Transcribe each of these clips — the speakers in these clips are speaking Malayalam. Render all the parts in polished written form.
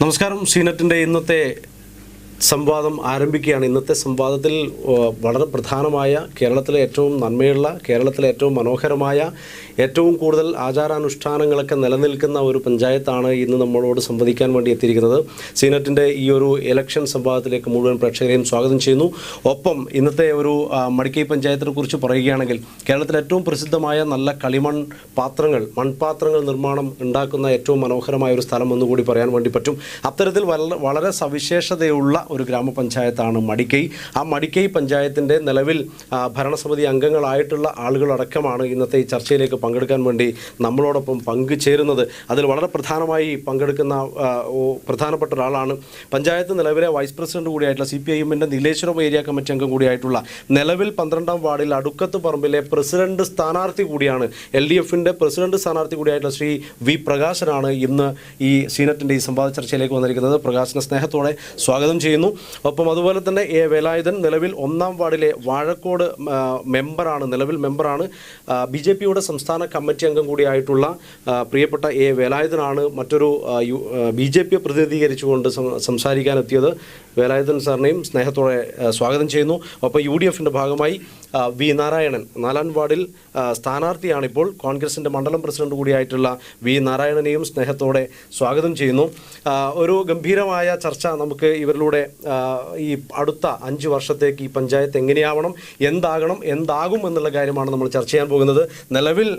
നമസ്കാരം. സീനറ്റിൻ്റെ ഇന്നത്തെ സംവാദം ആരംഭിക്കുകയാണ്. ഇന്നത്തെ സംവാദത്തിൽ വളരെ പ്രധാനമായ, കേരളത്തിലെ ഏറ്റവും നന്മയുള്ള, കേരളത്തിലെ ഏറ്റവും മനോഹരമായ, ഏറ്റവും കൂടുതൽ ആചാരാനുഷ്ഠാനങ്ങളൊക്കെ നിലനിൽക്കുന്ന ഒരു പഞ്ചായത്താണ് ഇന്ന് നമ്മളോട് സംവദിക്കാൻ വേണ്ടി എത്തിയിരിക്കുന്നത്. സീനറ്റിൻ്റെ ഈ ഒരു ഇലക്ഷൻ സംവാദത്തിലേക്ക് മുഴുവൻ പ്രേക്ഷകരെയും സ്വാഗതം ചെയ്യുന്നു. ഒപ്പം ഇന്നത്തെ ഒരു മടിക്കൈ പഞ്ചായത്തിനെ കുറിച്ച് പറയുകയാണെങ്കിൽ, കേരളത്തിലെ ഏറ്റവും പ്രസിദ്ധമായ നല്ല കളിമൺ പാത്രങ്ങൾ, മൺപാത്രങ്ങൾ നിർമ്മാണം ഉണ്ടാക്കുന്ന ഏറ്റവും മനോഹരമായ ഒരു സ്ഥലം എന്നുകൂടി പറയാൻ വേണ്ടി പറ്റും. അത്തരത്തിൽ വളരെ സവിശേഷതയുള്ള ഒരു ഗ്രാമപഞ്ചായത്താണ് മടിക്കൈ. ആ മടിക്കൈ പഞ്ചായത്തിൻ്റെ നിലവിൽ ഭരണസമിതി അംഗങ്ങളായിട്ടുള്ള ആളുകളടക്കമാണ് ഇന്നത്തെ ഈ ചർച്ചയിലേക്ക് പങ്കെടുക്കാൻ വേണ്ടി നമ്മളോടൊപ്പം പങ്കുചേരുന്നത്. അതിൽ വളരെ പ്രധാനമായി പങ്കെടുക്കുന്ന പ്രധാനപ്പെട്ട ഒരാളാണ് പഞ്ചായത്ത് നിലവിലെ വൈസ് പ്രസിഡന്റ് കൂടിയായിട്ടുള്ള CPIMൻ്റെ നീലേശ്വരം ഏരിയ കമ്മിറ്റി അംഗം കൂടിയായിട്ടുള്ള, നിലവിൽ 12ാം വാർഡിൽ അടുക്കത്ത് പറമ്പിലെ പ്രസിഡന്റ് സ്ഥാനാർത്ഥി കൂടിയാണ്, LDFൻ്റെ പ്രസിഡന്റ് സ്ഥാനാർത്ഥി കൂടിയായിട്ടുള്ള ശ്രീ V. പ്രകാശനാണ് ഇന്ന് ഈ സീനറ്റിൻ്റെ ഈ സംവാദ ചർച്ചയിലേക്ക് വന്നിരിക്കുന്നത്. പ്രകാശനെ സ്നേഹത്തോടെ സ്വാഗതം ചെയ്യുന്നു. ഒപ്പം അതുപോലെ തന്നെ A. വേലായുധൻ, നിലവിൽ 1ാം വാർഡിലെ വാഴക്കോട് മെമ്പറാണ്, നിലവിൽ മെമ്പറാണ്. BJPയുടെ സംസ്ഥാന കമ്മിറ്റി അംഗം കൂടിയായിട്ടുള്ള പ്രിയപ്പെട്ട A. വേലായുധനാണ് മറ്റൊരു BJPയെ പ്രതിനിധീകരിച്ചുകൊണ്ട് സംസാരിക്കാനെത്തിയത്. വേലായുധൻ സാറിനെയും സ്നേഹത്തോടെ സ്വാഗതം ചെയ്യുന്നു. ഒപ്പം UDFൻ്റെ ഭാഗമായി V. നാരായണൻ, 4ാം വാർഡിൽ സ്ഥാനാർത്ഥിയാണിപ്പോൾ, കോൺഗ്രസിൻ്റെ മണ്ഡലം പ്രസിഡന്റ് കൂടിയായിട്ടുള്ള V. നാരായണനെയും സ്നേഹത്തോടെ സ്വാഗതം ചെയ്യുന്നു. ഒരു ഗംഭീരമായ ചർച്ച നമുക്ക് ഇവരിലൂടെ ഈ അടുത്ത 5 വർഷത്തേക്ക് ഈ പഞ്ചായത്ത് എങ്ങനെയാവണം, എന്താകും എന്നുള്ള കാര്യമാണ് നമ്മൾ ചർച്ച ചെയ്യാൻ പോകുന്നത്. നിലവിൽ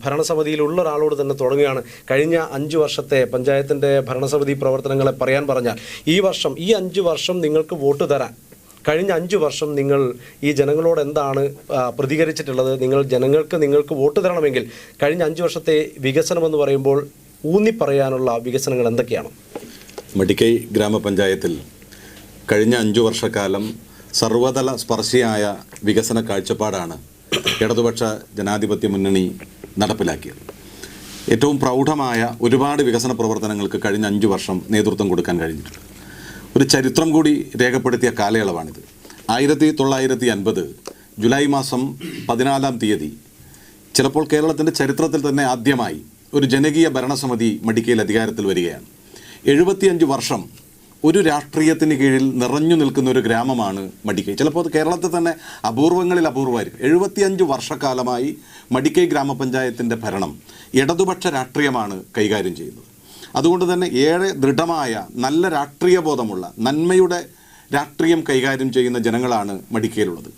ഭരണസമിതിയിലുള്ള ഒരാളോട് തന്നെ തുടങ്ങുകയാണ്. കഴിഞ്ഞ 5 വർഷത്തെ പഞ്ചായത്തിൻ്റെ ഭരണസമിതി പ്രവർത്തനങ്ങളെ പറയാൻ പറഞ്ഞാൽ, ഈ 5 വർഷം നിങ്ങൾക്ക് വോട്ട് തരാൻ, കഴിഞ്ഞ 5 വർഷം നിങ്ങൾ ഈ ജനങ്ങളോട് എന്താണ് പ്രതികരിച്ചിട്ടുള്ളത്? നിങ്ങൾക്ക് വോട്ട് തരണമെങ്കിൽ കഴിഞ്ഞ 5 വർഷത്തെ വികസനം എന്ന് പറയുമ്പോൾ ഊന്നിപ്പറയാനുള്ള വികസനങ്ങൾ എന്തൊക്കെയാണ്? മടിക്കൈ ഗ്രാമപഞ്ചായത്തിൽ കഴിഞ്ഞ 5 വർഷക്കാലം സർവതല സ്പർശിയായ വികസന കാഴ്ചപ്പാടാണ് ഇടതുപക്ഷ ജനാധിപത്യ മുന്നണി നടപ്പിലാക്കിയത്. ഏറ്റവും പ്രൗഢമായ ഒരുപാട് വികസന പ്രവർത്തനങ്ങൾക്ക് കഴിഞ്ഞ 5 വർഷം നേതൃത്വം കൊടുക്കാൻ കഴിഞ്ഞിട്ടുണ്ട്. ഒരു ചരിത്രം കൂടി രേഖപ്പെടുത്തിയ കാലയളവാണിത്. 1950 ജൂലൈ മാസം 14-ാം തീയതി, ചിലപ്പോൾ കേരളത്തിൻ്റെ ചരിത്രത്തിൽ തന്നെ ആദ്യമായി ഒരു ജനകീയ ഭരണസമിതി മടിക്കയിൽ അധികാരത്തിൽ വരികയാണ്. 75 വർഷം ഒരു രാഷ്ട്രീയത്തിന് കീഴിൽ നിറഞ്ഞു നിൽക്കുന്ന ഒരു ഗ്രാമമാണ് മടിക്കൈ. ചിലപ്പോൾ അത് കേരളത്തിൽ തന്നെ അപൂർവങ്ങളിൽ അപൂർവമായിരിക്കും. 75 വർഷക്കാലമായി മടിക്കൈ ഗ്രാമപഞ്ചായത്തിൻ്റെ ഭരണം ഇടതുപക്ഷ രാഷ്ട്രീയമാണ് കൈകാര്യം ചെയ്യുന്നത്. അതുകൊണ്ട് തന്നെ ഏറെ ദൃഢമായ, നല്ല രാഷ്ട്രീയ ബോധമുള്ള, നന്മയുടെ രാഷ്ട്രീയം കൈകാര്യം ചെയ്യുന്ന ജനങ്ങളാണ് മടിക്കയിലുള്ളത്.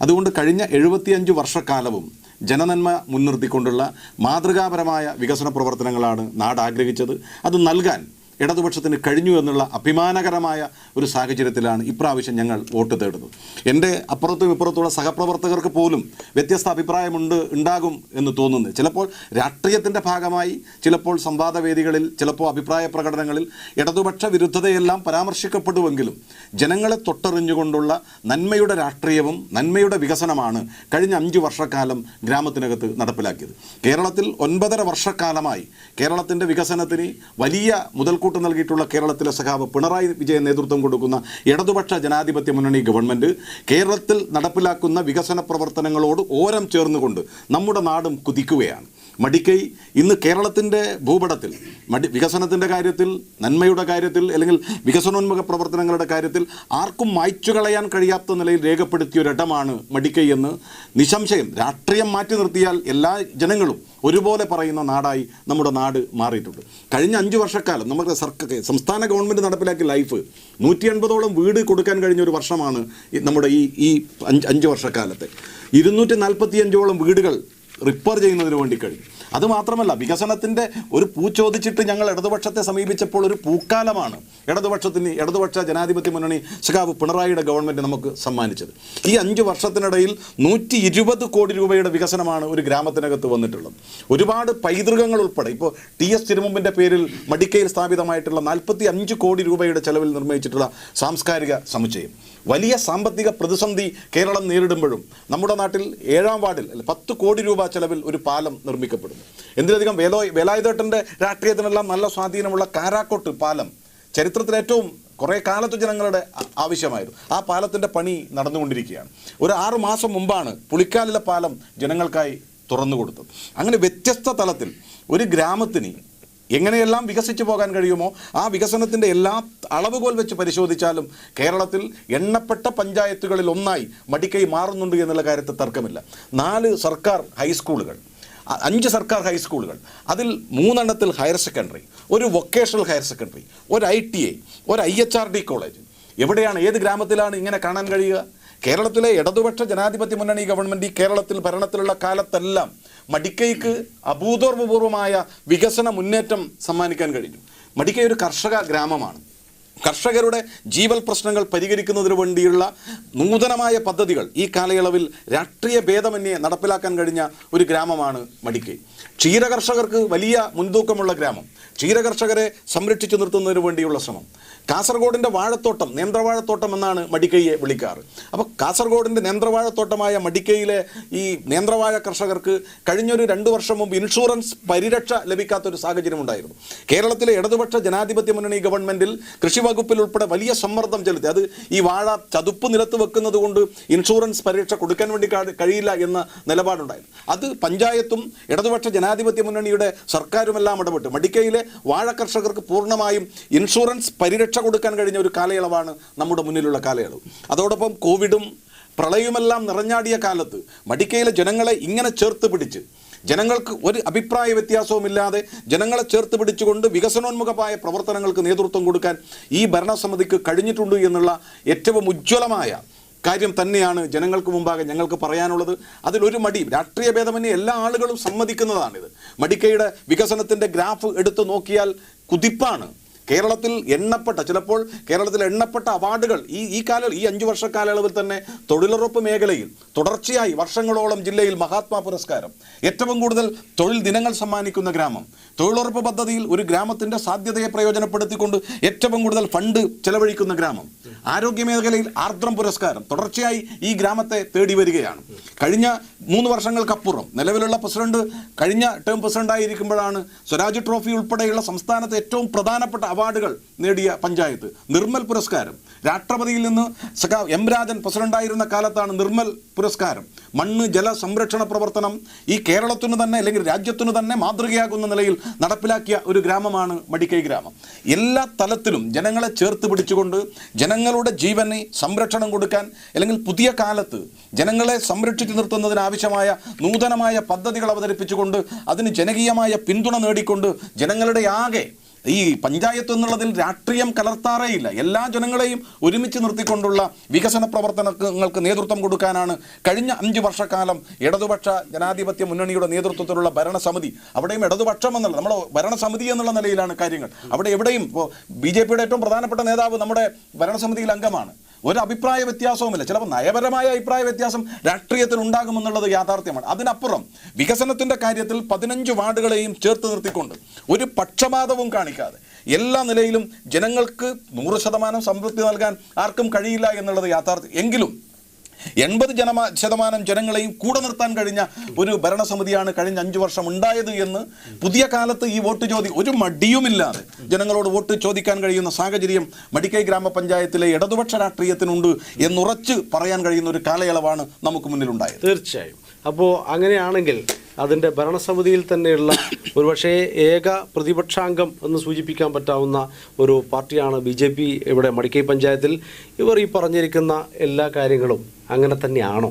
അതുകൊണ്ട് കഴിഞ്ഞ 75 വർഷക്കാലവും ജനനന്മ മുൻനിർത്തിക്കൊണ്ടുള്ള മാതൃകാപരമായ വികസന പ്രവർത്തനങ്ങളാണ് നാട് ആഗ്രഹിച്ചത്. അത് നൽകാൻ ഇടതുപക്ഷത്തിന് കഴിഞ്ഞു എന്നുള്ള അഭിമാനകരമായ ഒരു സാഹചര്യത്തിലാണ് ഇപ്രാവശ്യം ഞങ്ങൾ വോട്ട് തേടുന്നത്. എൻ്റെ അപ്പുറത്തും ഇപ്പുറത്തുള്ള സഹപ്രവർത്തകർക്ക് പോലും വ്യത്യസ്ത ഉണ്ടാകും എന്ന് തോന്നുന്നു. ചിലപ്പോൾ രാഷ്ട്രീയത്തിൻ്റെ ഭാഗമായി, ചിലപ്പോൾ സംവാദവേദികളിൽ, ചിലപ്പോൾ അഭിപ്രായ പ്രകടനങ്ങളിൽ ഇടതുപക്ഷ വിരുദ്ധതയെല്ലാം പരാമർശിക്കപ്പെടുമെങ്കിലും ജനങ്ങളെ തൊട്ടറിഞ്ഞുകൊണ്ടുള്ള നന്മയുടെ രാഷ്ട്രീയവും നന്മയുടെ വികസനമാണ് കഴിഞ്ഞ 5 വർഷക്കാലം ഗ്രാമത്തിനകത്ത് നടപ്പിലാക്കിയത്. കേരളത്തിൽ 9.5 വർഷക്കാലമായി കേരളത്തിൻ്റെ വികസനത്തിന് വലിയ മുതൽക്കൂട്ട് നൽകിയിട്ടുള്ള കേരളത്തിലെ സഖാവ് പിണറായി വിജയൻ നേതൃത്വം കൊടുക്കുന്ന ഇടതുപക്ഷ ജനാധിപത്യ മുന്നണി ഗവൺമെൻറ് കേരളത്തിൽ നടപ്പിലാക്കുന്ന വികസന പ്രവർത്തനങ്ങളോട് ഓരം ചേർന്നുകൊണ്ട് നമ്മുടെ നാടും കുതിക്കുകയാണ്. മടിക്കൈ ഇന്ന് കേരളത്തിൻ്റെ ഭൂപടത്തിൽ വികസനത്തിൻ്റെ കാര്യത്തിൽ, നന്മയുടെ കാര്യത്തിൽ, അല്ലെങ്കിൽ വികസനോന്മുഖ പ്രവർത്തനങ്ങളുടെ കാര്യത്തിൽ ആർക്കും മായ്ച്ചു കളയാൻ കഴിയാത്ത നിലയിൽ രേഖപ്പെടുത്തിയൊരിടമാണ് മടിക്കൈ എന്ന് നിസ്സംശയം, രാഷ്ട്രീയം മാറ്റി നിർത്തിയാൽ എല്ലാ ജനങ്ങളും ഒരുപോലെ പറയുന്ന നാടായി നമ്മുടെ നാട് മാറിയിട്ടുണ്ട്. കഴിഞ്ഞ 5 വർഷക്കാലം നമുക്ക് സംസ്ഥാന ഗവൺമെൻറ് നടപ്പിലാക്കിയ ലൈഫ് 180ഓളം വീട് കൊടുക്കാൻ കഴിഞ്ഞ ഒരു വർഷമാണ് നമ്മുടെ ഈ 5 വർഷക്കാലത്തെ. 245ഓളം വീടുകൾ റിപ്പയർ ചെയ്യുന്നതിന് വേണ്ടി കഴിഞ്ഞു. അതുമാത്രമല്ല, വികസനത്തിൻ്റെ ഒരു പൂ ചോദിച്ചിട്ട് ഞങ്ങൾ ഇടതുപക്ഷത്തെ സമീപിച്ചപ്പോൾ ഒരു പൂക്കാലമാണ് ഇടതുപക്ഷ ജനാധിപത്യ മുന്നണി സഖാവ് പിണറായിയുടെ ഗവൺമെൻറ് നമുക്ക് സമ്മാനിച്ചത്. ഈ 5 വർഷത്തിനിടയിൽ 120 കോടി രൂപയുടെ വികസനമാണ് ഒരു ഗ്രാമത്തിനകത്ത് വന്നിട്ടുള്ളത്. ഒരുപാട് പൈതൃകങ്ങൾ ഉൾപ്പെടെ ഇപ്പോൾ TS തിരുമുമ്പിൻ്റെ പേരിൽ മടിക്കയിൽ സ്ഥാപിതമായിട്ടുള്ള 45 കോടി രൂപയുടെ ചെലവിൽ നിർമ്മിച്ചിട്ടുള്ള സാംസ്കാരിക സമുച്ചയം. വലിയ സാമ്പത്തിക പ്രതിസന്ധി കേരളം നേരിടുമ്പോഴും നമ്മുടെ നാട്ടിൽ 7ാം വാർഡിൽ 10 കോടി രൂപ ചെലവിൽ ഒരു പാലം നിർമ്മിക്കപ്പെടുന്നു. എന്തിനധികം വേലായുധേട്ടൻ്റെ രാഷ്ട്രീയത്തിനെല്ലാം നല്ല സ്വാധീനമുള്ള കാരാക്കോട്ട് പാലം ചരിത്രത്തിൽ ഏറ്റവും കുറേ കാലത്ത് ജനങ്ങളുടെ ആവശ്യമായിരുന്നു. ആ പാലത്തിൻ്റെ പണി നടന്നുകൊണ്ടിരിക്കുകയാണ്. ഒരു 6 മാസം മുമ്പാണ് പുളിക്കാലിലെ പാലം ജനങ്ങൾക്കായി തുറന്നു കൊടുത്തത്. അങ്ങനെ വ്യത്യസ്ത തലത്തിൽ ഒരു ഗ്രാമത്തിന് എങ്ങനെയെല്ലാം വികസിച്ചു പോകാൻ കഴിയുമോ ആ വികസനത്തിൻ്റെ എല്ലാ അളവുകോൽ വെച്ച് പരിശോധിച്ചാലും കേരളത്തിൽ എണ്ണപ്പെട്ട പഞ്ചായത്തുകളിൽ ഒന്നായി മടിക്കൈ മാറുന്നുണ്ട് എന്നുള്ള കാര്യത്തിൽ തർക്കമില്ല. 4 സർക്കാർ ഹൈസ്കൂളുകൾ, 5 സർക്കാർ ഹൈസ്കൂളുകൾ, അതിൽ 3 എണ്ണത്തിൽ ഹയർ സെക്കൻഡറി, ഒരു വൊക്കേഷണൽ ഹയർ സെക്കൻഡറി, ഒരു ITI, ഒരു IHRD കോളേജ്. എവിടെയാണ്, ഏത് ഗ്രാമത്തിലാണ് ഇങ്ങനെ കാണാൻ കഴിയുക? കേരളത്തിലെ ഇടതുപക്ഷ ജനാധിപത്യ മുന്നണി ഗവൺമെൻറ് ഈ കേരളത്തിൽ ഭരണത്തിലുള്ള കാലത്തെല്ലാം മടിക്കൈക്ക് അഭൂതപൂർവമായ വികസന മുന്നേറ്റം സമ്മാനിക്കാൻ കഴിഞ്ഞു. മടിക്കൈ ഒരു കർഷക ഗ്രാമമാണ്. കർഷകരുടെ ജീവൽ പ്രശ്നങ്ങൾ പരിഹരിക്കുന്നതിന് വേണ്ടിയുള്ള നൂതനമായ പദ്ധതികൾ ഈ കാലയളവിൽ രാഷ്ട്രീയ ഭേദമന്യേ നടപ്പിലാക്കാൻ കഴിഞ്ഞ ഒരു ഗ്രാമമാണ് മടിക്കൈ. ക്ഷീരകർഷകർക്ക് വലിയ മുൻതൂക്കമുള്ള ഗ്രാമം, ക്ഷീരകർഷകരെ സംരക്ഷിച്ചു നിർത്തുന്നതിന് വേണ്ടിയുള്ള ശ്രമം. കാസർഗോഡിൻ്റെ വാഴത്തോട്ടം, നേന്ത്രവാഴത്തോട്ടം എന്നാണ് മടിക്കൈയെ വിളിക്കാറ്. അപ്പോൾ കാസർഗോഡിൻ്റെ നേന്ത്രവാഴത്തോട്ടമായ മടിക്കൈയിലെ ഈ നേന്ത്രവാഴ കർഷകർക്ക് കഴിഞ്ഞൊരു 2 വർഷം മുമ്പ് ഇൻഷുറൻസ് പരിരക്ഷ ലഭിക്കാത്തൊരു സാഹചര്യമുണ്ടായിരുന്നു. കേരളത്തിലെ ഇടതുപക്ഷ ജനാധിപത്യ മുന്നണി ഗവൺമെൻറ്റിൽ കൃഷി വകുപ്പിൽ ഉൾപ്പെടെ വലിയ സമ്മർദ്ദം ചെലുത്തി. അത് ഈ വാഴ ചതുപ്പ് നിലത്ത് വെക്കുന്നത് കൊണ്ട് ഇൻഷുറൻസ് പരിരക്ഷ കൊടുക്കാൻ വേണ്ടി കഴിയില്ല എന്ന നിലപാടുണ്ടായിരുന്നു. അത് പഞ്ചായത്തും ഇടതുപക്ഷ ജനാധിപത്യ മുന്നണിയുടെ സർക്കാരുമെല്ലാം ഇടപെട്ട് മടിക്കൈയിലെ വാഴ കർഷകർക്ക് പൂർണ്ണമായും ഇൻഷുറൻസ് പരിരക്ഷ കൊടുക്കാൻ കഴിഞ്ഞ ഒരു കാലയളവാണ് നമ്മുടെ മുന്നിലുള്ള കാലയളവ്. അതോടൊപ്പം കോവിഡും പ്രളയവുമെല്ലാം നിറഞ്ഞാടിയ കാലത്ത് മടിക്കൈയിലെ ജനങ്ങളെ ഇങ്ങനെ ചേർത്ത് പിടിച്ച്, ജനങ്ങൾക്ക് ഒരു അഭിപ്രായ വ്യത്യാസവുമില്ലാതെ ജനങ്ങളെ ചേർത്ത് പിടിച്ചുകൊണ്ട് വികസനോന്മുഖമായ പ്രവർത്തനങ്ങൾക്ക് നേതൃത്വം കൊടുക്കാൻ ഈ ഭരണസമിതിക്ക് കഴിഞ്ഞിട്ടുണ്ട് എന്നുള്ള ഏറ്റവും ഉജ്ജ്വലമായ കാര്യം തന്നെയാണ് ജനങ്ങൾക്ക് മുമ്പാകെ ഞങ്ങൾക്ക് പറയാനുള്ളത്. അതിലൊരു മടിയും രാഷ്ട്രീയ ഭേദമന്യേ എല്ലാ ആളുകളും സമ്മതിക്കുന്നതാണിത്. മടിക്കൈയുടെ വികസനത്തിൻ്റെ ഗ്രാഫ് എടുത്തു നോക്കിയാൽ കുതിപ്പാണ്. കേരളത്തിൽ ചിലപ്പോൾ കേരളത്തിൽ എണ്ണപ്പെട്ട അവാർഡുകൾ ഈ 5 വർഷ കാലയളവിൽ തന്നെ തൊഴിലുറപ്പ് മേഖലയിൽ തുടർച്ചയായി വർഷങ്ങളോളം ജില്ലയിൽ മഹാത്മാ പുരസ്കാരം, ഏറ്റവും കൂടുതൽ തൊഴിൽ ദിനങ്ങൾ സമ്മാനിക്കുന്ന ഗ്രാമം, തൊഴിലുറപ്പ് പദ്ധതിയിൽ ഒരു ഗ്രാമത്തിൻ്റെ സാധ്യതയെ പ്രയോജനപ്പെടുത്തിക്കൊണ്ട് ഏറ്റവും കൂടുതൽ ഫണ്ട് ചെലവഴിക്കുന്ന ഗ്രാമം, ആരോഗ്യ മേഖലയിൽ ആർദ്രം പുരസ്കാരം തുടർച്ചയായി ഈ ഗ്രാമത്തെ തേടി വരികയാണ്. കഴിഞ്ഞ 3 വർഷങ്ങൾക്കപ്പുറം നിലവിലുള്ള പ്രസിഡന്റ് കഴിഞ്ഞ ടേം പ്രസിഡന്റായിരിക്കുമ്പോഴാണ് സ്വരാജ് ട്രോഫി ഉൾപ്പെടെയുള്ള സംസ്ഥാനത്തെ ഏറ്റവും പ്രധാനപ്പെട്ട അവാർഡുകൾ നേടിയ പഞ്ചായത്ത്. നിർമ്മൽ പുരസ്കാരം, രാഷ്ട്രപതിയിൽ നിന്ന് M. രാജൻ പ്രസിഡന്റായിരുന്ന കാലത്താണ് നിർമ്മൽ പുരസ്കാരം. മണ്ണ് ജല സംരക്ഷണ പ്രവർത്തനം ഈ കേരളത്തിന് തന്നെ അല്ലെങ്കിൽ രാജ്യത്തിന് തന്നെ മാതൃകയാകുന്ന നിലയിൽ നടപ്പിലാക്കിയ ഒരു ഗ്രാമമാണ് മടിക്കൈ ഗ്രാമം. എല്ലാ തലത്തിലും ജനങ്ങളെ ചേർത്ത് പിടിച്ചുകൊണ്ട് ജനങ്ങളുടെ ജീവന് സംരക്ഷണം കൊടുക്കാൻ അല്ലെങ്കിൽ പുതിയ കാലത്ത് ജനങ്ങളെ സംരക്ഷിച്ചു നിർത്തുന്നതിനാവശ്യമായ നൂതനമായ പദ്ധതികൾ അവതരിപ്പിച്ചുകൊണ്ട് അതിന് ജനകീയമായ പിന്തുണ നേടിക്കൊണ്ട് ജനങ്ങളുടെ ആകെ ഈ പഞ്ചായത്ത് എന്നുള്ളതിൽ രാഷ്ട്രീയം കലർത്താറേയില്ല, എല്ലാ ജനങ്ങളെയും ഒരുമിച്ച് നിർത്തിക്കൊണ്ടുള്ള വികസന പ്രവർത്തനങ്ങൾക്ക് നേതൃത്വം കൊടുക്കാനാണ് കഴിഞ്ഞ 5 വർഷക്കാലം ഇടതുപക്ഷ ജനാധിപത്യ മുന്നണിയുടെ നേതൃത്വത്തിലുള്ള ഭരണസമിതി, അവിടെയും ഇടതുപക്ഷം എന്നുള്ള നമ്മുടെ ഭരണസമിതി എന്നുള്ള നിലയിലാണ് കാര്യങ്ങൾ. അവിടെ എവിടെയും ഇപ്പോൾ BJPയുടെ ഏറ്റവും പ്രധാനപ്പെട്ട നേതാവ് നമ്മുടെ ഭരണസമിതിയിൽ അംഗമാണ്. ഒരു അഭിപ്രായ വ്യത്യാസവുമില്ല. ചിലപ്പോൾ നയപരമായ അഭിപ്രായ വ്യത്യാസം രാഷ്ട്രീയത്തിൽ ഉണ്ടാകുമെന്നുള്ളത് യാഥാർത്ഥ്യമാണ്. അതിനപ്പുറം വികസനത്തിൻ്റെ കാര്യത്തിൽ 15 വാർഡുകളെയും ചേർത്ത് നിർത്തിക്കൊണ്ട് ഒരു പക്ഷപാതവും കാണിക്കാതെ എല്ലാ നിലയിലും ജനങ്ങൾക്ക് 100% സംതൃപ്തി നൽകാൻ ആർക്കും കഴിയില്ല എന്നുള്ളത് യാഥാർത്ഥ്യം. എങ്കിലും 80% ജനങ്ങളെയും കൂടെ നിർത്താൻ കഴിഞ്ഞ ഒരു ഭരണസമിതിയാണ് കഴിഞ്ഞ 5 വർഷം ഉണ്ടായത് എന്ന് പുതിയ കാലത്ത് ഈ വോട്ട് ഒരു മടിയുമില്ലാതെ ജനങ്ങളോട് വോട്ട് ചോദിക്കാൻ കഴിയുന്ന സാഹചര്യം മടിക്കൈ ഗ്രാമപഞ്ചായത്തിലെ ഇടതുപക്ഷ രാഷ്ട്രീയത്തിനുണ്ട് എന്നുറച്ച് പറയാൻ കഴിയുന്ന ഒരു കാലയളവാണ് നമുക്ക് മുന്നിലുണ്ടായത്. തീർച്ചയായും. അപ്പോൾ അങ്ങനെയാണെങ്കിൽ അതിൻ്റെ ഭരണസമിതിയിൽ തന്നെയുള്ള ഒരുപക്ഷേ ഏക പ്രതിപക്ഷാംഗം എന്ന് സൂചിപ്പിക്കാൻ പറ്റാവുന്ന ഒരു പാർട്ടിയാണ് BJP ഇവിടെ മടിക്കൈ പഞ്ചായത്തിൽ. ഇവർ ഈ പറഞ്ഞിരിക്കുന്ന എല്ലാ കാര്യങ്ങളും അങ്ങനെ തന്നെയാണോ?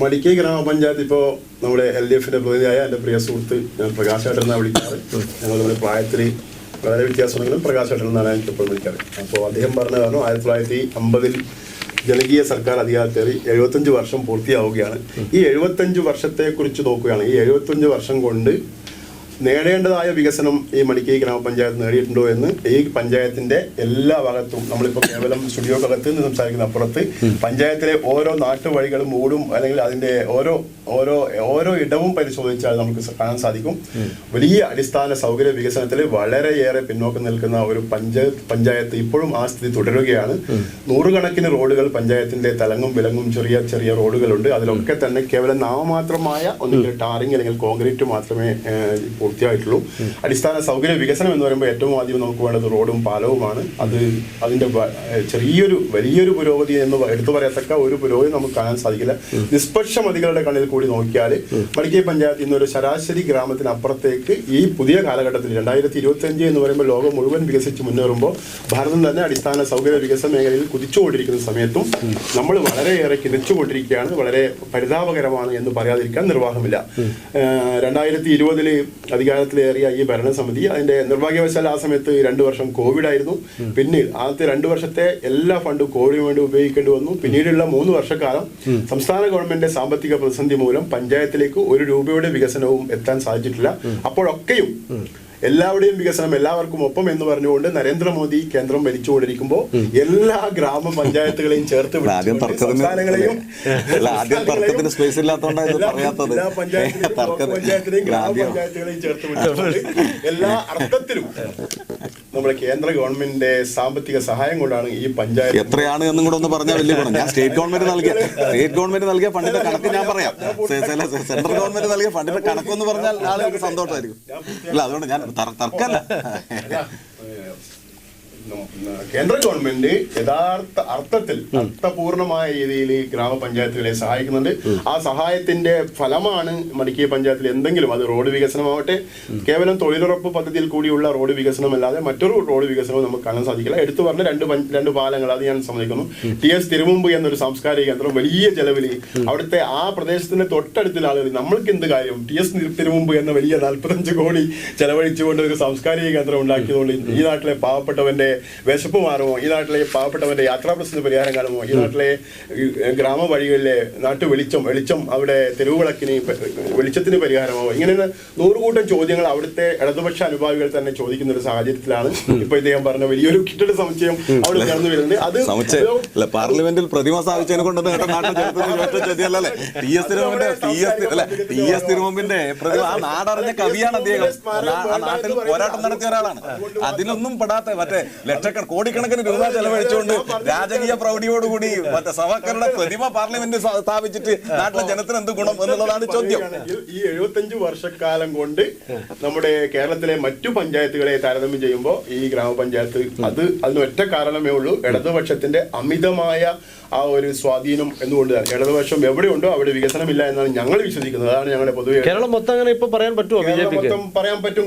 മടിക്കൈ ഗ്രാമപഞ്ചായത്ത് ഇപ്പോൾ നമ്മുടെ LDFിൻ്റെ പ്രതിനിധിയായ എൻ്റെ പ്രിയ സുഹൃത്ത് ഞാൻ പ്രകാശ് ഏട്ടൻ എന്നാണ് വിളിക്കാറ്. ഞങ്ങൾ നമ്മുടെ പ്രായത്തിൽ വളരെ വ്യത്യാസമുണ്ടെങ്കിലും പ്രകാശ് ഏട്ടൻ എന്നാണ് എനിക്ക് ഇപ്പോൾ വിളിക്കാറ്. അപ്പോൾ അദ്ദേഹം പറഞ്ഞ കാരണം 1950 ജനകീയ സർക്കാർ അധികാരത്തേറി 75 വർഷം പൂർത്തിയാവുകയാണ്. ഈ 75 വർഷത്തെക്കുറിച്ച് നോക്കുകയാണ്. ഈ 75 വർഷം കൊണ്ട് നേടേണ്ടതായ വികസനം ഈ മടിക്കൈ ഗ്രാമപഞ്ചായത്ത് നേടിയിട്ടുണ്ടോ എന്ന് ഈ പഞ്ചായത്തിന്റെ എല്ലാ ഭാഗത്തും, നമ്മളിപ്പോൾ കേവലം സ്റ്റുഡിയോക്കകത്ത് നിന്ന് സംസാരിക്കുന്ന അപ്പുറത്ത് പഞ്ചായത്തിലെ ഓരോ നാട്ടുവഴികളും മൂടും അല്ലെങ്കിൽ അതിന്റെ ഓരോ ഇടവും പരിശോധിച്ചാൽ നമുക്ക് കാണാൻ സാധിക്കും. വലിയ അടിസ്ഥാന സൗകര്യ വികസനത്തിൽ വളരെയേറെ പിന്നോക്കം നിൽക്കുന്ന ഒരു പഞ്ചായത്ത് ഇപ്പോഴും ആ സ്ഥിതി തുടരുകയാണ്. 100 കണക്കിന് റോഡുകൾ പഞ്ചായത്തിന്റെ തലങ്ങും വിലങ്ങും ചെറിയ ചെറിയ റോഡുകളുണ്ട്. അതിലൊക്കെ തന്നെ കേവലം നാമമാത്രമായ ഒന്നുകിൽ ടാറിങ് അല്ലെങ്കിൽ കോൺക്രീറ്റ് മാത്രമേ പൂർത്തിയായിട്ടുള്ളൂ. അടിസ്ഥാന സൗകര്യ വികസനം എന്ന് പറയുമ്പോൾ ഏറ്റവും ആദ്യം നമുക്ക് വേണ്ടത് റോഡും പാലവുമാണ്. അതിൻ്റെ വലിയൊരു പുരോഗതി എന്ന് എടുത്തു പറയത്തക്ക ഒരു പുരോഗതി നമുക്ക് കാണാൻ സാധിക്കില്ല. നിഷ്പക്ഷമതികളുടെ കണ്ണിൽ കൂടി നോക്കിയാൽ മടിക്കൈ പഞ്ചായത്ത് ഇന്നൊരു ശരാശരി ഗ്രാമത്തിനപ്പുറത്തേക്ക് ഈ പുതിയ കാലഘട്ടത്തിൽ 2025 എന്ന് പറയുമ്പോൾ ലോകം മുഴുവൻ വികസിച്ച് മുന്നേറുമ്പോൾ ഭാരതം തന്നെ അടിസ്ഥാന സൗകര്യ വികസന മേഖലയിൽ കുതിച്ചുകൊണ്ടിരിക്കുന്ന സമയത്തും നമ്മൾ വളരെയേറെ കിതച്ചുകൊണ്ടിരിക്കുകയാണ്. വളരെ പരിതാപകരമാണ് എന്ന് പറയാതിരിക്കാൻ നിർവാഹമില്ല. 2020 അധികാരത്തിലേറിയ ഈ ഭരണസമിതി അതിന്റെ നിർഭാഗ്യവശാൽ ആ സമയത്ത് 2 വർഷം കോവിഡ് ആയിരുന്നു. പിന്നീട് ആദ്യത്തെ 2 വർഷത്തെ എല്ലാ ഫണ്ടും കോവിഡിന് വേണ്ടി ഉപയോഗിക്കേണ്ടി വന്നു. പിന്നീടുള്ള 3 വർഷക്കാലം സംസ്ഥാന ഗവൺമെന്റിന്റെ സാമ്പത്തിക പ്രതിസന്ധി മൂലം പഞ്ചായത്തിലേക്ക് 1 രൂപയുടെ വികസനവും എത്താൻ സാധിച്ചിട്ടില്ല. അപ്പോഴൊക്കെയും എല്ലാവരുടെയും വികസനം എല്ലാവർക്കും ഒപ്പം എന്ന് പറഞ്ഞുകൊണ്ട് നരേന്ദ്രമോദി കേന്ദ്രം ഭരിച്ചുകൊണ്ടിരിക്കുമ്പോൾ എല്ലാ ഗ്രാമപഞ്ചായത്തുകളെയും ചേർത്ത് സംസ്ഥാനങ്ങളെയും ഗ്രാമപഞ്ചായത്തുകളെയും ചേർത്ത് വിളിച്ചുകൊണ്ട് എല്ലാ അർത്ഥത്തിലും നമ്മുടെ കേന്ദ്ര ഗവൺമെന്റിന്റെ സാമ്പത്തിക സഹായം കൊണ്ടാണ് ഈ പഞ്ചായത്ത് എത്രയാണ് എന്നും കൂടെ ഒന്ന് പറഞ്ഞാൽ വലിയ ഗുണം. ഞാൻ സ്റ്റേറ്റ് ഗവൺമെന്റ് നൽകിയ ഫണ്ടിന്റെ കണക്ക് ഞാൻ പറയാം. സെൻട്രൽ ഗവൺമെന്റ് നൽകിയ ഫണ്ടിന്റെ കണക്കെന്ന് പറഞ്ഞാൽ ആളുകൾക്ക് സന്തോഷമായിരിക്കും. അല്ല, അതുകൊണ്ട് ഞാൻ തർക്കമല്ല. കേന്ദ്ര ഗവൺമെന്റ് യഥാർത്ഥ അർത്ഥത്തിൽ അർത്ഥപൂർണമായ രീതിയിൽ ഗ്രാമപഞ്ചായത്തുകളെ സഹായിക്കുന്നുണ്ട്. ആ സഹായത്തിന്റെ ഫലമാണ് മടിക്കൈ പഞ്ചായത്തിൽ എന്തെങ്കിലും അത് റോഡ് വികസനമാവട്ടെ, കേവലം തൊഴിലുറപ്പ് പദ്ധതിയിൽ കൂടിയുള്ള റോഡ് വികസനം അല്ലാതെ മറ്റൊരു റോഡ് വികസനവും നമുക്ക് കാണാൻ സാധിക്കില്ല. എടുത്തു പറഞ്ഞ രണ്ട് പാലങ്ങൾ, അത് ഞാൻ സമ്മതിക്കുന്നു. TS തിരുമുമ്പ് എന്നൊരു സാംസ്കാരിക കേന്ദ്രം വലിയ ചെലവിൽ അവിടുത്തെ ആ പ്രദേശത്തിന്റെ തൊട്ടടുത്തുള്ള ആളുകൾ നമ്മൾക്ക് എന്ത് കാര്യം TS തിരുമുമ്പ് എന്ന വലിയ 45 കോടി ചെലവഴിച്ചുകൊണ്ട് ഒരു സാംസ്കാരിക കേന്ദ്രം ഉണ്ടാക്കിയതുകൊണ്ട് ഈ നാട്ടിലെ പാവപ്പെട്ടവന്റെ വിശപ്പ് മാറുമോ, ഈ നാട്ടിലെ പാവപ്പെട്ടവന്റെ യാത്രാ പ്രശ്ന പരിഹാരം കാണുമോ, ഈ നാട്ടിലെ ഗ്രാമവഴികളിലെ വെളിച്ചം അവിടെ തെരുവുവിളക്കിന് വെളിച്ചത്തിന് പരിഹാരമാവോ, ഇങ്ങനെ 100 കൂട്ടം ചോദ്യങ്ങൾ അവിടുത്തെ ഇടതുപക്ഷ അനുഭാവികൾ തന്നെ ചോദിക്കുന്ന ഒരു സാഹചര്യത്തിലാണ് ഇപ്പൊ ഇദ്ദേഹം പറഞ്ഞ വലിയൊരു കെട്ടിട സമുച്ചയം അവിടെ നടന്നു വരുന്നത്. അത് പാർലമെന്റിൽ പ്രതിമ സ്ഥാപിച്ചതിനെ കൊണ്ട് തിരുമുമ്പിന്റെ പ്രതിമ നാടറിഞ്ഞ കവിയാണ് അദ്ദേഹം. ആ നാട്ടിൽ പോരാട്ടം നടത്തിയ ഒരാളാണ്. അതിലൊന്നും പെടാത്ത മറ്റേ കോടിക്കണക്കിന് രൂപ ചെലവഴിച്ചുകൊണ്ട് രാജകീയ പ്രൗഢിയോടുകൂടി മറ്റേ സവാക്കറുടെ പ്രതിമ പാർലമെന്റ് സ്ഥാപിച്ചിട്ട് നാട്ടിലെ ജനത്തിന് എന്ത് ഗുണം എന്നുള്ളതാണ് ചോദ്യം. ഈ 75 വർഷക്കാലം കൊണ്ട് നമ്മുടെ കേരളത്തിലെ മറ്റു പഞ്ചായത്തുകളെ താരതമ്യം ചെയ്യുമ്പോൾ ഈ ഗ്രാമപഞ്ചായത്ത് അതിന് ഒറ്റ കാരണമേ ഉള്ളൂ, ഇടതുപക്ഷത്തിന്റെ അമിതമായ ആ ഒരു സ്വാധീനം എന്നുകൊണ്ട് തന്നെ. ഇടതുപക്ഷം എവിടെയുണ്ടോ അവിടെ വികസനമില്ല എന്നാണ് ഞങ്ങൾ വിശ്വസിക്കുന്നത്. അതാണ് ഞങ്ങളുടെ പൊതുവെ കേരളം മൊത്തം അങ്ങനെ ഇപ്പൊ പറയാൻ പറ്റുമോ? മൊത്തം പറയാൻ പറ്റും.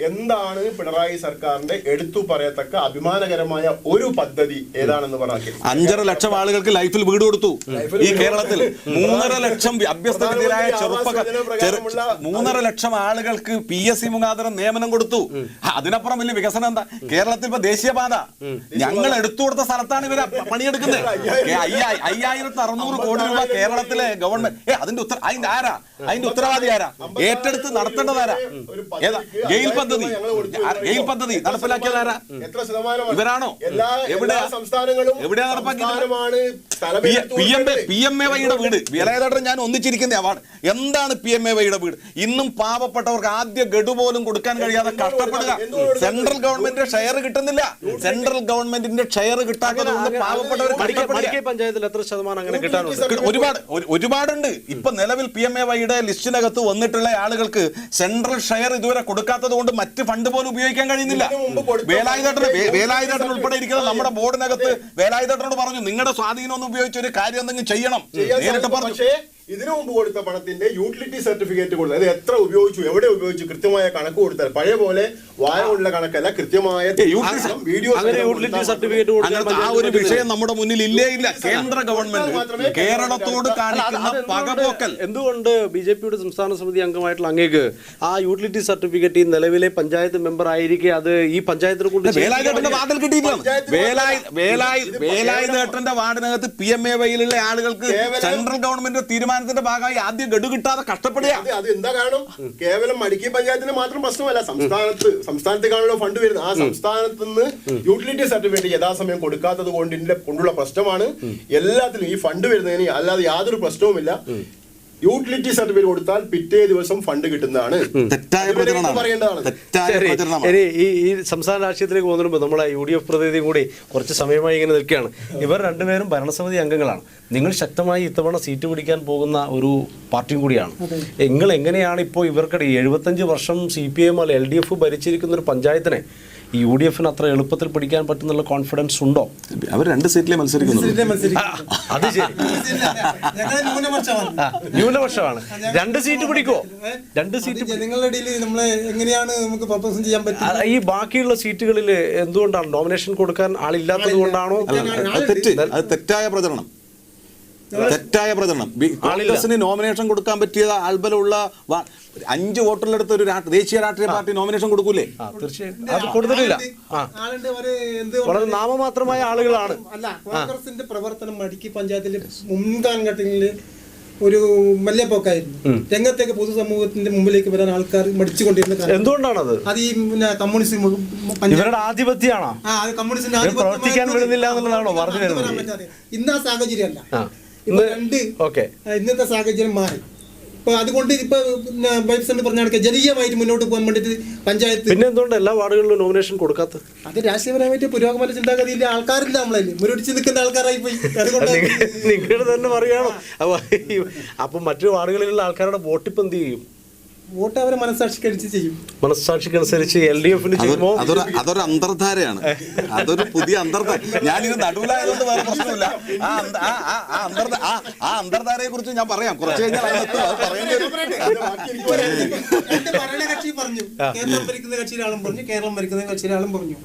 എന്താണ് പിണറായി സർക്കാരിന്റെ എടുത്തു പറയത്തക്ക അഭിമാനകരമായ ഒരു പദ്ധതി ഏതാണെന്ന് പറഞ്ഞാൽ 5.5 ലക്ഷം ആളുകൾക്ക് ലൈഫിൽ വീട് കൊടുത്തു. ഈ കേരളത്തിൽ 3.5 ലക്ഷം അഭ്യസ്തരായ 3.5 ലക്ഷം ആളുകൾക്ക് PSC മുഖാന്തരം നിയമനം കൊടുത്തു. അതിനപ്പുറം വലിയ വികസനം എന്താ? കേരളത്തിൽ ഇപ്പൊ ദേശീയപാത ഞങ്ങൾ എടുത്തു കൊടുത്ത സ്ഥലത്താണ് ഇവര് പണിയെടുക്കുന്നത്. 5600 കോടി രൂപ കേരളത്തിലെ ഗവൺമെന്റ് അതിന്റെ ഉത്തരവാദി ആരാ? ഏറ്റെടുത്ത് നടത്തേണ്ടതാരാ? ഗെയിൽ പദ്ധതി നടപ്പിലാക്കിയതാരാ? ഇവരാണോ? എവിടെയാ നടപ്പാക്കിയത്? PMAYയുടെ വീട് വിലയേതായിട്ട് ഞാൻ ഒന്നിച്ചിരിക്കുന്ന അവാർഡ്. എന്താണ് PMAYയുടെ വീട്? ഇന്നും പാവപ്പെട്ടവർക്ക് ആദ്യ ഗഡു പോലും കൊടുക്കാൻ കഴിയാതെ കഷ്ടപ്പെടുക. സെൻട്രൽ ഗവൺമെന്റിന്റെ ഷെയർ കിട്ടുന്നില്ല. സെൻട്രൽ ഗവൺമെന്റിന്റെ ഷെയർ കിട്ടാത്തത് കൊണ്ട് പാവപ്പെട്ടവർ പഞ്ചായത്തിൽ എത്ര ശതമാനം അങ്ങനെ കിട്ടാനുണ്ട്? ഒരുപാടുണ്ട്. ഇപ്പൊ നിലവിൽ PMAYയുടെ ലിസ്റ്റിനകത്ത് വന്നിട്ടുള്ള ആളുകൾക്ക് സെൻട്രൽ ഷെയർ ഇതുവരെ കൊടുക്കാത്തത് കൊണ്ട് മറ്റ് ഫണ്ട് പോലും ഉപയോഗിക്കാൻ കഴിയുന്നില്ല. വേലായുധേട്ടൻ ഉൾപ്പെടെ ഇരിക്കുന്ന നമ്മുടെ ബോർഡിനകത്ത് വേലായുധേട്ടനോട് പറഞ്ഞു, നിങ്ങളുടെ സ്വാധീനം ഒന്നും ഉപയോഗിച്ച് ഒരു കാര്യം എന്തെങ്കിലും ചെയ്യണം നേരിട്ട് പറഞ്ഞു. ഇതിനു മുമ്പ് കൊടുത്ത പണത്തിന്റെ യൂട്ടിലിറ്റി സർട്ടിഫിക്കറ്റ് കൊടുത്തത്, അത് എത്ര ഉപയോഗിച്ചു, എവിടെ ഉപയോഗിച്ചു, കൃത്യമായ കണക്ക് കൊടുത്താൽ പഴയ പോലെ വായമുള്ള കണക്കല്ല, കൃത്യമായ വീഡിയോ സർട്ടിഫിക്കറ്റ്. ആ ഒരു വിഷയം നമ്മുടെ മുന്നിൽ ഇല്ലേ ഇല്ല. കേന്ദ്ര ഗവൺമെന്റ് കേരളത്തോട് കാണിക്കുന്ന പകപോക്കൽ. എന്തുകൊണ്ട് BJPയുടെ സംസ്ഥാന സമിതി അംഗമായിട്ടുള്ള അങ്ങേക്ക് ആ യൂട്ടിലിറ്റി സർട്ടിഫിക്കറ്റ് നിലവിലെ പഞ്ചായത്ത് മെമ്പർ ആയിരിക്കെ അത് ഈ പഞ്ചായത്തിനെ കൊണ്ട് വേലായുധേട്ടന്റെ വാർഡിൽ കിട്ടിയില്ല. വേലായുധേട്ടന്റെ വാർഡിനകത്ത് PMAYയിലുള്ള ആളുകൾക്ക് സെൻട്രൽ ഗവൺമെന്റ് തീരുമാനത്തിന്റെ ഭാഗമായി ആദ്യം ഗഡു കിട്ടാതെ കഷ്ടപ്പെടുക. അത് എന്താ കാരണം? കേവലം മടിക്കൈ പഞ്ചായത്തിന് മാത്രം പ്രശ്നമല്ല, സംസ്ഥാനത്തേക്കാണല്ലോ ഫണ്ട് വരുന്നത്. ആ സംസ്ഥാനത്ത് നിന്ന് യൂട്ടിലിറ്റി സർട്ടിഫിക്കറ്റ് യഥാസമയം കൊടുക്കാത്തത് കൊണ്ടുള്ള പ്രശ്നമാണ് എല്ലാത്തിലും ഈ ഫണ്ട് വരുന്നതിന്. അല്ലാതെ യാതൊരു പ്രശ്നവുമില്ല. യൂട്ടിലിറ്റി സർട്ടിഫിക്കറ്റ് കൊടുത്താൽ പിറ്റേ ദിവസം ഫണ്ട് കിട്ടുന്നതാണ്. തെറ്റായ പ്രചരണമാണ്. പറയേണ്ടതാണ്. തെറ്റായ പ്രചരണമാണ്. ഇനി ഈ സംസ്ഥാന രാഷ്ട്രീയത്തിലേക്ക് പോകുന്നതിന് നമ്മളെ UDF പ്രതിനിധിയും കൂടി കുറച്ച് സമയമായി ഇങ്ങനെ നിൽക്കുകയാണ്. ഇവർ രണ്ടുപേരും ഭരണസമിതി അംഗങ്ങളാണ്. നിങ്ങൾ ശക്തമായി ഇത്തവണ സീറ്റ് പിടിക്കാൻ പോകുന്ന ഒരു പാർട്ടിയും കൂടിയാണ്. നിങ്ങൾ എങ്ങനെയാണ് ഇപ്പോൾ ഇവർക്കിടെ 75 വർഷം CPM അല്ല LDF ഭരിച്ചിരിക്കുന്ന ഒരു പഞ്ചായത്തിനെ ഈ UDF അത്ര എളുപ്പത്തിൽ പിടിക്കാൻ പറ്റുന്നുള്ള കോൺഫിഡൻസ് ഉണ്ടോ? അവർ 2 സീറ്റിലെ മത്സരിക്കുന്നു. അത് ശരി, ന്യൂനപക്ഷമാണ്. 2 സീറ്റ് പിടിക്കോ? 2 സീറ്റ് ജനങ്ങളുടെ ഇടയിൽ നമ്മളെ എങ്ങനെയാണ് നമുക്ക് പ്രൊപ്പോസ് ചെയ്യാൻ പറ്റും? ഈ ബാക്കിയുള്ള സീറ്റുകളിൽ എന്തുകൊണ്ടാണ് നോമിനേഷൻ കൊടുക്കാൻ ആളില്ലാത്തത് കൊണ്ടാണോ? അത് തെറ്റായ പ്രചരണം. തെറ്റായ പ്രചരണം. കോൺഗ്രസിന് നോമിനേഷൻ കൊടുക്കാൻ പറ്റിയ ആൾബലമുള്ള 5 വോട്ടുള്ളടുത്ത് ഒരു ദേശീയ രാഷ്ട്രീയ പാർട്ടി നോമിനേഷൻ കൊടുക്കൂലേ? തീർച്ചയായും അത് കൊടുത്തിട്ടില്ല. വളരെ നാമമാത്രമായ ആളുകളാണ്. അല്ല, കോൺഗ്രസിന്റെ പ്രവർത്തനം മടിക്കി പഞ്ചായത്തിലെ മുൻകാലഘട്ടങ്ങളിൽ ഒരു മല്യപ്പോക്കായിരുന്നു. രംഗത്തേക്ക് പൊതുസമൂഹത്തിന്റെ മുമ്പിലേക്ക് വരാൻ ആൾക്കാർ മടിച്ചുകൊണ്ടിരുന്ന എന്തുകൊണ്ടാണത്? അത് ഈ കമ്മ്യൂണിസം ഇവരുടെ ആധിപത്യമാണോ? കമ്മ്യൂണിസ്റ്റിന്റെ പ്രവർത്തിക്കാൻ വിടുന്നില്ല എന്നുള്ളതാണോ പറഞ്ഞു വരുന്നത്? ഇന്ന് ആ സാഹചര്യമല്ല. ഇന്നത്തെ സാഹചര്യം മാറി. ഇപ്പൊ അതുകൊണ്ട് ഇപ്പൊ വൈബ്സ് പറഞ്ഞ ജനകീയമായിട്ട് മുന്നോട്ട് പോകാൻ വേണ്ടിട്ട് പഞ്ചായത്ത് പിന്നെ എന്തുകൊണ്ട് എല്ലാ വാർഡുകളിലും നോമിനേഷൻ കൊടുക്കാത്ത? അത് രാഷ്ട്രീയപരമായിട്ട് പുരോഗമന ചിന്താഗതിയിലെ ആൾക്കാരില്ല, നമ്മളല്ലേ മുരടിച്ച് നിൽക്കുന്ന ആൾക്കാരായി പോയി. അതുകൊണ്ട് നിങ്ങൾ തന്നെ പറയുകയാണോ? അപ്പൊ മറ്റു വാർഡുകളിലുള്ള ആൾക്കാരുടെ വോട്ടിപ്പ് എന്ത് ചെയ്യും? വോട്ട് അവരെ മനസ്സാക്ഷിക്കനുസരിച്ച് ചെയ്യും. മനസ്സാക്ഷിക്കനുസരിച്ച് LDF ചെയ്യുമോ? അതൊരു അന്തർധാരയാണ്. അതൊരു പുതിയ അന്തർധാര. ഞാനിത് നടുവിലായതുകൊണ്ട് വേറെ പ്രശ്നമില്ല. ആ അന്തർധാരയെ കുറിച്ച് ഞാൻ പറയാം കുറച്ച് കഴിഞ്ഞാൽ. ഭരണകക്ഷി പറഞ്ഞു, കേന്ദ്രം ഭരിക്കുന്ന കക്ഷിയിലെ ആളും പറഞ്ഞു, കേരളം ഭരിക്കുന്ന കക്ഷിയിലെ ആളും പറഞ്ഞു.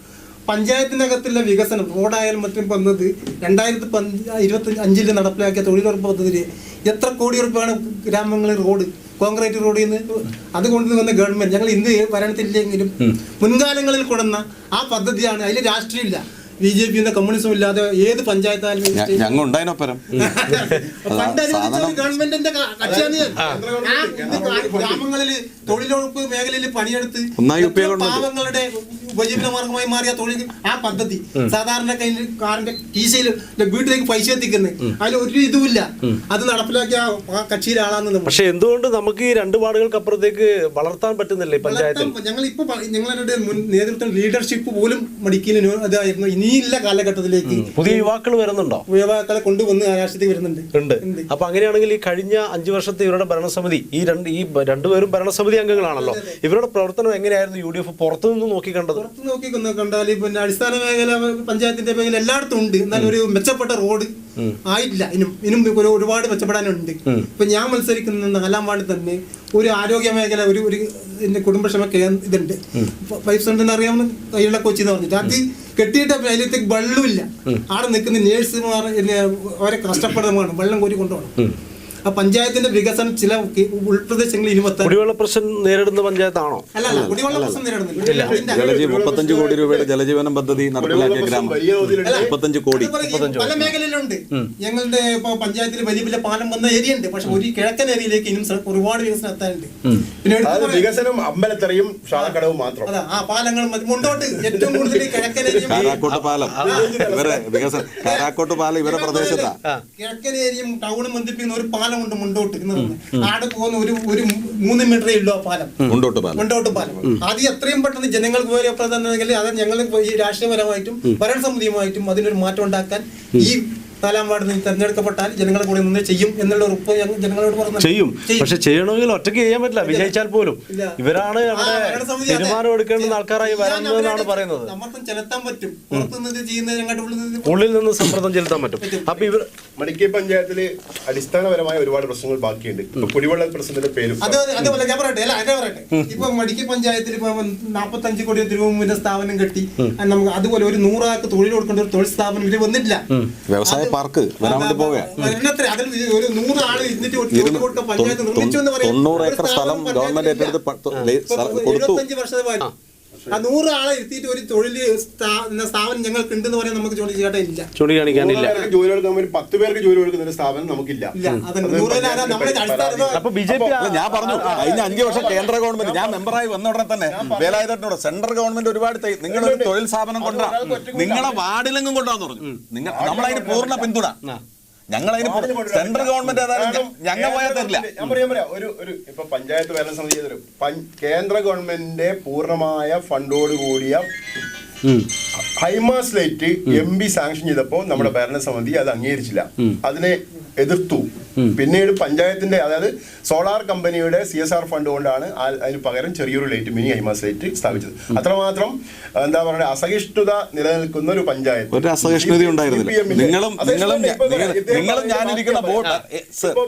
പഞ്ചായത്തിനകത്തുള്ള വികസനം റോഡായാലും മറ്റും വന്നത് 2025 നടപ്പിലാക്കിയ തൊഴിലുറപ്പ് പദ്ധതിയിൽ എത്ര കോടി രൂപയാണ് ഗ്രാമങ്ങളിൽ റോഡ്, കോൺക്രീറ്റ് റോഡിൽ നിന്ന് അതുകൊണ്ട് വന്ന ഗവൺമെന്റ് ഞങ്ങൾ ഇന്ന് ഭരണത്തിലെങ്കിലും മുൻകാലങ്ങളിൽ കൊടുന്ന ആ പദ്ധതിയാണ്. അതിൽ രാഷ്ട്രീയമില്ല, BJP കമ്മ്യൂണിസം ഇല്ലാതെ ഏത് പഞ്ചായത്തായാലും ഗവൺമെന്റിന്റെ കക്ഷിയാണ്. ഗ്രാമങ്ങളിൽ തൊഴിലുറപ്പ് മേഖലയിൽ പണിയെടുത്ത് പാവങ്ങളുടെ ഉപജീവന മാർഗമായി മാറിയ തൊഴിൽ ആ പദ്ധതി സാധാരണക്കാരന്റെ കീശയിൽ വീട്ടിലേക്ക് പൈസ എത്തിക്കുന്നത് അതിൽ ഒരു ഇതുമില്ല. അത് നടപ്പിലാക്കിയ ആ കക്ഷിയിലെ ആളാണ്. പക്ഷെ എന്തുകൊണ്ട് നമുക്ക് ഈ 2 വാർഡുകൾക്ക് അപ്പുറത്തേക്ക് വളർത്താൻ പറ്റുന്നില്ല പഞ്ചായത്തിൽ? ഞങ്ങളിപ്പോ ഞങ്ങളുടെ നേതൃത്വം ലീഡർഷിപ്പ് പോലും മടിക്കലിന് ഇതായിരുന്നു. ഇനിയുള്ള കാലഘട്ടത്തിലേക്ക് പുതിയ യുവാക്കൾ വരുന്നുണ്ടോ? യുവാക്കളെ കൊണ്ടുവന്ന് രാഷ്ട്രീയത്തിൽ വരുന്നുണ്ട്. അപ്പൊ അങ്ങനെയാണെങ്കിൽ ഈ കഴിഞ്ഞ 5 വർഷത്തെ ഇവരുടെ ഭരണസമിതി, ഈ രണ്ടുപേരും ഭരണസമിതി അംഗങ്ങളാണല്ലോ, ഇവരുടെ പ്രവർത്തനം എങ്ങനെയായിരുന്നു UDF പുറത്തുനിന്ന് നോക്കി കണ്ടത്? പുറത്ത് നോക്കി കണ്ടാൽ പിന്നെ അടിസ്ഥാന മേഖല പഞ്ചായത്തിന്റെ മേഖല എല്ലായിടത്തും ഉണ്ട്. എന്നാലും ഒരു മെച്ചപ്പെട്ട റോഡ് ആയിട്ടില്ല. ഇനും ഒരുപാട് മെച്ചപ്പെടാനുണ്ട്. ഇപ്പൊ ഞാൻ മത്സരിക്കുന്ന 4ാം വാർഡിൽ തന്നെ ഒരു ആരോഗ്യ മേഖല ഒരു കുടുംബക്ഷേമ ഇതുണ്ട്. വൈബ്സ് ഉണ്ടെന്ന് അറിയാവുന്ന കയ്യുള്ള കൊച്ചി എന്ന് പറഞ്ഞിട്ട് അത് കെട്ടിയിട്ട് അതിലേക്ക് വെള്ളമില്ല. അവിടെ നിൽക്കുന്ന നേഴ്സുമാർ അവരെ കഷ്ടപ്പെടുന്നതാണ്, വെള്ളം കോരി കൊണ്ടുപോകണം. ആ പഞ്ചായത്തിന്റെ വികസനം ചില ഉൾപ്രദേശങ്ങളിൽ 20 കുടിവെള്ള പ്രശ്നം നേരിടുന്ന പഞ്ചായത്താണോ? അല്ല, കുടിവെള്ള പ്രശ്നം നേരിടുന്നില്ല. 35 കോടി രൂപയുടെ ജലജീവനം പദ്ധതി നടപ്പിലാക്കിയ ഗ്രാമം 35 കോടി പല മേഖലയിലുണ്ട്. ഞങ്ങളുടെ ഇപ്പൊ പഞ്ചായത്തിൽ വലിയ വലിയ പാലം വന്ന ഏരിയ ഉണ്ട്. പക്ഷെ ഒരു കിഴക്കൻ ഏരിയയിലേക്ക് ഇനിയും ഒരുപാട് വികസനം എത്താനുണ്ട്. പിന്നെ വികസനം അമ്പലത്തറയും ഷാളക്കടവും മാത്രം. അതാ ആ പാലങ്ങൾ മുണ്ടോട്ട് ഏറ്റവും കൂടുതൽ കിഴക്കൻ ഏരിയ കാരാക്കോട്ട് പാലം ഇവരുടെ പ്രദേശത്താ. കിഴക്കൻ ഏരിയയും ടൗണും ബന്ധിപ്പിക്കുന്ന ഒരു പാലം കൊണ്ട് മുണ്ടോട്ട് ആടെ പോകുന്ന ഒരു 3 മീറ്ററേ ഉള്ളൂ ആ പാലം, മുണ്ടോട്ട് പാലം. അത് എത്രയും പെട്ടെന്ന് ജനങ്ങൾക്ക് ഉപയോഗപ്രദമാണെങ്കിൽ അത് ഞങ്ങൾ ഈ രാഷ്ട്രീയപരമായിട്ടും ഭരണസമിതിയുമായിട്ടും അതിനൊരു മാറ്റം ഉണ്ടാക്കാൻ ഈ 4ാം വാർഡിൽ നിന്ന് തെരഞ്ഞെടുക്കപ്പെട്ടാൽ ജനങ്ങളെ കൂടെ നിന്ന് ചെയ്യും എന്നുള്ള ഉറപ്പ് ജനങ്ങളോട് പറഞ്ഞു. ചെയ്യും. പക്ഷെ ചെയ്യണമെങ്കിൽ ഒറ്റയ്ക്ക് ചെയ്യാൻ പറ്റില്ല. വിജയിച്ചാൽ പോലും ഇവരാണ് തീരുമാനം എടുക്കേണ്ടുന്ന ആൾക്കാരായി വരുന്നതെന്നാണ് പറയുന്നത്. സമ്മർദ്ദം ചെലുത്താൻ പറ്റും. പുറത്തുനിന്ന് ചെയ്യുന്നത് ഉള്ളിൽ നിന്ന് സമ്മർദ്ദം ചെലുത്താൻ പറ്റും. അപ്പൊ ഇവർ മടിക്കൈ പഞ്ചായത്തില് അടിസ്ഥാനപരമായ ഒരുപാട് പ്രശ്നങ്ങൾ ബാക്കിയുണ്ട്. കുടിവെള്ള പ്രശ്നത്തിന്റെ പേരും അതേപോലെ ഞാൻ പറയട്ടെ. ഇപ്പൊ മടിക്കൈ പഞ്ചായത്തിൽ ഇപ്പൊ 45 കോടി രൂപ സ്ഥാപനം കെട്ടി നമുക്ക് അതുപോലെ ഒരു 100 ആൾക്ക് തൊഴിൽ കൊടുക്കേണ്ട ഒരു തൊഴിൽ സ്ഥാപനം ഇത് വന്നിട്ടില്ല. വ്യവസായ പാർക്ക് വരാൻ വേണ്ടി പോവുക. 100 ആള് ഇരുന്നിട്ട് പഞ്ചായത്ത് നിർമ്മിച്ചു എന്ന് പറയാം. 90 ഏക്കർ സ്ഥലം ഗവൺമെന്റ് ഏറ്റെടുത്ത് കൊടുത്തു. 75 വർഷമായി ആ 100 ആളെ ഇരുത്തിയിട്ട് ഒരു തൊഴിൽ സ്ഥാപനം ഞങ്ങൾക്ക് ഉണ്ടെന്ന് പറയാൻ നമുക്ക് ചൂണ്ടിക്കാണിക്കാനില്ല. ജോലി കൊടുക്കാൻ 10 പേർക്ക് ജോലി കൊടുക്കുന്ന ഒരു സ്ഥാപനം നമുക്കില്ല. അപ്പൊ BJP ഞാൻ പറഞ്ഞു കഴിഞ്ഞ 5 വർഷം കേന്ദ്ര ഗവൺമെന്റ് ഞാൻ മെമ്പറായി വന്ന ഉടനെ തന്നെ വേലായുധനോട് സെൻട്രൽ ഗവൺമെന്റ് ഒരുപാട് നിങ്ങളൊരു തൊഴിൽ സ്ഥാപനം കൊണ്ടുവരാം, നിങ്ങളെ വാർഡിലെങ്ങും കൊണ്ടുവരാന്ന് പറഞ്ഞു. നമ്മളതിന് പൂർണ്ണ പിന്തുണ. ഞങ്ങൾ അതിന് സെൻട്രൽ ഗവൺമെന്റ് ഏതായാലും ഞങ്ങൾ പോയാൽ തരില്ല. ഞാൻ പറയാം ഒരു ഇപ്പൊ പഞ്ചായത്ത് ഭരണസമിതി കേന്ദ്ര ഗവൺമെന്റിന്റെ പൂർണ്ണമായ ഫണ്ടോട് കൂടിയ ഹൈമാസ്ലൈറ്റ് MP സാങ്ഷൻ ചെയ്തപ്പോൾ നമ്മുടെ ഭരണസമിതി അത് അംഗീകരിച്ചില്ല, അതിനെ എതിർത്തു. പിന്നീട് പഞ്ചായത്തിന്റെ, അതായത് സോളാർ കമ്പനിയുടെ CSR ഫണ്ട് കൊണ്ടാണ് അതിന് പകരം ചെറിയൊരു ലൈറ്റ്, മിനി ഹൈമാസ്ലൈറ്റ് സ്ഥാപിച്ചത്. അത്രമാത്രം എന്താ പറയുക, അസഹിഷ്ണുത നിലനിൽക്കുന്ന ഒരു പഞ്ചായത്ത്. ഒരു അസഹിഷ്ണുത ഉണ്ടായിരുന്നില്ല. നിങ്ങളും ഞാനിരിക്കുന്ന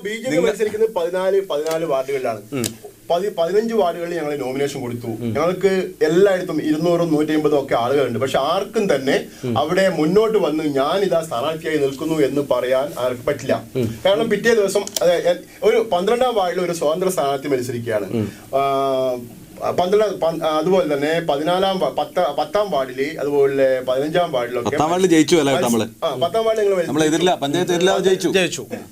BJP മത്സരിക്കുന്നത് 14 വാർഡുകളിലാണ്. 15 വാർഡുകളിൽ ഞങ്ങൾ നോമിനേഷൻ കൊടുത്തു. ഞങ്ങൾക്ക് എല്ലായിടത്തും 200-150 ഒക്കെ ആളുകളുണ്ട്. പക്ഷെ ആർക്കും തന്നെ അവിടെ മുന്നോട്ട് വന്ന് ഞാൻ ഇതാ സ്ഥാനാർത്ഥിയായി നിൽക്കുന്നു എന്ന് പറയാൻ ആർക്കും പറ്റില്ല. കാരണം പിറ്റേ ദിവസം ഒരു 12ാം വാർഡിൽ ഒരു സ്വതന്ത്ര സ്ഥാനാർത്ഥി മത്സരിക്കുകയാണ്. അതുപോലെ തന്നെ 10ാം വാർഡില്, അതുപോലെ 15ാം വാർഡിലൊക്കെ 10ാം വാർഡിൽ ജയിച്ചു.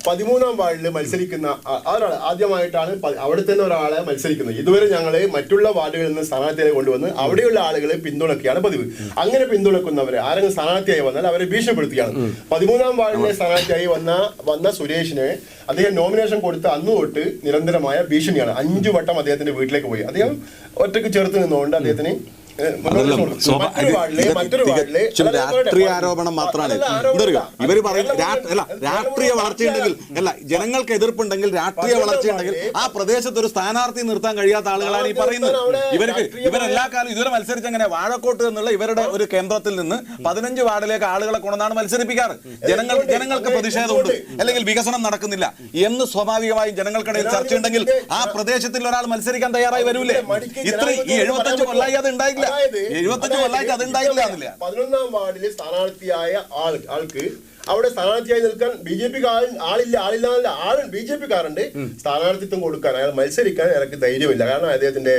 13ാം വാർഡിൽ മത്സരിക്കുന്ന ഒരാള് ആദ്യമായിട്ടാണ് അവിടെ തന്നെ ഒരാളെ മത്സരിക്കുന്നത്. ഇതുവരെ ഞങ്ങള് മറ്റുള്ള വാർഡുകളിൽ നിന്ന് സ്ഥാനാർത്ഥിയെ കൊണ്ടുവന്ന് അവിടെയുള്ള ആളുകളെ പിന്തുണക്കുകയാണ് പതിവ്. അങ്ങനെ പിന്തുണക്കുന്നവരെ ആരെങ്കിലും സ്ഥാനാർത്ഥിയായി വന്നാൽ അവരെ ഭീഷണിപ്പെടുത്തുകയാണ്. 13ാം വാർഡിലെ സ്ഥാനാർത്ഥിയായി വന്ന സുരേഷിനെ അദ്ദേഹം നോമിനേഷൻ കൊടുത്ത അന്ന് തൊട്ട് നിരന്തരമായ ഭീഷണിയാണ്. 5 വട്ടം അദ്ദേഹത്തിന്റെ വീട്ടിലേക്ക് പോയി. അദ്ദേഹം ഒറ്റയ്ക്ക് ചേർത്ത് നിന്നുകൊണ്ട് അദ്ദേഹത്തിന് രാഷ്ട്രീയ ആരോപണം മാത്രമാണ്. ഇവര് പറയുന്നത് രാഷ്ട്രീയ വളർച്ചയുണ്ടെങ്കിൽ, അല്ല, ജനങ്ങൾക്ക് എതിർപ്പുണ്ടെങ്കിൽ, രാഷ്ട്രീയ വളർച്ചയുണ്ടെങ്കിൽ ആ പ്രദേശത്ത് ഒരു സ്ഥാനാർത്ഥി നിർത്താൻ കഴിയാത്ത ആളുകളാണ് ഈ പറയുന്നത്. ഇവരെല്ലാ കാലം ഇതുവരെ മത്സരിച്ചങ്ങനെ വാഴക്കോട്ട് എന്നുള്ള ഇവരുടെ ഒരു കേന്ദ്രത്തിൽ നിന്ന് 15 വാർഡിലേക്ക് ആളുകളെ കൊണ്ടാണ് മത്സരിപ്പിക്കാറ്. ജനങ്ങൾക്ക് പ്രതിഷേധമുണ്ട്, അല്ലെങ്കിൽ വികസനം നടക്കുന്നില്ല എന്ന് സ്വാഭാവികമായും ജനങ്ങൾക്കിടയിൽ ചർച്ചയുണ്ടെങ്കിൽ ആ പ്രദേശത്തിൽ ഒരാൾ മത്സരിക്കാൻ തയ്യാറായി വരൂലേ? ഇത്രയും ഈ 75 കൊല്ലായി അത് ഉണ്ടായില്ല. 75 കൊല്ലായിട്ട് അത് ഉണ്ടായില്ല. 11ാം വാർഡിലെ സ്ഥാനാർത്ഥിയായ ആൾക്ക് അവിടെ സ്ഥാനാർത്ഥിയായി നിൽക്കാൻ BJP ആളില്ല BJP കാരുണ്ട്. സ്ഥാനാർത്ഥിത്വം കൊടുക്കാൻ, അയാൾ മത്സരിക്കാൻ അയാൾക്ക് ധൈര്യമില്ല. കാരണം അദ്ദേഹത്തിന്റെ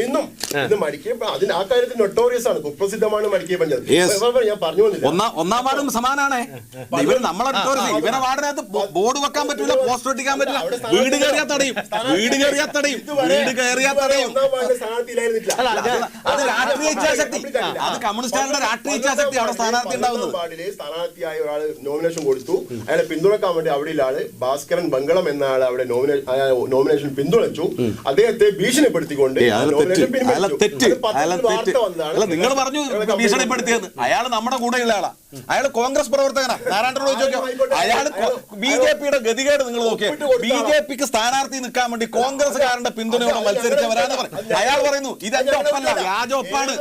ഇന്നും അതിന് ആ കാര്യത്തിൽ നൊട്ടോറിയസ് ആണ്, കുപ്രസിദ്ധമാണ് മടിക്കൈ പഞ്ചായത്ത്. ഞാൻ പറഞ്ഞു വന്നില്ല, 1ാം വാർഡും സമാനാണ്. ഇവര് നമ്മളെ ഇവരെ വാർഡിനകത്ത് ബോർഡ് വെക്കാൻ പറ്റില്ല, പോസ്റ്റർ ഒട്ടിക്കാൻ പറ്റില്ല, വീട് കയറിയാ തടയും. 1ാം വാർഡിലെ സ്ഥാനാർത്ഥിയിലായിരുന്നില്ല. അത് രാഷ്ട്രീയ ഇച്ഛാശക്തി, അത് കമ്മ്യൂണിസ്റ്റുകാരുടെ രാഷ്ട്രീയ ഇച്ഛാശക്തി അവിടെ സ്ഥാനാർത്ഥി ഉണ്ടാവുന്നത്. സ്ഥാനാർത്ഥിയായ ഒരാൾ നോമിനേഷൻ കൊടുത്തു. അയാളെ പിന്തുണക്കാൻ വേണ്ടി അവിടെയുള്ള ആള് ഭാസ്കരൻ ബംഗളം എന്ന ആള് അവിടെ നോമിനേഷൻ പിന്തുണച്ചു. അദ്ദേഹത്തെ ഭീഷണിപ്പെടുത്തിക്കൊണ്ട് നിങ്ങൾ പറഞ്ഞു ഭീഷണിപ്പെടുത്തിയെന്ന്. അയാൾ നമ്മുടെ കൂടെയുള്ള ആളാ, അയാൾ കോൺഗ്രസ് പ്രവർത്തകനാണ്. നാരായണനോട് ചോദിച്ചോ, അയാൾ BJPയുടെ ഗതികേട് നിങ്ങൾ നോക്കിയേ. BJPക്ക് സ്ഥാനാർത്ഥി നിൽക്കാൻ വേണ്ടി കോൺഗ്രസ്സുകാരന്റെ പിന്തുണയോടെ മത്സരിച്ചവരാണ് പറയുന്നത്. അയാൾ പറയുന്നു ഇതെന്റെ ഒപ്പല്ല, വ്യാജൊപ്പാണ്,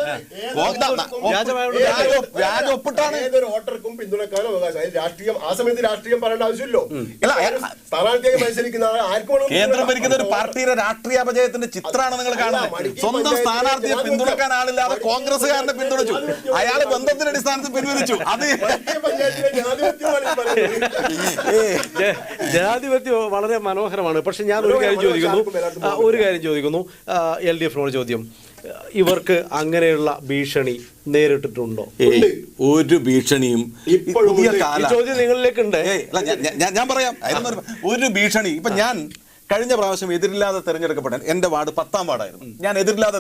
വ്യാജൊപ്പിട്ടാണ്. വോട്ടർക്കും പിന്തുണക്കാനും അവകാശം. രാഷ്ട്രീയം ആ സമയത്ത് രാഷ്ട്രീയം പറയേണ്ട ആവശ്യമില്ലോ. സ്ഥാനാർത്ഥിയായി മത്സരിക്കുന്ന ആർക്കും കേന്ദ്രം ഭരിക്കുന്ന ഒരു പാർട്ടിയുടെ രാഷ്ട്രീയ അപജയത്തിന്റെ ചിത്രമാണ് നിങ്ങൾ കാണുന്നത്. സ്വന്തം സ്ഥാനാർത്ഥിയെ പിന്തുണക്കാൻ ആളില്ലാതെ കോൺഗ്രസ്സുകാരനെ പിന്തുണച്ചു. അയാൾ ബന്ധത്തിന്റെ അടിസ്ഥാനത്തിൽ പിൻവലിച്ചു. അത് ജനാധിപത്യം വളരെ മനോഹരമാണ്. പക്ഷെ ഞാൻ ഒരു കാര്യം ചോദിക്കുന്നു, LDFനോട് ചോദ്യം, ഇവർക്ക് അങ്ങനെയുള്ള ഭീഷണി നേരിട്ടിട്ടുണ്ടോ? ഒരു ഭീഷണിയും ചോദ്യം നിങ്ങളിലേക്കുണ്ട്. ഞാൻ പറയാം, ഒരു ഭീഷണി. ഇപ്പൊ ഞാൻ കഴിഞ്ഞ പ്രാവശ്യം എതിരില്ലാതെ തെരഞ്ഞെടുക്കപ്പെട്ട എൻ്റെ വാർഡ് 10ാം വാർഡായിരുന്നു. ഞാൻ എതിരില്ലാതെ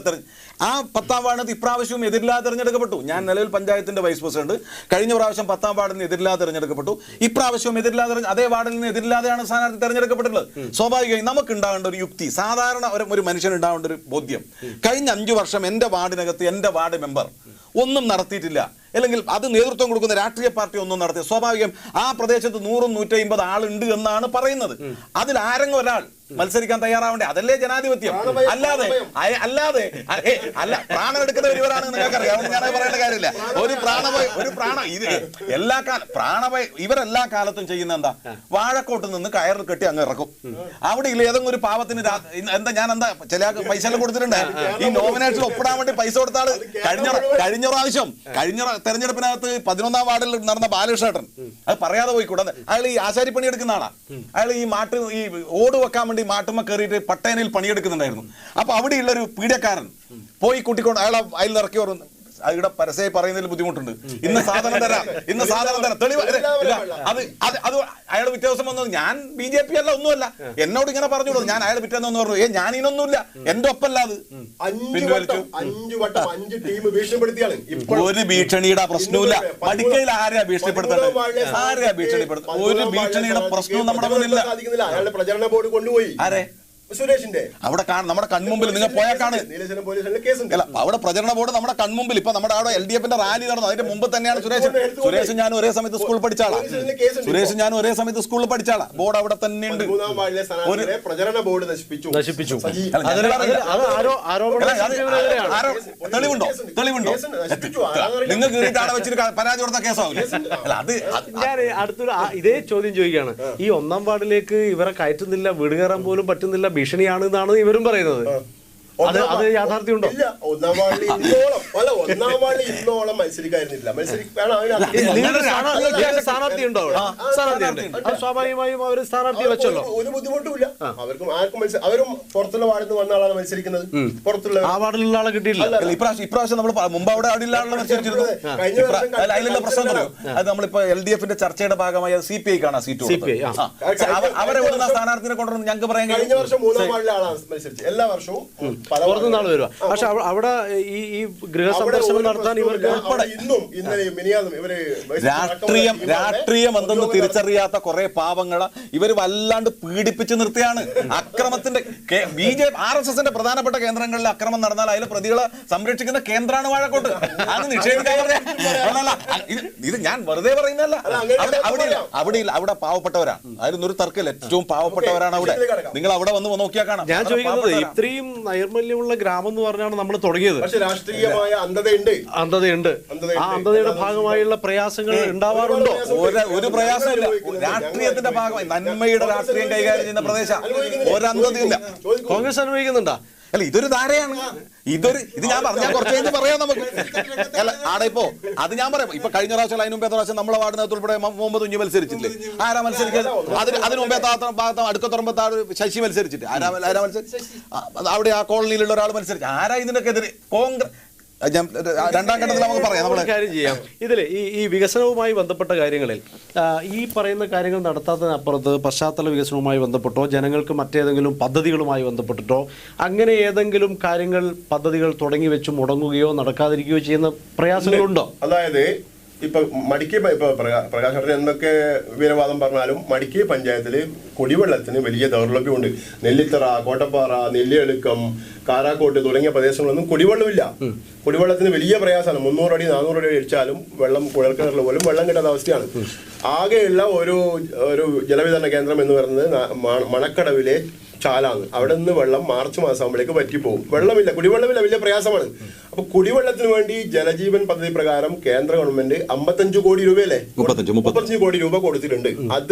ആ 10ാം വാർഡിന് ഇപ്രാവശ്യവും എതിരില്ലാതെ തെരഞ്ഞെടുക്കപ്പെട്ടു. ഞാൻ നിലവിൽ പഞ്ചായത്തിന്റെ വൈസ് പ്രസിഡന്റ്. കഴിഞ്ഞ പ്രാവശ്യം 10ാം വാർഡിൽ നിന്ന് എതിരില്ലാതെ തെരഞ്ഞെടുക്കപ്പെട്ടു. ഇപ്രാവശ്യവും എതിരില്ലാതെ അതേ വാർഡിൽ നിന്ന് എതിരില്ലാതെയാണ് സ്ഥാനാർത്ഥി തെരഞ്ഞെടുക്കപ്പെട്ടിട്ടുള്ളത്. സ്വാഭാവികമായി നമുക്ക് ഉണ്ടാവേണ്ട ഒരു യുക്തി, സാധാരണ ഒരു മനുഷ്യന് ഉണ്ടാവേണ്ട ഒരു ബോധ്യം, കഴിഞ്ഞ 5 വർഷം എൻ്റെ വാർഡിനകത്ത് എൻ്റെ വാർഡ് മെമ്പർ ഒന്നും നടത്തിയിട്ടില്ല, അല്ലെങ്കിൽ അത് നേതൃത്വം കൊടുക്കുന്ന രാഷ്ട്രീയ പാർട്ടി ഒന്നും നടത്തിയ, സ്വാഭാവികം ആ പ്രദേശത്ത് 100-150 ആളുണ്ട് എന്നാണ് പറയുന്നത്. അതിൽ ആരെങ്കിലും ഒരാൾ മത്സരിക്കാൻ തയ്യാറാവണ്ടേ? അതല്ലേ ജനാധിപത്യം. അല്ലാതെ പ്രാണം എടുക്കുന്നവർ ഇവരാണ് നിങ്ങൾക്കറിയാം. ഞാൻ പറയേണ്ട കാര്യമില്ല. ഇവരെല്ലാ കാലത്തും ചെയ്യുന്ന എന്താ, വാഴക്കോട്ട് നിന്ന് കയറിൽ കെട്ടി അങ്ങ് ഇറക്കും. അവിടെ ഇല്ല ഏതെങ്കിലും ഒരു പാവത്തിന് ചില പൈസ കൊടുത്തിട്ടുണ്ട്. ഈ നോമിനേഷൻ ഒപ്പിടാൻ വേണ്ടി പൈസ കൊടുത്താൽ കഴിഞ്ഞ പ്രാവശ്യം തെരഞ്ഞെടുപ്പിനകത്ത് 11ാം വാർഡിൽ നടന്ന ബാലകൃഷ്ണേട്ടൻ, അത് പറയാതെ പോയിക്കൂടാ, അയാൾ ഈ ആശാരിപ്പണി എടുക്കുന്ന ആളാ. അയാൾ ഈ ഓട് വെക്കാൻ വേണ്ടി മാട്ടുമ്മ കയറിയിട്ട് പട്ടേനയിൽ പണിയെടുക്കുന്നുണ്ടായിരുന്നു. അപ്പൊ അവിടെയുള്ളൊരു പീഡിയക്കാരൻ പോയി കൂട്ടിക്കൊണ്ട് അയാളെ അതിൽ ഇറക്കി ഇവിടെ പരസ്യമായി പറയുന്നതിൽ ബുദ്ധിമുട്ടുണ്ട്. ഇന്ന് സാധനം തരാം തെളിവ് അത് അയാൾ പിറ്റേ ദിവസം വന്നത് ഞാൻ BJP അല്ല ഒന്നുമല്ല, എന്നോട് ഇങ്ങനെ പറഞ്ഞോളൂ. ഞാൻ അയാൾ പിറ്റേന്ന് പറഞ്ഞു ഞാൻ ഇതിനൊന്നുമില്ല, എന്റെ ഒപ്പല്ല. അത് 5 വട്ടം 5 ടീം ഭീഷണിപ്പെടുത്തിയാണ്. ഒരു ഭീഷണിയുടെ പ്രശ്നമില്ല. മടിക്കയിൽ ആരെയാ ഭീഷണിപ്പെടുത്തേണ്ടത്? ആരെയാ ഭീഷണിപ്പെടുത്തുന്നത്? ഒരു ഭീഷണിയുടെ പ്രശ്നവും നമ്മുടെ മുന്നിലില്ല. അയാളുടെ പ്രചരണ ബോർഡ് കൊണ്ടുപോയി. ആരെ? സുരേഷിന്റെ. അവിടെ നമ്മുടെ കൺമുമ്പിൽ നിങ്ങൾ പോയാൽ കാണും. അവിടെ പ്രചരണ ബോർഡ് നമ്മുടെ കൺമുമ്പിൽ. ഇപ്പൊ നമ്മുടെ അവിടെ LDFന്റെ റാലി നടന്നു. അതിന്റെ മുമ്പ് തന്നെയാണ് സുരേഷ് ഞാൻ ഒരേ സമയത്ത് സ്കൂളിൽ പഠിച്ചാളാ. ബോർഡ് അവിടെ തന്നെ ഉണ്ട്. പ്രചരണ ബോർഡ് നശിപ്പിച്ചു. തെളിവുണ്ടോ? നിങ്ങൾക്ക് വീട്ടാടെ വെച്ചിട്ട് പരാതി കൊടുത്ത കേസാവില്ല. അത് ഞാൻ അടുത്തൊരു ഇതേ ചോദ്യം ചോദിക്കുകയാണ്. ഈ 1-ാം വാർഡിലേക്ക് ഇവരെ കയറ്റുന്നില്ല, വീട് കയറാൻ പോലും പറ്റുന്നില്ല, ഭീഷണിയാണ് എന്നാണ് ഇവരും പറയുന്നത്. അത് യാഥാർത്ഥ്യമുണ്ടോ? ഇല്ല. 1-ാം വാർഡിൽ ഇന്നോളം മത്സരിക്കായിരുന്നില്ല. സ്ഥാനാർത്ഥി ഉണ്ടോ? സ്വാഭാവികമായും അവർ സ്ഥാനാർത്ഥിയെ വെച്ചല്ലോ. ഒരു ബുദ്ധിമുട്ടുമില്ല. അവർക്കും ആർക്കും അവരും പുറത്തുള്ള വാർഡിൽ നിന്ന് വന്ന ആളാണ് മത്സരിക്കുന്നത്. പുറത്തുള്ള ആ വാർഡിലുള്ള ആളെ കിട്ടിയില്ല. ഇപ്രാവശ്യം നമ്മൾ മുമ്പ് അവിടെ അടിയിലുള്ള ആളെ മത്സരിച്ചിരുന്നു. അതിലുള്ള പ്രശ്നം പറയും. അത് നമ്മളിപ്പോ LDFന്റെ ചർച്ചയുടെ ഭാഗമായി CPI-ക്കാണ് സീറ്റ്. അവരെ വിടുന്ന സ്ഥാനാർത്ഥിനെ കൊണ്ടുവന്ന് ഞങ്ങൾക്ക് പറയാൻ കഴിഞ്ഞ വർഷം 3-ാം വാർഡിലെ ആളാണ് മത്സരിച്ചത്. എല്ലാ വർഷവും പുറത്തുനിന്നാൾ വരുക. പക്ഷെ അവിടെ ഈ ഗൃഹസന്ദർശനം നടത്താൻ ഇവർക്ക് രാഷ്ട്രീയം എന്തെന്ന് തിരിച്ചറിയാത്ത കുറെ പാവങ്ങളെ ഇവർ വല്ലാണ്ട് പീഡിപ്പിച്ച് നിർത്തിയാണ്. അക്രമത്തിന്റെ RSSന്റെ പ്രധാനപ്പെട്ട കേന്ദ്രങ്ങളിൽ അക്രമം നടന്നാൽ അതിലെ പ്രതികളെ സംരക്ഷിക്കുന്ന കേന്ദ്രമാണ് വാഴക്കോട്ട്. അത് നിഷേധിക്കാൻ ഇത് ഞാൻ വെറുതെ പറയുന്നതല്ല. അവിടെ പാവപ്പെട്ടവരാണ്. അതിലൊന്നും ഒരു തർക്കമില്ല. ഏറ്റവും പാവപ്പെട്ടവരാണ് അവിടെ. നിങ്ങൾ അവിടെ വന്ന് നോക്കിയാൽ കാണാം. ഞാൻ ചോദിക്കുന്നത് ഇത്രയും നൈർമല്യമുള്ള ഗ്രാമം എന്ന് പറഞ്ഞാണ് നമ്മൾ തുടങ്ങിയത്. പക്ഷേ രാഷ്ട്രീയമായ അന്ധതയുണ്ട്. ആ അന്ധതയുടെ ഭാഗമായുള്ള പ്രയാസങ്ങൾ ഉണ്ടാവാറുണ്ടോ? ഒരു പ്രയാസമില്ല. രാഷ്ട്രീയത്തിന്റെ ഭാഗമായി നന്മയുടെ രാഷ്ട്രീയം കൈകാര്യം ചെയ്യുന്ന പ്രദേശം ഒരു അന്ധതയില്ല. കോൺഗ്രസ് അനുഭവിക്കുന്നുണ്ടാ? അല്ല, ഇതൊരു ധാരയാണ്. ഇത് ഞാൻ കുറച്ച് കഴിഞ്ഞ് പറയാം നമുക്ക്. അല്ല ആടെ ഇപ്പോ അത് ഞാൻ പറയാം. ഇപ്പൊ കഴിഞ്ഞ പ്രാവശ്യം അതിന് മുമ്പേ പ്രാവശ്യം നമ്മളെ വാർഡിനകത്ത് ഉൾപ്പെടെ മുഹമ്മദ് കുഞ്ഞ് മത്സരിച്ചില്ലേ? ആരാ മത്സരിക്കുന്നത്? അതിന് മുമ്പേ അടുക്കത്തുറമ്പത്താട് ശശി മത്സരിച്ചിട്ട് ആരാ മത്സരിച്ചു? അവിടെ ആ കോളനിയിലുള്ള ഒരാൾ മത്സരിച്ചു. ആരാ ഇതിനൊക്കെ എതിരെ? കോൺഗ്രസ്. രണ്ടാം ഘട്ടത്തിൽ നമുക്ക് പറയാം. നമ്മൾ കാര്യം ചെയ്യാം. ഇതിൽ ഈ വികസനവുമായി ബന്ധപ്പെട്ട കാര്യങ്ങളിൽ ഈ പറയുന്ന കാര്യങ്ങൾ നടത്താത്തതിനപ്പുറത്ത് പശ്ചാത്തല വികസനവുമായി ബന്ധപ്പെട്ടോ ജനങ്ങൾക്ക് മറ്റേതെങ്കിലും പദ്ധതികളുമായി ബന്ധപ്പെട്ടിട്ടോ അങ്ങനെ ഏതെങ്കിലും പദ്ധതികൾ തുടങ്ങി വെച്ച് മുടങ്ങുകയോ നടക്കാതിരിക്കുകയോ ചെയ്യുന്ന പ്രയാസങ്ങളുണ്ടോ? അതായത് ഇപ്പൊ മടിക്കൈ പ്രകാശ് എന്തൊക്കെ വീരവാദം പറഞ്ഞാലും മടിക്കൈ പഞ്ചായത്തില് കുടിവെള്ളത്തിന് വലിയ ദൗർലഭ്യമുണ്ട്. നെല്ലിത്തറ, കോട്ടപ്പാറ, നെല്ലിയളുക്കം, കാരാക്കോട്ട് തുടങ്ങിയ പ്രദേശങ്ങളൊന്നും കുടിവെള്ളമില്ല. കുടിവെള്ളത്തിന് വലിയ പ്രയാസമാണ്. 300 അടി 400 അടി അടിച്ചാലും വെള്ളം കുഴൽക്കിണറിൽ പോലും വെള്ളം കിട്ടാത്ത അവസ്ഥയാണ്. ആകെയുള്ള ഒരു ജലവിതരണ കേന്ദ്രം എന്ന് പറയുന്നത് മണക്കടവിലെ ചാലാണ്. അവിടെ നിന്ന് വെള്ളം മാർച്ച് മാസം ആകുമ്പോഴേക്ക് വറ്റിപ്പോകും. വെള്ളമില്ല, കുടിവെള്ളമില്ല, വലിയ പ്രയാസമാണ്. അപ്പൊ കുടിവെള്ളത്തിന് വേണ്ടി ജലജീവൻ പദ്ധതി പ്രകാരം കേന്ദ്ര ഗവൺമെന്റ് 55 കോടി രൂപയല്ലേ, 35 കോടി രൂപ കൊടുത്തിട്ടുണ്ട്.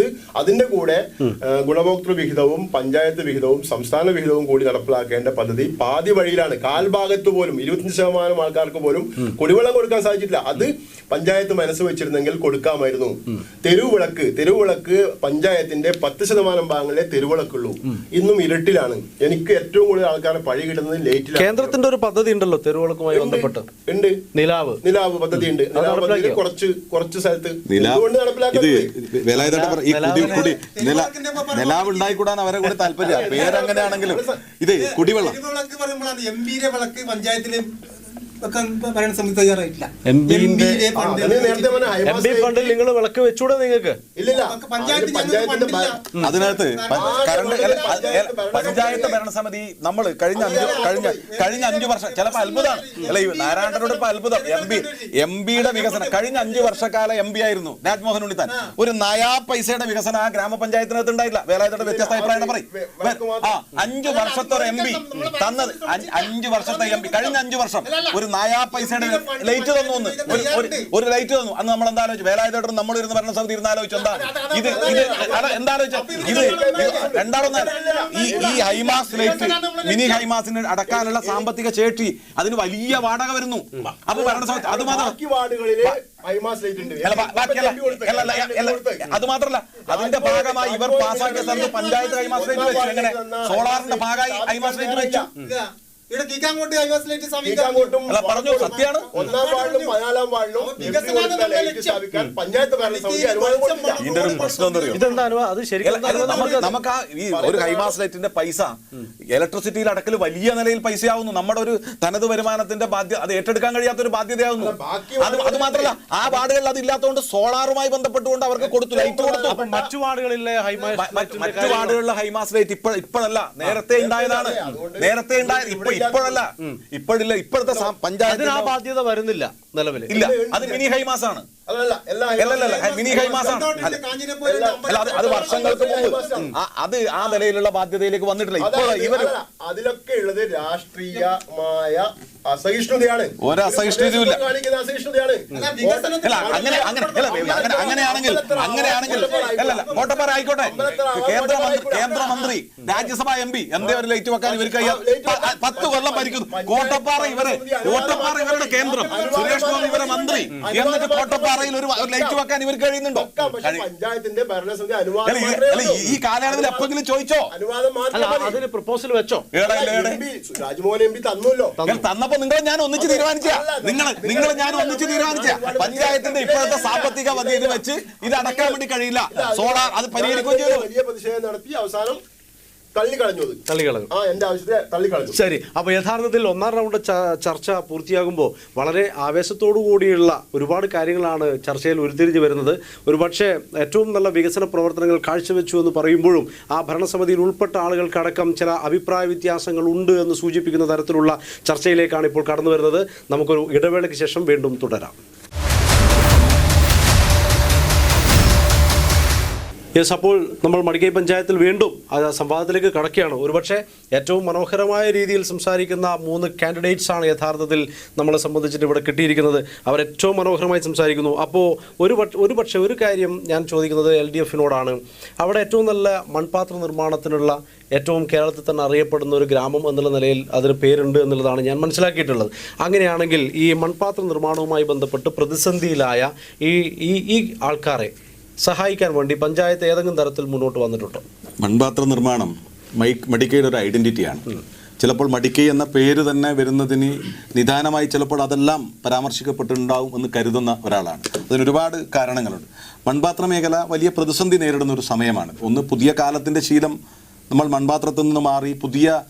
അതിന്റെ കൂടെ ഗുണഭോക്തൃ വിഹിതവും പഞ്ചായത്ത് വിഹിതവും സംസ്ഥാന വിഹിതവും കൂടി നടപ്പിലാക്കേണ്ട പദ്ധതി പാതി വഴിയിലാണ്. കാൽഭാഗത്ത് പോലും 25% ആൾക്കാർക്ക് പോലും കുടിവെള്ളം കൊടുക്കാൻ സാധിച്ചിട്ടില്ല. അത് പഞ്ചായത്ത് മനസ്സ് വെച്ചിരുന്നെങ്കിൽ കൊടുക്കാമായിരുന്നു. തെരുവുവിളക്ക് പഞ്ചായത്തിന്റെ 10% ഭാഗങ്ങളിലെ തെരുവിളക്കുള്ളൂ. ഇന്നും ഇരുട്ടിലാണ്. എനിക്ക് ഏറ്റവും കൂടുതൽ ആൾക്കാരെ പഴി കിട്ടുന്നത് ലൈറ്റിലാണ്. കേന്ദ്രത്തിന്റെ ഒരു പദ്ധതി ഉണ്ടല്ലോ തെരുവിളക്കുമായി ബന്ധപ്പെട്ട്. ഉണ്ട്, നിലാവ് പദ്ധതി ഉണ്ട്. കുറച്ച് സ്ഥലത്ത് നിലാവ് ഉണ്ടായിക്കൂടാൻ അവരെ കൂടെ താല്പര്യം. പേരങ്ങനെയാണെങ്കിലും ഇത് കുടിവെള്ളം പഞ്ചായത്തില് ഭരണ സമിതി തയ്യാറായിട്ടില്ല. ഫണ്ടിൽ നിങ്ങൾ വിളക്ക് വെച്ചൂടെ? നിങ്ങൾക്ക് അതിനകത്ത് പഞ്ചായത്ത് ഭരണസമിതി നമ്മൾ കഴിഞ്ഞ 5 വർഷം ചിലപ്പോൾ അത്ഭുതമാണ്. അല്ല, ഈ നാരായണനോട് ഇപ്പൊ അത്ഭുതം. എംപിയുടെ വികസനം കഴിഞ്ഞ 5 വർഷക്കാലം MP ആയിരുന്നു രാജ്മോഹൻ ഉണ്ണിത്താൻ. ഒരു നയാ പൈസയുടെ വികസനം ആ ഗ്രാമപഞ്ചായത്തിനകത്ത് ഉണ്ടായില്ല. വേലായുധയുടെ വ്യത്യസ്ത അഭിപ്രായം പറയും. 5 വർഷത്തെ ഒരു MP തന്നത് 5 വർഷത്തെ MP കഴിഞ്ഞ 5 വർഷം ഒരു നയാ പൈസയുടെ ലൈറ്റ് തന്നു. ഒരു ലൈറ്റ് തന്നു. അന്ന് നമ്മൾ എന്താ ആലോചിച്ചു? വേലായുധോട് നമ്മൾ ഇരുന്ന് ഭരണസമിതി ഇരുന്ന് ആലോചിച്ചു എന്താ എന്താ ആലോചിച്ച ഇത് രണ്ടാമൊന്നല്ല. ഈ ഹൈമാസ് ലൈറ്റ് മിനി ഹൈമാസിന് അടക്കാനുള്ള സാമ്പത്തിക ശേഷി അതിന് വലിയ വാടക വരുന്നു. അപ്പൊ ഭരണസമിതി അത് മാത്രമല്ല അതിന്റെ ഭാഗമായി ഇവർ പാസ്സാക്കിയ സ്ഥലത്ത് പഞ്ചായത്ത് ഹൈമാസ് ലൈറ്റ് വെച്ചു. എങ്ങനെ? സോളാറിന്റെ ഭാഗമായി ഹൈമാസ് ലൈറ്റ് വെച്ചു. ഇവിടെ കീക്കാങ്കോട്ട് ഹൈവേസിലേക്ക് കീക്കാങ്കോട്ടും അല്ല, പറഞ്ഞു, സത്യമാണ്. 1-ാം വാർഡിലും 14-ാം വാർഡിലും സ്ഥാപിക്കാൻ പഞ്ചായത്ത് ഭരണസമിതി അനുവാദം കൊടുത്തില്ല. ഇതിന്റെ ഒരു പ്രശ്നം എന്താ അറിയോ? ഇതെന്താ അനുവാദം? അത് ശരിക്കും നമുക്ക് ആ ഈ ഒരു ഹൈമാസ് ലൈറ്റിന്റെ പൈസ ഇലക്ട്രിസിറ്റിയിൽ അടക്കൽ വലിയ നിലയിൽ പൈസയാവുന്നു. നമ്മുടെ ഒരു തനത് വരുമാനത്തിന്റെ ബാധ്യത അത് ഏറ്റെടുക്കാൻ കഴിയാത്തൊരു ബാധ്യതയാവുന്നു. അത് മാത്രമല്ല, ആ വാർഡുകളിൽ അത് ഇല്ലാത്തതുകൊണ്ട് സോളാറുമായി ബന്ധപ്പെട്ടുകൊണ്ട് അവർക്ക് കൊടുത്തു, ലൈറ്റ് കൊടുത്തു. മറ്റു വാർഡുകളിലെ മറ്റു വാർഡുകളിലെ ഹൈമാസ് ലൈറ്റ് ഇപ്പോഴല്ല, നേരത്തെ ഉണ്ടായതാണ്. നേരത്തെ ഉണ്ടായത് ഇപ്പോഴല്ല, ഇപ്പോഴില്ല. ഇപ്പോഴത്തെ പഞ്ചായത്തിന് ആ ബാധ്യത വരുന്നില്ല നിലവിൽ. ഇല്ല, അത് മിനി ഹൈമാസ് ആണ്. മിനി ഹൈമാസ് ആണ്. അല്ല, അത് വർഷങ്ങൾക്ക് മുമ്പ് അത് ആ നിലയിലുള്ള ബാധ്യതയിലേക്ക് വന്നിട്ടില്ല. ഇപ്പോൾ ഇവര് അതിലൊക്കെ ഉള്ളത് രാഷ്ട്രീയമായ അസഹിഷ്ണുതയാണ്. ഒരു അസഹിഷ്ണുതയുമില്ല. കാണിക്കുന്ന അസഹിഷ്ണുതയാണ്. അങ്ങനെയാണെങ്കിൽ കോട്ടപ്പാറ ആയിക്കോട്ടെ, കേന്ദ്രമന്ത്രി രാജ്യസഭ MP എന്തേ ഒരു ലൈറ്റ് വെക്കാൻ ഇവർക്ക് 10 കൊല്ലം ഭരിക്കുന്നു. കോട്ടപ്പാറ ഇവരുടെ കേന്ദ്രം, സുരേഷ് ഗോപി ഇവരെ മന്ത്രി, എന്നിട്ട് കോട്ടപ്പാറയിൽ ഒരു ലൈറ്റ് വെക്കാൻ ഇവർക്ക് കഴിയുന്നുണ്ടോ? പഞ്ചായത്തിന്റെ ഭരണസമിതി ഈ കാലയളവിൽ എപ്പോഴെങ്കിലും ചോദിച്ചോ? അതിന് പ്രപ്പോസൽ വെച്ചോ? രാജ്മോഹൻ MP തന്നല്ലോ. തന്നപ്പോ നിങ്ങൾ ഞാൻ ഒന്നിച്ച് തീരുമാനിച്ച പഞ്ചായത്തിന്റെ ഇപ്പോഴത്തെ സാമ്പത്തിക ഇത് വെച്ച് ഇത് അടക്കാൻ വേണ്ടി കഴിയില്ല. സോളാർ അത് പരിഹരിക്കുകയും ചെയ്തു. വലിയ പ്രതിഷേധം നടത്തി അവസാനം തള്ളിക്കളഞ്ഞു. എന്റെ ആവശ്യത്തെ തള്ളിക്കളഞ്ഞു. ശരി, അപ്പൊ യഥാർത്ഥത്തിൽ 1-ാം റൗണ്ട് ചർച്ച പൂർത്തിയാകുമ്പോൾ വളരെ ആവേശത്തോടു കൂടിയുള്ള ഒരുപാട് കാര്യങ്ങളാണ് ചർച്ചയിൽ ഉരുത്തിരിഞ്ഞു വരുന്നത്. ഒരുപക്ഷെ ഏറ്റവും നല്ല വികസന പ്രവർത്തനങ്ങൾ കാഴ്ചവെച്ചു എന്ന് പറയുമ്പോഴും ആ ഭരണസമിതിയിൽ ഉൾപ്പെട്ട ആളുകൾക്കടക്കം ചില അഭിപ്രായ വ്യത്യാസങ്ങൾ ഉണ്ട് എന്ന് സൂചിപ്പിക്കുന്ന തരത്തിലുള്ള ചർച്ചയിലേക്കാണ് ഇപ്പോൾ കടന്നു വരുന്നത്. നമുക്കൊരു ഇടവേളയ്ക്ക് ശേഷം വീണ്ടും തുടരാം. യെസ്, അപ്പോൾ നമ്മൾ മടിക്കൈ പഞ്ചായത്തിൽ വീണ്ടും സംവാദത്തിലേക്ക് കടക്കുകയാണ്. ഒരുപക്ഷെ ഏറ്റവും മനോഹരമായ രീതിയിൽ സംസാരിക്കുന്ന 3 കാൻഡിഡേറ്റ്സ് ആണ് യഥാർത്ഥത്തിൽ നമ്മളെ സംബന്ധിച്ചിട്ട് ഇവിടെ കിട്ടിയിരിക്കുന്നത്. അവർ ഏറ്റവും മനോഹരമായി സംസാരിക്കുന്നു. അപ്പോൾ ഒരുപക്ഷെ ഒരു കാര്യം ഞാൻ ചോദിക്കുന്നത് LDF-നോടാണ്. അവിടെ ഏറ്റവും നല്ല മൺപാത്ര നിർമ്മാണത്തിനുള്ള ഏറ്റവും കേരളത്തിൽ തന്നെ അറിയപ്പെടുന്ന ഒരു ഗ്രാമം എന്നുള്ള നിലയിൽ അതിന് പേരുണ്ട് എന്നുള്ളതാണ് ഞാൻ മനസ്സിലാക്കിയിട്ടുള്ളത്. അങ്ങനെയാണെങ്കിൽ ഈ മൺപാത്ര നിർമ്മാണവുമായി ബന്ധപ്പെട്ട് പ്രതിസന്ധിയിലായ ഈ ആൾക്കാരെ സഹായിക്കാൻ വേണ്ടി പഞ്ചായത്ത് ഏതെങ്കിലും തരത്തിൽ മുന്നോട്ട് വന്നിട്ടുണ്ടോ? മൺപാത്ര നിർമ്മാണം മടിക്കൈയുടെ ഒരു ഐഡന്റിറ്റിയാണ്. ചിലപ്പോൾ മടിക്കൈ എന്ന പേര് തന്നെ വരുന്നതിന് നിദാനമായി ചിലപ്പോൾ അതെല്ലാം പരാമർശിക്കപ്പെട്ടിട്ടുണ്ടാവും എന്ന് കരുതുന്ന ഒരാളാണ്. അതിനൊരുപാട് കാരണങ്ങളുണ്ട്. മൺപാത്ര മേഖല വലിയ പ്രതിസന്ധി നേരിടുന്ന ഒരു സമയമാണ്. ഒന്ന്, പുതിയ കാലത്തിൻ്റെ ശീലം നമ്മൾ മൺപാത്രത്തിൽ നിന്ന് മാറി പുതിയ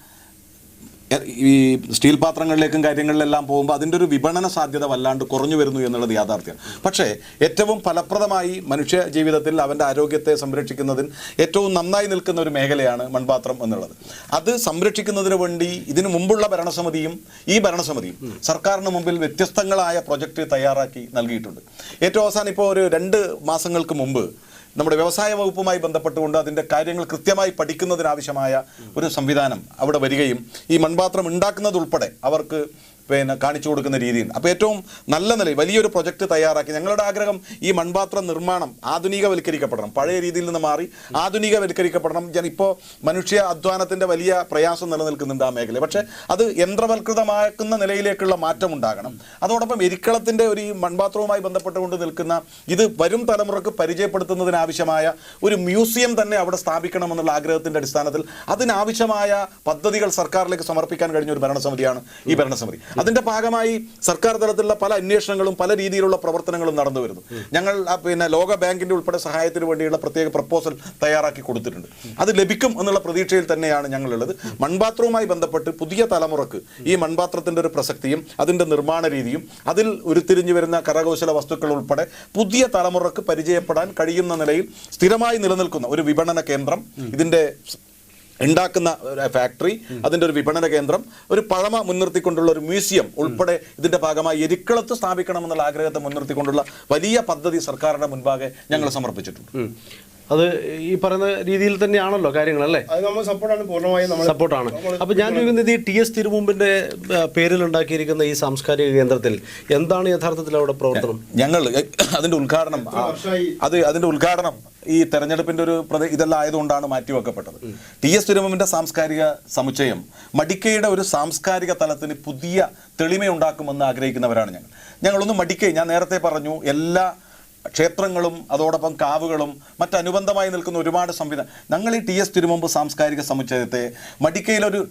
ഈ സ്റ്റീൽ പാത്രങ്ങളിലേക്കും കാര്യങ്ങളിലെല്ലാം പോകുമ്പോൾ അതിൻ്റെ ഒരു വിപണന സാധ്യത വല്ലാണ്ട് കുറഞ്ഞു വരുന്നു എന്നുള്ളത് യാഥാർത്ഥ്യം. പക്ഷേ ഏറ്റവും ഫലപ്രദമായി മനുഷ്യ ജീവിതത്തിൽ അവൻ്റെ ആരോഗ്യത്തെ സംരക്ഷിക്കുന്നതിന് ഏറ്റവും നന്നായി നിൽക്കുന്ന ഒരു മേഖലയാണ് മൺപാത്രം എന്നുള്ളത്. അത് സംരക്ഷിക്കുന്നതിന് വേണ്ടി ഇതിനു മുമ്പുള്ള ഭരണസമിതിയും ഈ ഭരണസമിതിയും സർക്കാരിന് മുമ്പിൽ വ്യത്യസ്തങ്ങളായ പ്രൊജക്റ്റ് തയ്യാറാക്കി നൽകിയിട്ടുണ്ട്. ഏറ്റവും അവസാനം ഇപ്പോൾ ഒരു 2 മാസങ്ങൾക്ക് മുമ്പ് നമ്മുടെ വ്യവസായ വകുപ്പുമായി ബന്ധപ്പെട്ടുകൊണ്ട് അതിൻ്റെ കാര്യങ്ങൾ കൃത്യമായി പഠിക്കുന്നതിനാവശ്യമായ ഒരു സംവിധാനം അവിടെ വരികയും ഈ മൺപാത്രം ഉണ്ടാക്കുന്നതുൾപ്പെടെ അവർക്ക് കാണിച്ചു കൊടുക്കുന്ന രീതിയുണ്ട്. അപ്പോൾ ഏറ്റവും നല്ല നിലയിൽ വലിയൊരു പ്രൊജക്റ്റ് തയ്യാറാക്കി ഞങ്ങളുടെ ആഗ്രഹം ഈ മൺപാത്ര നിർമ്മാണം ആധുനികവൽക്കരിക്കപ്പെടണം, പഴയ രീതിയിൽ നിന്ന് മാറി ആധുനികവൽക്കരിക്കപ്പെടണം. ഇപ്പോൾ മനുഷ്യ അധ്വാനത്തിൻ്റെ വലിയ പ്രയാസം നിലനിൽക്കുന്നുണ്ട് ആ മേഖല. പക്ഷേ അത് യന്ത്രവൽകൃതമാക്കുന്ന നിലയിലേക്കുള്ള മാറ്റം ഉണ്ടാകണം. അതോടൊപ്പം എരിക്കളത്തിൻ്റെ ഒരു ഈ മൺപാത്രവുമായി ബന്ധപ്പെട്ടുകൊണ്ട് നിൽക്കുന്ന ഇത് വരും തലമുറക്ക് പരിചയപ്പെടുത്തുന്നതിനാവശ്യമായ ഒരു മ്യൂസിയം തന്നെ അവിടെ സ്ഥാപിക്കണമെന്നുള്ള ആഗ്രഹത്തിൻ്റെ അടിസ്ഥാനത്തിൽ അതിനാവശ്യമായ പദ്ധതികൾ സർക്കാരിലേക്ക് സമർപ്പിക്കാൻ കഴിഞ്ഞ ഒരു ഭരണസമിതിയാണ് ഈ ഭരണസമിതി. അതിന്റെ ഭാഗമായി സർക്കാർ തലത്തിലുള്ള പല അന്വേഷണങ്ങളും പല രീതിയിലുള്ള പ്രവർത്തനങ്ങളും നടന്നു വരുന്നു. ഞങ്ങൾ ലോക ബാങ്കിന്റെ ഉൾപ്പെടെ സഹായത്തിന് വേണ്ടിയുള്ള പ്രത്യേക പ്രപ്പോസൽ തയ്യാറാക്കി കൊടുത്തിട്ടുണ്ട്. അത് ലഭിക്കും എന്നുള്ള പ്രതീക്ഷയിൽ തന്നെയാണ് ഞങ്ങളുള്ളത്. മൺപാത്രവുമായി ബന്ധപ്പെട്ട് പുതിയ തലമുറക്ക് ഈ മൺപാത്രത്തിന്റെ ഒരു പ്രസക്തിയും അതിന്റെ നിർമ്മാണ രീതിയും അതിൽ ഉരുത്തിരിഞ്ഞു വരുന്ന കരകൗശല വസ്തുക്കൾ ഉൾപ്പെടെ പുതിയ തലമുറക്ക് പരിചയപ്പെടാൻ കഴിയുന്ന നിലയിൽ സ്ഥിരമായി നിലനിൽക്കുന്ന ഒരു വിപണന കേന്ദ്രം, ഇതിന്റെ ഉണ്ടാക്കുന്ന ഫാക്ടറി, അതിൻ്റെ ഒരു വിപണന കേന്ദ്രം, ഒരു പഴമ മുൻനിർത്തിക്കൊണ്ടുള്ള ഒരു മ്യൂസിയം ഉൾപ്പെടെ ഇതിൻ്റെ ഭാഗമായി എരിക്കളത്ത് സ്ഥാപിക്കണമെന്നുള്ള ആഗ്രഹത്തെ മുൻനിർത്തിക്കൊണ്ടുള്ള വലിയ പദ്ധതി സർക്കാരിൻ്റെ മുൻപാകെ ഞങ്ങൾ സമർപ്പിച്ചിട്ടുണ്ട്. അത് ഈ പറയുന്ന രീതിയിൽ തന്നെയാണല്ലോ കാര്യങ്ങളല്ലേ? സപ്പോർട്ടാണ്. അപ്പൊ ഞാൻ ചോദിക്കുന്നത് ഈ TS തിരുമുമ്പിന്റെ പേരിൽ ഉണ്ടാക്കിയിരിക്കുന്ന ഈ സാംസ്കാരിക കേന്ദ്രത്തിൽ എന്താണ് യഥാർത്ഥത്തിൽ അവിടെ പ്രവർത്തനം? ഞങ്ങൾ അതിന്റെ ഉദ്ഘാടനം ഈ തെരഞ്ഞെടുപ്പിന്റെ ഒരു ഇതെല്ലാം ആയതുകൊണ്ടാണ് മാറ്റിവെക്കപ്പെട്ടത്. TS തിരുമുമ്പിന്റെ സാംസ്കാരിക സമുച്ചയം മടിക്കൈയുടെ ഒരു സാംസ്കാരിക തലത്തിന് പുതിയ തെളിമയുണ്ടാക്കുമെന്ന് ആഗ്രഹിക്കുന്നവരാണ് ഞങ്ങളൊന്ന് മടിക്കൈ. ഞാൻ നേരത്തെ പറഞ്ഞു, എല്ലാ ക്ഷേത്രങ്ങളും അതോടൊപ്പം കാവുകളും മറ്റനുബന്ധമായി നിൽക്കുന്ന ഒരുപാട് സംവിധാനം. ഞങ്ങൾ ഈ TS തിരുമുമ്പ് സാംസ്കാരിക സമുച്ചയത്തെ മടിക്കയിലൊരു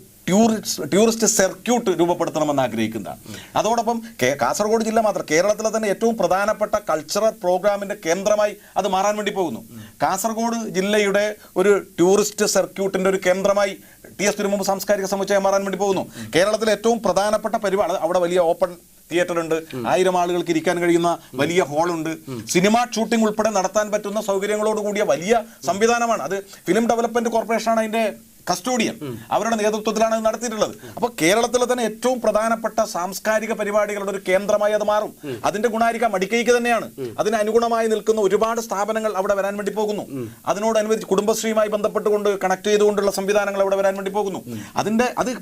ടൂറിസ്റ്റ് സർക്യൂട്ട് രൂപപ്പെടുത്തണമെന്ന് ആഗ്രഹിക്കുന്നതാണ്. അതോടൊപ്പം കാസർഗോഡ് ജില്ല മാത്രം കേരളത്തിലെ തന്നെ ഏറ്റവും പ്രധാനപ്പെട്ട കൾച്ചറൽ പ്രോഗ്രാമിൻ്റെ കേന്ദ്രമായി അത് മാറാൻ വേണ്ടി പോകുന്നു. കാസർഗോഡ് ജില്ലയുടെ ഒരു ടൂറിസ്റ്റ് സർക്യൂട്ടിൻ്റെ ഒരു കേന്ദ്രമായി TS തിരുമുമ്പ് സാംസ്കാരിക സമുച്ചയം മാറാൻ വേണ്ടി പോകുന്നു. കേരളത്തിലെ ഏറ്റവും പ്രധാനപ്പെട്ട പരിപാടി, അവിടെ വലിയ ഓപ്പൺ തിയേറ്റർ ഉണ്ട്, 1000 ആളുകൾക്ക് ഇരിക്കാൻ കഴിയുന്ന വലിയ ഹാളുണ്ട്, സിനിമ ഷൂട്ടിംഗ് ഉൾപ്പെടെ നടത്താൻ പറ്റുന്ന സൗകര്യങ്ങളോട് കൂടിയ വലിയ സംവിധാനമാണ്. അത് ഫിലിം ഡെവലപ്മെന്റ് കോർപ്പറേഷനാണ് അതിന്റെ കസ്റ്റോഡിയൻ, അവരുടെ നേതൃത്വത്തിലാണ് ഇത് നടത്തിയിട്ടുള്ളത്. അപ്പോൾ കേരളത്തിലെ തന്നെ ഏറ്റവും പ്രധാനപ്പെട്ട സാംസ്കാരിക പരിപാടികളുടെ ഒരു കേന്ദ്രമായി അത് മാറും. അതിന്റെ ഗുണായിരിക്കാം മടിക്കൈക്ക് തന്നെയാണ്. അതിന് അനുഗുണമായി നിൽക്കുന്ന ഒരുപാട് സ്ഥാപനങ്ങൾ അവിടെ വരാൻ വേണ്ടി പോകുന്നു. അതിനോടനുബന്ധിച്ച് കുടുംബശ്രീയുമായി ബന്ധപ്പെട്ടുകൊണ്ട് കണക്ട് ചെയ്തുകൊണ്ടുള്ള സംവിധാനങ്ങൾ അവിടെ വരാൻ വേണ്ടി പോകുന്നു. അത്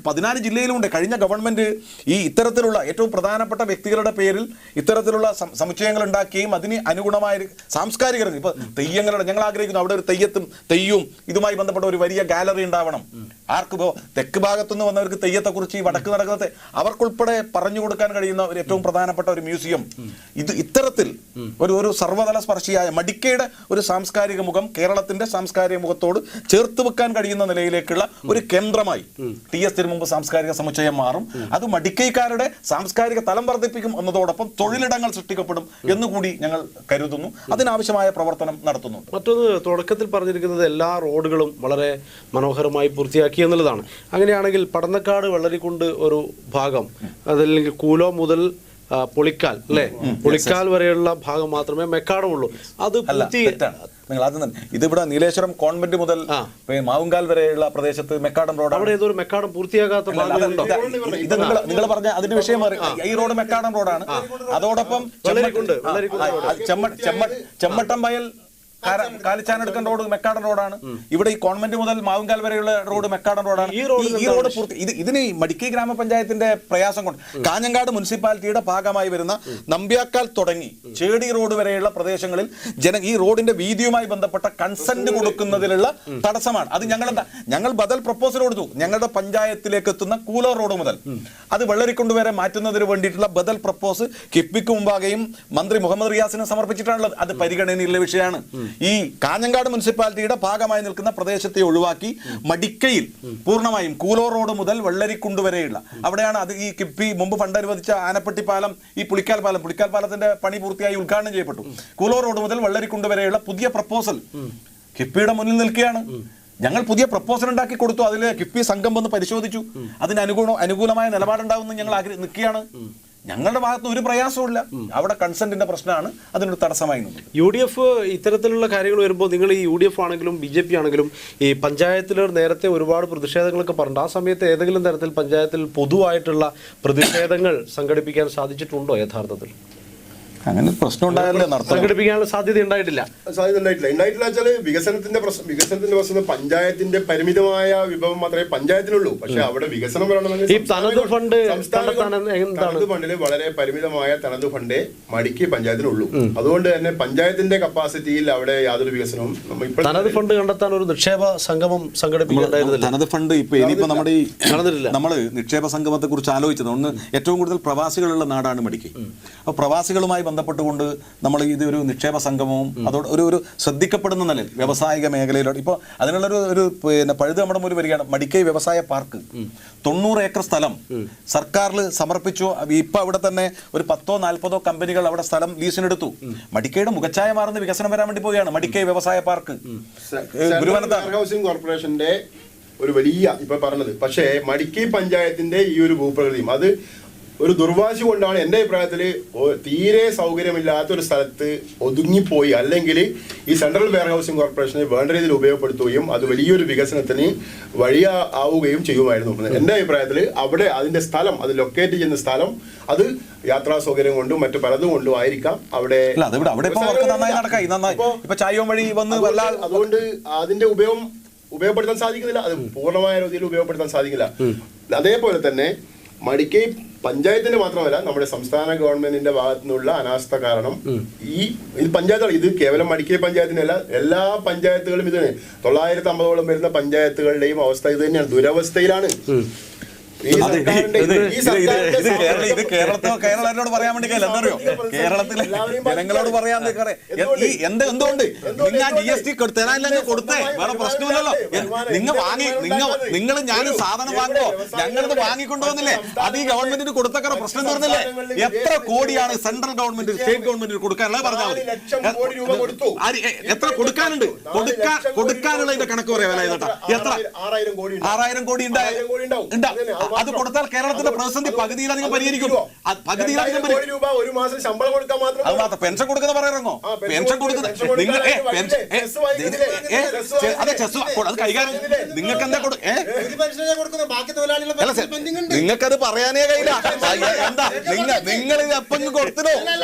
14 ജില്ലയിലുമുണ്ട്. കഴിഞ്ഞ ഗവൺമെന്റ് ഈ ഇത്തരത്തിലുള്ള ഏറ്റവും പ്രധാനപ്പെട്ട വ്യക്തികളുടെ പേരിൽ ഇത്തരത്തിലുള്ള സമുച്ചയങ്ങൾ ഉണ്ടാക്കുകയും അതിന് അനുഗുണമായ സാംസ്കാരിക രംഗം, ഇപ്പൊ തെയ്യങ്ങളുടെ, ഞങ്ങൾ ആഗ്രഹിക്കുന്നു അവിടെ ഒരു തെയ്യവും ഇതുമായി ബന്ധപ്പെട്ട ഒരു വലിയ ഗാലറി ഉണ്ടാവണം. ആർക്കിപ്പോ തെക്ക് ഭാഗത്തുനിന്ന് വന്നവർക്ക് തെയ്യത്തെക്കുറിച്ച്, ഈ വടക്ക് നടക്കുന്നത് അവർക്കുൾപ്പെടെ പറഞ്ഞു കൊടുക്കാൻ കഴിയുന്ന ഒരു ഏറ്റവും പ്രധാനപ്പെട്ട ഒരു മ്യൂസിയം. ഇത്തരത്തിൽ ഒരു സർവ്വതല സ്പർശിയായ മടിക്കയുടെ ഒരു സാംസ്കാരിക മുഖം കേരളത്തിന്റെ സാംസ്കാരിക മുഖത്തോട് ചേർത്ത് വെക്കാൻ കഴിയുന്ന നിലയിലേക്കുള്ള ഒരു കേന്ദ്രമായി TS തിരുമുമ്പ് സാംസ്കാരിക സമുച്ചയം മാറും. അത് മടിക്കൈക്കാരുടെ സാംസ്കാരിക തലം വർദ്ധിപ്പിക്കും എന്നതോടൊപ്പം തൊഴിലിടങ്ങൾ സൃഷ്ടിക്കപ്പെടും എന്നുകൂടി ഞങ്ങൾ കരുതുന്നു. അതിനാവശ്യമായ പ്രവർത്തനം നടത്തുന്നുണ്ട്. മറ്റൊന്ന്, തുടക്കത്തിൽ പറഞ്ഞിരിക്കുന്നത് എല്ലാ റോഡുകളും വളരെ മനോഹരമായി പൂർത്തിയാക്കി എന്നുള്ളതാണ്. അങ്ങനെയാണെങ്കിൽ പടന്നക്കാട് വെള്ളരിക്കുണ്ട് ഒരു ഭാഗം, അതല്ലെങ്കിൽ കൂലോ മുതൽ പൊളിക്കാൽ, അല്ലേ, പൊളിക്കാൽ വരെയുള്ള ഭാഗം മാത്രമേ മെക്കാടമുള്ളൂ. അത് നിങ്ങൾ ആദ്യം തന്നെ ഇതിവിടെ നീലേശ്വരം കോൺവെന്റ് മുതൽ മാവുങ്കാൽ വരെയുള്ള പ്രദേശത്ത് മെക്കാടം റോഡ്, അവിടെ ഏതൊരു മെക്കാടം പൂർത്തിയാകാത്ത ഇത് നിങ്ങൾ പറഞ്ഞ അതിന്റെ വിഷയം. ഈ റോഡ് മെക്കാടം റോഡാണ്. അതോടൊപ്പം ചെമ്മട്ടം വയൽ കാലിച്ചാനെടുക്കൻ റോഡ് മെക്കാടൻ റോഡാണ്. ഇവിടെ ഈ കോൺവെന്റ് മുതൽ മാവുങ്കാൽ വരെയുള്ള റോഡ് മെക്കാടൻ റോഡാണ്. ഈ റോഡ് ഇതിന് മടിക്കൈ ഗ്രാമപഞ്ചായത്തിന്റെ പ്രയാസം കൊണ്ട് കാഞ്ഞങ്ങാട് മുനിസിപ്പാലിറ്റിയുടെ ഭാഗമായി വരുന്ന നമ്പ്യാക്കാൽ തുടങ്ങി ചേടി റോഡ് വരെയുള്ള പ്രദേശങ്ങളിൽ ഈ റോഡിന്റെ വീതിയുമായി ബന്ധപ്പെട്ട കൺസെന്റ് കൊടുക്കുന്നതിലുള്ള തടസ്സമാണ്. അത് ഞങ്ങൾ ബദൽ പ്രപ്പോസൽ കൊടുത്തു. ഞങ്ങളുടെ പഞ്ചായത്തിലേക്ക് എത്തുന്ന കൂലർ റോഡ് മുതൽ അത് വെള്ളരിക്കുണ്ട് വരെ മാറ്റുന്നതിന് വേണ്ടിയിട്ടുള്ള ബദൽ പ്രപ്പോസ് കിഫ്ബിക്ക് മുമ്പാകെയും മന്ത്രി മുഹമ്മദ് റിയാസിന് സമർപ്പിച്ചിട്ടാണുള്ളത്. അത് പരിഗണനയിലുള്ള വിഷയമാണ്. ഈ കാഞ്ഞങ്ങാട് മുനിസിപ്പാലിറ്റിയുടെ ഭാഗമായി നിൽക്കുന്ന പ്രദേശത്തെ ഒഴിവാക്കി മടിക്കയിൽ പൂർണ്ണമായും കൂലോ റോഡ് മുതൽ വെള്ളരിക്കുണ്ട് വരെയുള്ള അവിടെയാണ് അത് ഈ കിഫ്ബി മുമ്പ് ഫണ്ട് അനുവദിച്ച ആനപ്പെട്ടി പാലം, ഈ പുളിക്കാൽ പാലത്തിന്റെ പണി പൂർത്തിയായി ഉദ്ഘാടനം ചെയ്യപ്പെട്ടു. കൂലോ റോഡ് മുതൽ വെള്ളരിക്കുണ്ട് വരെയുള്ള പുതിയ പ്രപ്പോസൽ കിഫ്ബിയുടെ മുന്നിൽ നിൽക്കുകയാണ്. ഞങ്ങൾ പുതിയ പ്രപ്പോസൽ ഉണ്ടാക്കി കൊടുത്തു. അതിൽ കിഫ്ബി സംഘം വന്ന് പരിശോധിച്ചു. അതിന് അനുകൂലമായ നിലപാടുണ്ടാവുമെന്ന് ഞങ്ങൾ നിൽക്കുകയാണ്. ഞങ്ങളുടെ ഭാഗത്ത് ഒരു പ്രയാസമില്ല. അവിടെ കൺസെന്റിന്റെ പ്രശ്നമാണ് അതിനൊരു തടസ്സമായി നിന്നത്. UDF ഇത്തരത്തിലുള്ള കാര്യങ്ങൾ വരുമ്പോൾ നിങ്ങൾ ഈ UDF ആണെങ്കിലും BJP ആണെങ്കിലും ഈ പഞ്ചായത്തിൽ നേരത്തെ ഒരുപാട് പ്രതിഷേധങ്ങളൊക്കെ പറഞ്ഞു. ആ സമയത്ത് ഏതെങ്കിലും തരത്തിൽ പഞ്ചായത്തിൽ പൊതുവായിട്ടുള്ള പ്രതിഷേധങ്ങൾ സംഘടിപ്പിക്കാൻ സാധിച്ചിട്ടുണ്ടോ? യഥാർത്ഥത്തിൽ അങ്ങനെ പ്രശ്നം ഉണ്ടായാലേ സംഘടിപ്പിക്കാനുള്ള സാധ്യത ഉണ്ടായിട്ടില്ല വെച്ചാൽ വികസനത്തിന്റെ പ്രശ്നം പഞ്ചായത്തിന്റെ പരിമിതമായ വിഭവം മാത്രമേ പഞ്ചായത്തിനുള്ളൂ. പക്ഷെ അവിടെ വികസനം ഫണ്ടില് വളരെ പരിമിതമായ തനത് ഫണ്ടേ മടിക്ക് പഞ്ചായത്തിനുള്ളൂ. അതുകൊണ്ട് തന്നെ പഞ്ചായത്തിന്റെ കപ്പാസിറ്റിയിൽ അവിടെ യാതൊരു വികസനവും തനത് ഫണ്ട് കണ്ടെത്താൻ ഒരു നിക്ഷേപ സംഗമം സംഘടിപ്പിക്കേണ്ടതായിരുന്നില്ല. തനത് ഫണ്ട് ഇനിയിപ്പോ നമ്മുടെ ഈ നമ്മള് നിക്ഷേപ സംഗമത്തെ കുറിച്ച് ആലോചിച്ചത് ഒന്ന്, ഏറ്റവും കൂടുതൽ പ്രവാസികളുള്ള നാടാണ് മടിക്ക്. അപ്പൊ പ്രവാസികളുമായി ബന്ധപ്പെട്ടുകൊണ്ട് നമ്മൾ ഇതൊരു നിക്ഷേപ സംഗമവും അതോടെ ഒരു ശ്രദ്ധിക്കപ്പെടുന്ന നിലയിൽ വ്യാവസായിക മേഖലയിലോട്ട് ഇപ്പോൾ അതിനുള്ള ഒരു പഴുത് നമ്മുടെ മുന്നിൽ വരികയാണ്. മടിക്കൈ വ്യവസായ പാർക്ക് 90 ഏക്കർ സ്ഥലം സർക്കാരിൽ സമർപ്പിച്ചു. ഇപ്പൊ അവിടെ തന്നെ ഒരു 10-40 കമ്പനികൾ അവിടെ സ്ഥലം ലീസിനെടുത്തു. മടിക്കൈയുടെ മുഖച്ഛായ മാറുന്ന വികസനം വരാൻ വേണ്ടി പോവുകയാണ് മടിക്കൈ വ്യവസായ പാർക്ക്. ഹൗസിംഗ് കോർപ്പറേഷന്റെ ഒരു വലിയ ഇപ്പൊ പറഞ്ഞത്. പക്ഷേ മടിക്കൈ പഞ്ചായത്തിന്റെ ഈ ഒരു ഭൂപ്രകൃതിയും അത് ഒരു ദുർവാശി കൊണ്ടാണ് എൻ്റെ അഭിപ്രായത്തിൽ തീരെ സൗകര്യമില്ലാത്ത ഒരു സ്ഥലത്ത് ഒതുങ്ങിപ്പോയി. അല്ലെങ്കിൽ ഈ സെൻട്രൽ വെയർ ഹൗസിംഗ് കോർപ്പറേഷനെ വേണ്ട രീതിയിൽ ഉപയോഗപ്പെടുത്തുകയും അത് വലിയൊരു വികസനത്തിന് വഴിയാവുകയും ചെയ്യുമായിരുന്നു. എൻ്റെ അഭിപ്രായത്തിൽ അവിടെ അതിൻ്റെ സ്ഥലം, അത് ലൊക്കേറ്റ് ചെയ്യുന്ന സ്ഥലം, അത് യാത്രാ സൗകര്യം കൊണ്ടും മറ്റു പലതും കൊണ്ടും ആയിരിക്കാം അവിടെ. അതുകൊണ്ട് അതിന്റെ ഉപയോഗപ്പെടുത്താൻ സാധിക്കുന്നില്ല. അത് പൂർണ്ണമായ രീതിയിൽ ഉപയോഗപ്പെടുത്താൻ സാധിക്കില്ല. അതേപോലെ തന്നെ മടിക്കൈ പഞ്ചായത്തിന്റെ മാത്രമല്ല നമ്മുടെ സംസ്ഥാന ഗവൺമെന്റിന്റെ ഭാഗത്തു നിന്നുള്ള അനാസ്ഥ കാരണം ഇത് പഞ്ചായത്തുകൾ, ഇത് കേവലം മടിക്കൈ പഞ്ചായത്തിനല്ല, എല്ലാ പഞ്ചായത്തുകളും ഇത് 950ഓളം വരുന്ന പഞ്ചായത്തുകളുടെയും അവസ്ഥ ഇത് തന്നെയാണ്. ദുരവസ്ഥയിലാണ്. ഈ സർക്കാരിന്റെ കേരളത്തോട് പറയാൻ വേണ്ടി എന്തറിയോ കേരളത്തിലെ ജനങ്ങളോട് പറയാൻ എന്തുകൊണ്ട് നിങ്ങൾ GST തരാനില്ലെങ്കിൽ കൊടുത്തേ, വേറെ പ്രശ്നമില്ലല്ലോ. നിങ്ങൾ ഞാൻ സാധനം വാങ്ങുമോ, ഞങ്ങളിത് വാങ്ങിക്കൊണ്ടുവന്നില്ലേ, അത് ഈ ഗവൺമെന്റിന് കൊടുത്തക്കറ പ്രശ്നം തീർന്നില്ലേ? എത്ര കോടിയാണ് സെൻട്രൽ ഗവൺമെന്റ് സ്റ്റേറ്റ് ഗവൺമെന്റിന് കൊടുക്കാനുള്ളത് പറഞ്ഞാൽ എത്ര കൊടുക്കാനുണ്ട്? കൊടുക്കാനുള്ളതിന്റെ കണക്ക് പറയാ വില ചേട്ടാ, എത്ര 6000 കോടി ഉണ്ടാവും. അത് കൊടുത്താൽ കേരളത്തിന്റെ പ്രതിസന്ധി പകുതിയിലധികം പരിഹരിക്കും. പകുതിയിലധികം ഒരു മാസം ശമ്പളം കൊടുക്കാൻ മാത്രം പെൻഷൻ കൊടുക്കുന്ന പറയാറങ്ങോ? പെൻഷൻ കൊടുക്കുന്ന നിങ്ങൾ അതെ ചെസ് അത് കൈകാര്യം നിങ്ങൾക്ക് എന്താ നിങ്ങൾക്കത് പറയാനേ കഴിയില്ല. എന്താ നിങ്ങളിത് എപ്പെങ്കിലും കൊടുത്തിരുന്നോ?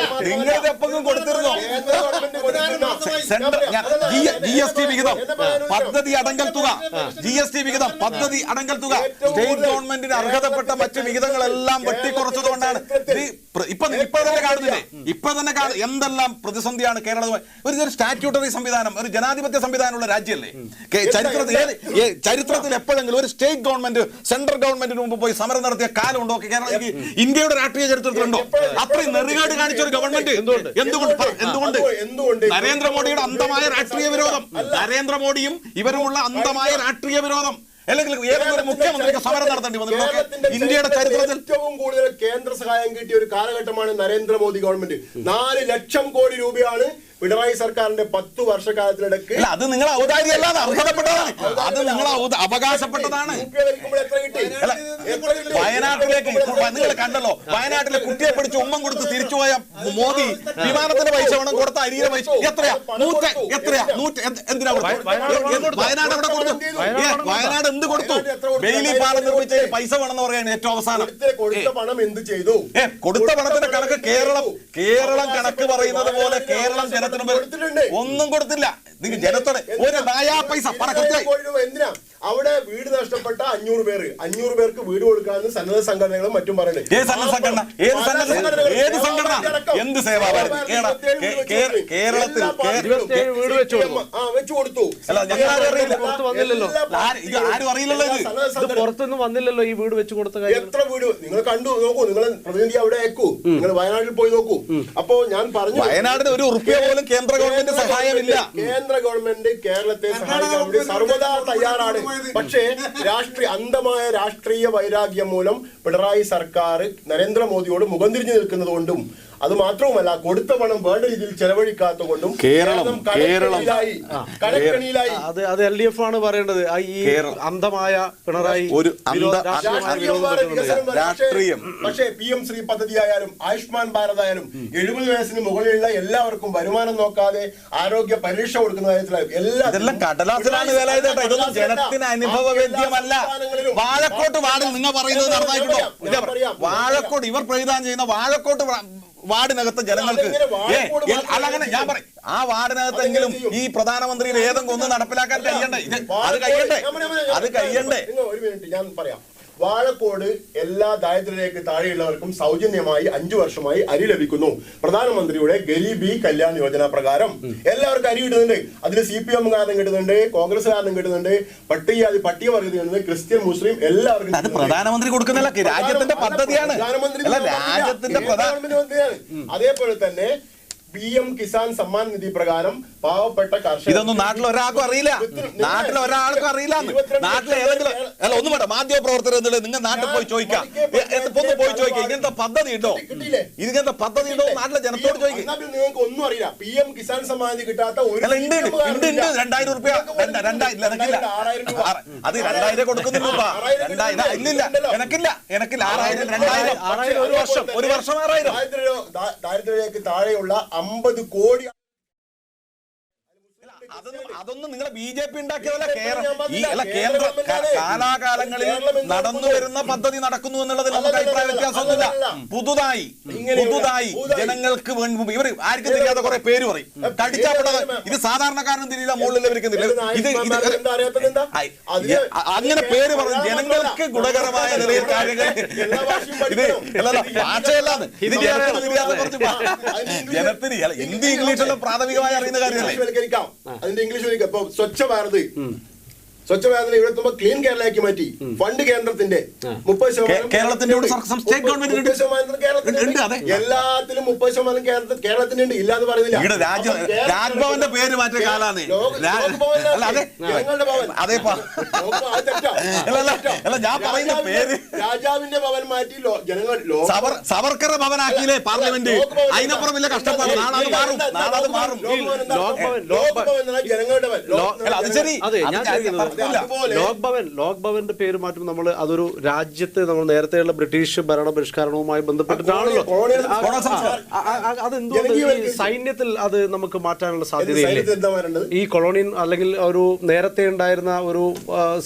നിങ്ങളിത് എപ്പെങ്കിലും കൊടുത്തിരുന്നോ? GST വിഹിതം പദ്ധതി അടങ്കൽ തുക, GST വിഹിതം പദ്ധതി അടങ്കൽ തുക സ്റ്റേറ്റ് ഗവൺമെന്റിന് അർഹതപ്പെട്ട മറ്റ് വിഹിതങ്ങളെല്ലാം വെട്ടിക്കുറച്ചതുകൊണ്ടാണ് ഇപ്പൊ തന്നെ കാണുന്നില്ലേ? ഇപ്പൊ തന്നെ എന്തെല്ലാം പ്രതിസന്ധിയാണ് കേരളവുമായി. ഒരു സ്റ്റാറ്റ്യൂട്ടറി സംവിധാനം, ഒരു ജനാധിപത്യ സംവിധാനമുള്ള രാജ്യമല്ലേ ചരിത്രത്തിൽ എപ്പോഴെങ്കിലും ഒരു സ്റ്റേറ്റ് ഗവൺമെന്റ് സെൻട്രൽ ഗവൺമെന്റിന് മുമ്പ് പോയി സമരം നടത്തിയ കാലമുണ്ടോ കേരളത്തിൽ? ഇന്ത്യയുടെ രാഷ്ട്രീയ ചരിത്രത്തിലുണ്ടോ അത്രയും നെറുകേട് കാണിച്ച ഒരു ഗവൺമെന്റ്? എന്തുകൊണ്ട് നരേന്ദ്രമോദിയുടെ അന്ധമായ രാഷ്ട്രീയ വിരോധം, നരേന്ദ്രമോദിയും ഇവരുമുള്ള അന്ധമായ രാഷ്ട്രീയ വിരോധം, അല്ലെങ്കിൽ ഏതെങ്കിലും മുഖ്യമന്ത്രിക്ക് സമരം നടത്തേണ്ടി വന്നു? ഇന്ത്യയുടെ ചരിത്രത്തിൽ ഏറ്റവും കൂടുതൽ കേന്ദ്ര സഹായം കിട്ടിയ ഒരു കാലഘട്ടമാണ് നരേന്ദ്രമോദി ഗവൺമെന്റ്. 4 ലക്ഷം കോടി രൂപയാണ് പിണറായി സർക്കാരിന്റെ 10 വർഷക്കാലത്തിനിടയ്ക്ക്. അത് നിങ്ങൾ ഔദാര്യമല്ലാതെ അർഹതപ്പെട്ടതാണ്, അത് നിങ്ങൾ അവകാശപ്പെട്ടതാണ്. വയനാട്ടിലേക്ക് നിങ്ങൾ കണ്ടല്ലോ, വയനാട്ടിലെ കുട്ടിയെ പിടിച്ച് ഉമ്മം കൊടുത്ത് തിരിച്ചുപോയ മോദി വിമാനത്തിന്റെ പൈസ വേണം കൊടുത്ത അരിയുടെ പൈസ എത്രയാ? എന്തിനാ വയനാട് എവിടെ കൊടുത്തു? വയനാട് എന്ത് കൊടുത്തു? ബെയിലി പാലം നിർമ്മിച്ച പൈസ വേണമെന്ന് പറയാണ് ഏറ്റവും അവസാനം. കൊടുത്ത പണം എന്ത് ചെയ്തു? കൊടുത്ത പണത്തിന്റെ കണക്ക് കേരളം കണക്ക് പറയുന്നത് പോലെ കേരളം ഒന്നും കൊടുത്തില്ല. നിങ്ങൾ ജനത്തോടെ ഒരു നായാ പൈസ എന്തിനാ? അവിടെ വീട് നഷ്ടപ്പെട്ട 500 പേർക്ക് വീട് കൊടുക്കാമെന്ന് സന്നദ്ധ സംഘടനകളും മറ്റും പറയുന്നത്. ഏത് സംഘടന? എന്ത് സേവാഭാരതി? കേരളത്തിൽ വെച്ചു കൊടുത്തു. ആരും അറിയില്ലല്ലോ, ഇത് പുറത്തൊന്നും വന്നില്ലല്ലോ ഈ വീട് വെച്ച് കൊടുത്ത കാര്യം. എത്ര വീട് നിങ്ങൾ കണ്ടു നോക്കൂ, നിങ്ങൾ പ്രതിനിധി അവിടെ അയക്കൂ, നിങ്ങൾ വയനാട്ടിൽ പോയി നോക്കൂ. അപ്പോ ഞാൻ പറഞ്ഞു, വയനാടിന് ഒരു ഉറുപ്പിക പോലും കേന്ദ്ര ഗവൺമെന്റ് സഹായമില്ല. കേന്ദ്ര ഗവൺമെന്റ് കേരളത്തെ സഹായിക്കാൻ വേണ്ടി സർവ്വതാ തയ്യാറാണ്. പക്ഷേ അന്ധമായ രാഷ്ട്രീയ വൈരാഗ്യം മൂലം പിണറായി സർക്കാർ നരേന്ദ്രമോദിയോട് മുഖം തിരിഞ്ഞു നിൽക്കുന്നത് കൊണ്ടും അത് മാത്രവുമല്ല കൊടുത്ത പണം വേണ്ട രീതിയിൽ ചെലവഴിക്കാത്ത കൊണ്ടും കടക്കണിയിലായി. അത് LDF ആണ് പറയേണ്ടത്. ഈ അന്ധമായ പിണറായി ഒരു രാഷ്ട്രീയം. പക്ഷേ PM ശ്രീ പദ്ധതി ആയാലും ആയുഷ്മാൻ ഭാരത് ആയാലും 70 വയസ്സിന് മുകളിലുള്ള എല്ലാവർക്കും വരുമാനം നോക്കാതെ ആരോഗ്യ പരിരക്ഷ കൊടുക്കുന്ന കാര്യത്തിലായാലും എല്ലാം കടലാസിലാണ് വില. ഇതൊന്നും ജനത്തിന് അനുഭവവേദ്യമല്ല. വാഴക്കോട്ട് വാർഡിൽ നിങ്ങൾ പറയുന്നത് നടന്നായിട്ടുണ്ടോ? വാഴക്കോട്ട് ഇവർ പ്രതിദാനം ചെയ്യുന്ന വാഴക്കോട്ട് വാർഡിനകത്ത് ജനങ്ങൾക്ക് അങ്ങനെ ഞാൻ പറയും, ആ വാർഡിനകത്തെങ്കിലും ഈ പ്രധാനമന്ത്രിയുടെ ഏതെങ്കിലും ഒന്ന് നടപ്പിലാക്കാൻ കഴിയണ്ടേ? അത് കഴിയണ്ടേ? ഒരു മിനിറ്റ് ഞാൻ പറയാം. വാഴക്കോട് എല്ലാ ദാരിദ്ര്യരേഖയ്ക്ക് താഴെയുള്ളവർക്കും സൗജന്യമായി 5 വർഷമായി അരി ലഭിക്കുന്നു. പ്രധാനമന്ത്രിയുടെ ഗരീബി കല്യാൺ യോജന പ്രകാരം എല്ലാവർക്കും അരി കിട്ടുന്നുണ്ട്. അതിന് CPM കാരനും കിട്ടുന്നുണ്ട്, കോൺഗ്രസ്സുകാരനും കിട്ടുന്നുണ്ട്, പട്ടികവർഗ കിട്ടുന്നുണ്ട്, ക്രിസ്ത്യൻ മുസ്ലിം എല്ലാവർക്കും. അത് പ്രധാനമന്ത്രി കൊടുക്കുന്നില്ല, രാജ്യത്തിന്റെ പദ്ധതിയാണ്. അതേപോലെ തന്നെ PM കിസാൻ സമ്മാൻ നിധി പ്രകാരം പാവപ്പെട്ട കർഷകർ. ഇതൊന്നും നാട്ടിൽ ഒരാൾക്കും അറിയില്ല, നാട്ടിലെ ഏതെങ്കിലും ഒന്നും വേണ്ട മാധ്യമ പ്രവർത്തകർ എന്നുള്ളത് നിങ്ങൾ നാട്ടിൽ പോയി ചോദിക്കാം, ഇങ്ങനത്തെ പദ്ധതി ഉണ്ടോ, ഇങ്ങനത്തെ പദ്ധതി ഉണ്ടോ നാട്ടിലെ ജനത്തോട് ചോദിക്കും. നിങ്ങൾക്ക് ഒന്നും അറിയില്ല. PM കിസാൻ സമ്മാൻ നിധി കിട്ടാത്ത ഒരു 2000 രൂപ അത് 2000 കൊടുക്കുന്നില്ല. ഇല്ലില്ല, എനക്കില്ല 6000 ഒരു വർഷം 6000. ദാരിദ്ര്യരേഖയ്ക്ക് താഴെയുള്ള 50 കോടി. അതൊന്നും നിങ്ങളെ BJP ഉണ്ടാക്കിയതല്ല. കേന്ദ്ര കാലാകാലങ്ങളിൽ നടന്നു വരുന്ന പദ്ധതി നടക്കുന്നു എന്നുള്ളതിൽ നമുക്ക് അഭിപ്രായ വ്യത്യാസമൊന്നുമില്ല. പുതുതായി ജനങ്ങൾക്ക് ഇവർ ആർക്കും തിരിയാത്ത കുറെ പേര് പറയും. കടിച്ചാപ്പെട്ടത് ഇത് സാധാരണക്കാരനും തിരിയില്ല, മുകളിലുള്ളവർക്ക് അങ്ങനെ പേര് പറയും. ജനങ്ങൾക്ക് ഗുണകരമായ നിലയിൽ കാര്യങ്ങൾ ഇത് ഭാഷയല്ലാന്ന് ഇത് ജനത്തിന് തിരിയാത്ത കുറച്ച് ജനത്തിന് ഹിന്ദി, ഇംഗ്ലീഷെല്ലാം പ്രാഥമികമായി അറിയുന്ന കാര്യമല്ലേ. അതിന്റെ ഇംഗ്ലീഷ് ഇപ്പൊ സ്വച്ഛ ഭാരത് സ്വച്ഛ ഭാരതിനെ ഇവിടെ എത്തുമ്പോൾ ക്ലീൻ കേരളയാക്കി മാറ്റി. ഫണ്ട് കേന്ദ്രത്തിന്റെ 30%. കേരളത്തിന്റെ സ്റ്റേറ്റ് ഗവൺമെന്റ് എല്ലാത്തിലും 30% കേരളത്തിന്റെ ഉണ്ട്, ഇല്ലാന്ന് പറയുന്നില്ല. രാജ്ഭവന്റെ പേര് മാറ്റിയ കാലാണ് ഞാൻ പറയുന്ന പേര്. രാജാവിന്റെ ഭവൻ മാറ്റി ജനങ്ങൾ സവർക്കർ ഭവനാക്കിയില്ലേ പാർലമെന്റ്. അതിനപ്പുറം വലിയ കഷ്ടപ്പാട്. നാളത് മാറും. ജനങ്ങളുടെ അത് ശരി. ലോക് ഭവന്റെ പേര് മാറ്റുമ്പോൾ നമ്മൾ അതൊരു രാജ്യത്തെ നമ്മൾ നേരത്തെയുള്ള ബ്രിട്ടീഷ് ഭരണ പരിഷ്കരണവുമായി ബന്ധപ്പെട്ടിട്ടാണല്ലോ. അതെന്തുകൊണ്ട് ഈ സൈന്യത്തിൽ അത് നമുക്ക് മാറ്റാനുള്ള സാധ്യതയില്ലേ? ഈ കൊളോണിയൻ അല്ലെങ്കിൽ ഒരു നേരത്തെ ഉണ്ടായിരുന്ന ഒരു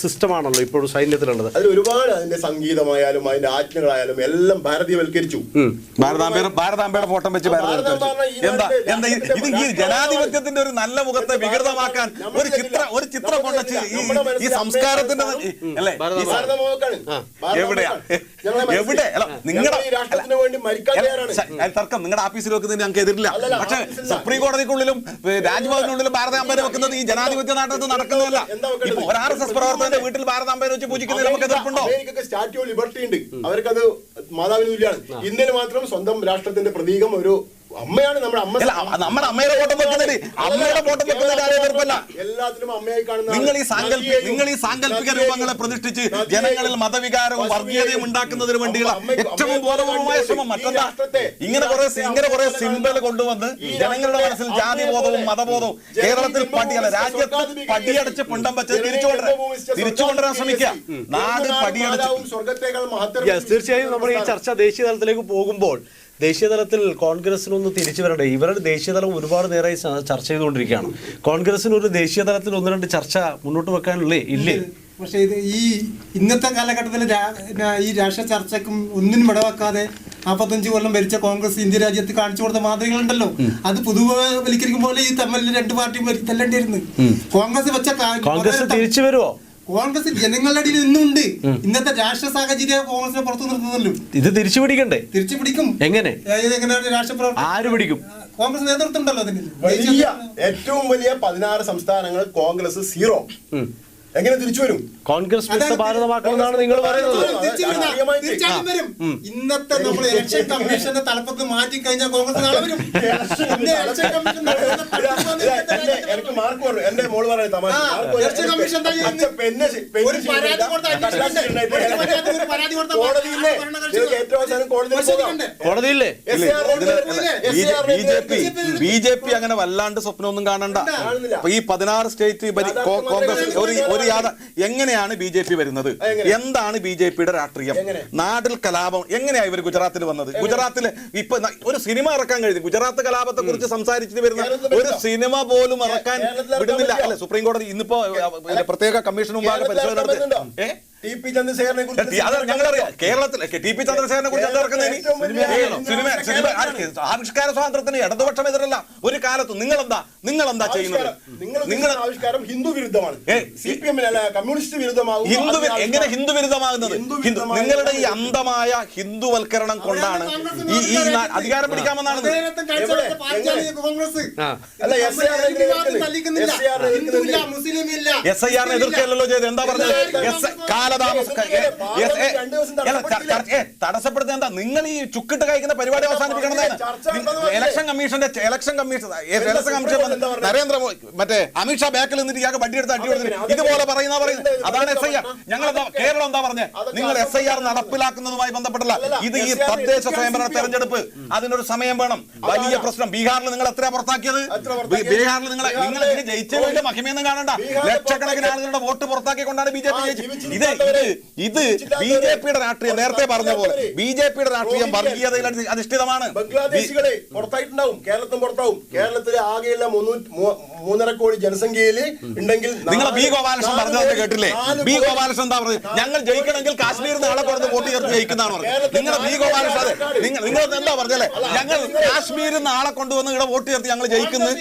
സിസ്റ്റമാണല്ലോ ഇപ്പോഴും സൈന്യത്തിലുള്ളത്. അതിൽ ഒരുപാട് അതിന്റെ സംഗീതമായാലും അതിന്റെ ആജ്ഞകളായാലും എല്ലാം ഭാരതീയവൽക്കരിച്ചു. ഭാരതാംബയുടെ ഫോട്ടോ വെച്ച് എന്താ ഇത് ഈ ജനാധിപത്യത്തിന്റെ ഒരു നല്ല മുഖത്തെ വികൃതമാക്കാൻ ഒരു ചിത്രം കൊണ്ടുവച്ച് ഈ സംസ്കാരത്തിന്റെ അല്ലേ എവിടെ തർക്കം നിങ്ങളുടെ ആഫീസിൽ വെക്കുന്നതിന് ഞങ്ങൾക്ക് എതിരില്ല. പക്ഷെ സുപ്രീം കോടതിക്കുള്ളിലും രാജ്ഭവനുള്ളിലും ഭാരതാംബേനെ വെക്കുന്നത് ഈ ജനാധിപത്യ നാട്ടത്ത് നടക്കുന്നതല്ല. ഇപ്പൊ ഒരു RSS പ്രവർത്തകന്റെ വീട്ടിൽ ഭാരതാംബേനെ വെച്ച് പൂജിക്കുന്നതിൽ നമുക്ക് എതിർപ്പുണ്ടോ? സ്റ്റാറ്റ്യൂ ഓഫ് ലിബർട്ടി ഉണ്ട്, അവർക്കത് മാതാവിന് തുല്യമാണ്. ഇന്ത്യയിൽ മാത്രം സ്വന്തം രാഷ്ട്രത്തിന്റെ പ്രതീകം ഒരു അമ്മയാണ്. നമ്മുടെ അമ്മയുടെ ഫോട്ടോ വെക്കുന്നതിന് അമ്മയുടെ ഫോട്ടോ വെക്കുന്നതിന് ആരും എതിർപ്പല്ല. എല്ലാത്തിലും അമ്മയായി കാണുന്ന നിങ്ങൾ ഈ സാങ്കല്പിക രൂപങ്ങളെ പ്രതിഷ്ഠിച്ച് ജനങ്ങളിൽ മതവികാരവും വർഗീയതയും ഉണ്ടാക്കുന്നതിന് വേണ്ടിയുള്ള ഏറ്റവും ബോധപൂർവമായ ശ്രമം മറ്റെന്താ? ഇങ്ങനെ കുറെ സിംബൽ കൊണ്ടുവന്ന് ജനങ്ങളുടെ മനസ്സിൽ ജാതിബോധവും മതബോധവും കേരളത്തിൽ രാജ്യത്ത് പടിയടച്ച് പിണ്ടം വെച്ച് തിരിച്ചുകൊണ്ടുവരാൻ ശ്രമിക്കുക. നാട് പടിയടച്ച്. തീർച്ചയായും നമ്മൾ ഈ ചർച്ച ദേശീയ തലത്തിലേക്ക് പോകുമ്പോൾ ദേശീയ തലത്തിൽ കോൺഗ്രസിനൊന്ന് തിരിച്ചു വരണ്ടേ? ഇവരുടെ ദേശീയ തലം ഒരുപാട് നേരമായി ചർച്ച ചെയ്തുകൊണ്ടിരിക്കുകയാണ്. കോൺഗ്രസിന് ഒരു ദേശീയ തലത്തിൽ 1-2 ചർച്ച മുന്നോട്ട് വെക്കാനുള്ളേ ഇല്ലേ? പക്ഷേ ഇത് ഈ ഇന്നത്തെ കാലഘട്ടത്തിൽ ഈ രാഷ്ട്രീയ ചർച്ചയ്ക്കും ഒന്നിനും ഇടവെക്കാതെ 45 കൊല്ലം ഭരിച്ച കോൺഗ്രസ് ഇന്ത്യ രാജ്യത്ത് കാണിച്ചു കൊടുത്ത മാതൃകകളുണ്ടല്ലോ, അത് പൊതുവൽക്കരിക്കുമ്പോൾ ഈ തമ്മിൽ 2 പാർട്ടിയും തല്ലേണ്ടിയിരുന്നു. കോൺഗ്രസ് തിരിച്ചു വരുമോ? കോൺഗ്രസ് ജനങ്ങളുടെ ഇടയിൽ ഇന്നുണ്ട്. ഇന്നത്തെ രാഷ്ട്രീയ സാഹചര്യം കോൺഗ്രസിനെ പുറത്തു നിർത്തുന്നല്ലോ. ഇത് തിരിച്ചു പിടിക്കണ്ടേ? തിരിച്ചു പിടിക്കും. എങ്ങനെ രാഷ്ട്രീയ പ്രവർത്തനം ആര് പിടിക്കും? കോൺഗ്രസ് നേതൃത്വം ഉണ്ടല്ലോ അതിന്. ഏറ്റവും വലിയ 16 സംസ്ഥാനങ്ങൾ കോൺഗ്രസ് 0. എങ്ങനെ തിരിച്ചു വരും? കോൺഗ്രസ് ഭാരതമാക്കണമെന്നാണ് നിങ്ങൾ പറയുന്നത്. തീർച്ചയായും വരും. ഇന്നത്തെ നമ്മൾ ഇലക്ഷൻ കമ്മീഷന്റെ തലപ്പത്ത് മാറ്റി കഴിഞ്ഞാൽ കോൺഗ്രസ് നാളെ വരും. എനിക്ക് മാർക്ക് പറഞ്ഞു. എന്റെ മോള് പറയുന്നത് ഇലക്ഷൻ കമ്മീഷൻ കോടതിയില്ലേ? BJP അങ്ങനെ വല്ലാണ്ട് സ്വപ്നമൊന്നും കാണണ്ട. ഈ 16 സ്റ്റേറ്റ് കോൺഗ്രസ് എങ്ങനെയാണ് BJP വരുന്നത്? എന്താണ് BJPയുടെ രാഷ്ട്രീയം? നാട്ടിൽ കലാപം എങ്ങനെയാ ഇവർ ഗുജറാത്തിൽ വന്നത്? ഗുജറാത്തിൽ ഇപ്പൊ ഒരു സിനിമ ഇറക്കാൻ കഴിഞ്ഞു. ഗുജറാത്ത് കലാപത്തെ കുറിച്ച് സംസാരിച്ചിട്ട് വരുന്ന ഒരു സിനിമ പോലും ഇറക്കാൻ വിടുന്നില്ല അല്ലെ സുപ്രീം കോടതി. ഇന്നിപ്പോ പ്രത്യേക കമ്മീഷൻ മുമ്പാകെ പരിശോധന നടത്തി. TP ചന്ദ്രശേഖരനെ കുറിച്ച് ഞങ്ങളറിയാം. കേരളത്തിൽ TP ചന്ദ്രശേഖരനെ കുറിച്ച് എന്താ ഇറക്കുന്നതിന് ആവിഷ്കാര സ്വാതന്ത്ര്യത്തിന് ഇടതുപക്ഷം എതിരല്ല ഒരു കാലത്തും. നിങ്ങളെന്താ ചെയ്യുന്നത്? നിങ്ങളുടെ ആവിഷ്കാരം ഹിന്ദു വിരുദ്ധമാണ്. CPM കമ്മ്യൂണിസ്റ്റ് വിരുദ്ധമാകും. എങ്ങനെ ഹിന്ദു വിരുദ്ധമാകുന്നത്? നിങ്ങളുടെ ഈ അന്ധമായ ഹിന്ദുവൽക്കരണം കൊണ്ടാണ് ഈ അധികാരം പിടിക്കാമെന്നാണ്. SIR എതിർക്കല്ലോ ചെയ്ത്. എന്താ പറഞ്ഞത്? തടസ്സപ്പെടുത്തുക എന്താ? നിങ്ങൾ ഈ ചുക്കിട്ട് കഴിക്കുന്ന പരിപാടി അവസാനിപ്പിക്കണം. ഇലക്ഷൻ കമ്മീഷൻ നരേന്ദ്ര മറ്റേ അമിത്ഷാ ബാക്കിൽ നിന്നിട്ട് ഇയാൾക്ക് വടിയെടുത്ത് അടി കൊടുത്തിട്ട് ഇതുപോലെ പറയുന്നത്. അതാണ് SIR. ഞങ്ങൾ കേരളം എന്താ പറഞ്ഞത്? നിങ്ങൾ SIR നടപ്പിലാക്കുന്നതുമായി ബന്ധപ്പെട്ടല്ല. ഇത് ഈ തദ്ദേശ സ്വയംഭരണ തെരഞ്ഞെടുപ്പ്, അതിനൊരു സമയം വേണം. വലിയ പ്രശ്നം. ബീഹാറിൽ നിങ്ങൾ എത്ര പുറത്താക്കിയത്? ബീഹാറിൽ നിങ്ങൾ ജയിച്ചതിന്റെ മഹിമയൊന്നും കാണണ്ട. ലക്ഷക്കണക്കിന് ആളുകളുടെ വോട്ട് പുറത്താക്കിക്കൊണ്ടാണ് BJP ജയിച്ചത്. ഇത് BJPയുടെ രാഷ്ട്രീയം. നേരത്തെ പറഞ്ഞ പോലെ BJPയുടെ രാഷ്ട്രീയം വർഗീയതയിൽ അധിഷ്ഠിതമാണ്. ബംഗ്ലാദേശികളെ പുറത്തായിട്ടുണ്ടാവും, കേരളത്തിൽ പുറത്താവും. കേരളത്തിലെ ആകെയുള്ള 3.5 കോടി ജനസംഖ്യയിൽ ഉണ്ടെങ്കിൽ നിങ്ങൾ B. ഗോപാലകൃഷ്ണൻ പറഞ്ഞത് കേട്ടില്ലേ? B. ഗോപാലകൃഷ്ണൻ എന്താ പറഞ്ഞത്? ഞങ്ങൾ ജയിക്കണമെങ്കിൽ കാശ്മീരിൽ നാളെ കൊടുത്ത് വോട്ട് ചേർത്ത് ജയിക്കുന്നതാണ് പറഞ്ഞത്. നിങ്ങൾ B. ഗോപാലകൃഷ്ണൻ നിങ്ങൾ എന്താ പറഞ്ഞല്ലേ? ഞങ്ങൾ കാശ്മീരിൽ നാളെ കൊണ്ടുവന്ന് ഇവിടെ വോട്ട് ചേർത്ത് ഞങ്ങൾ ജയിക്കുന്നത്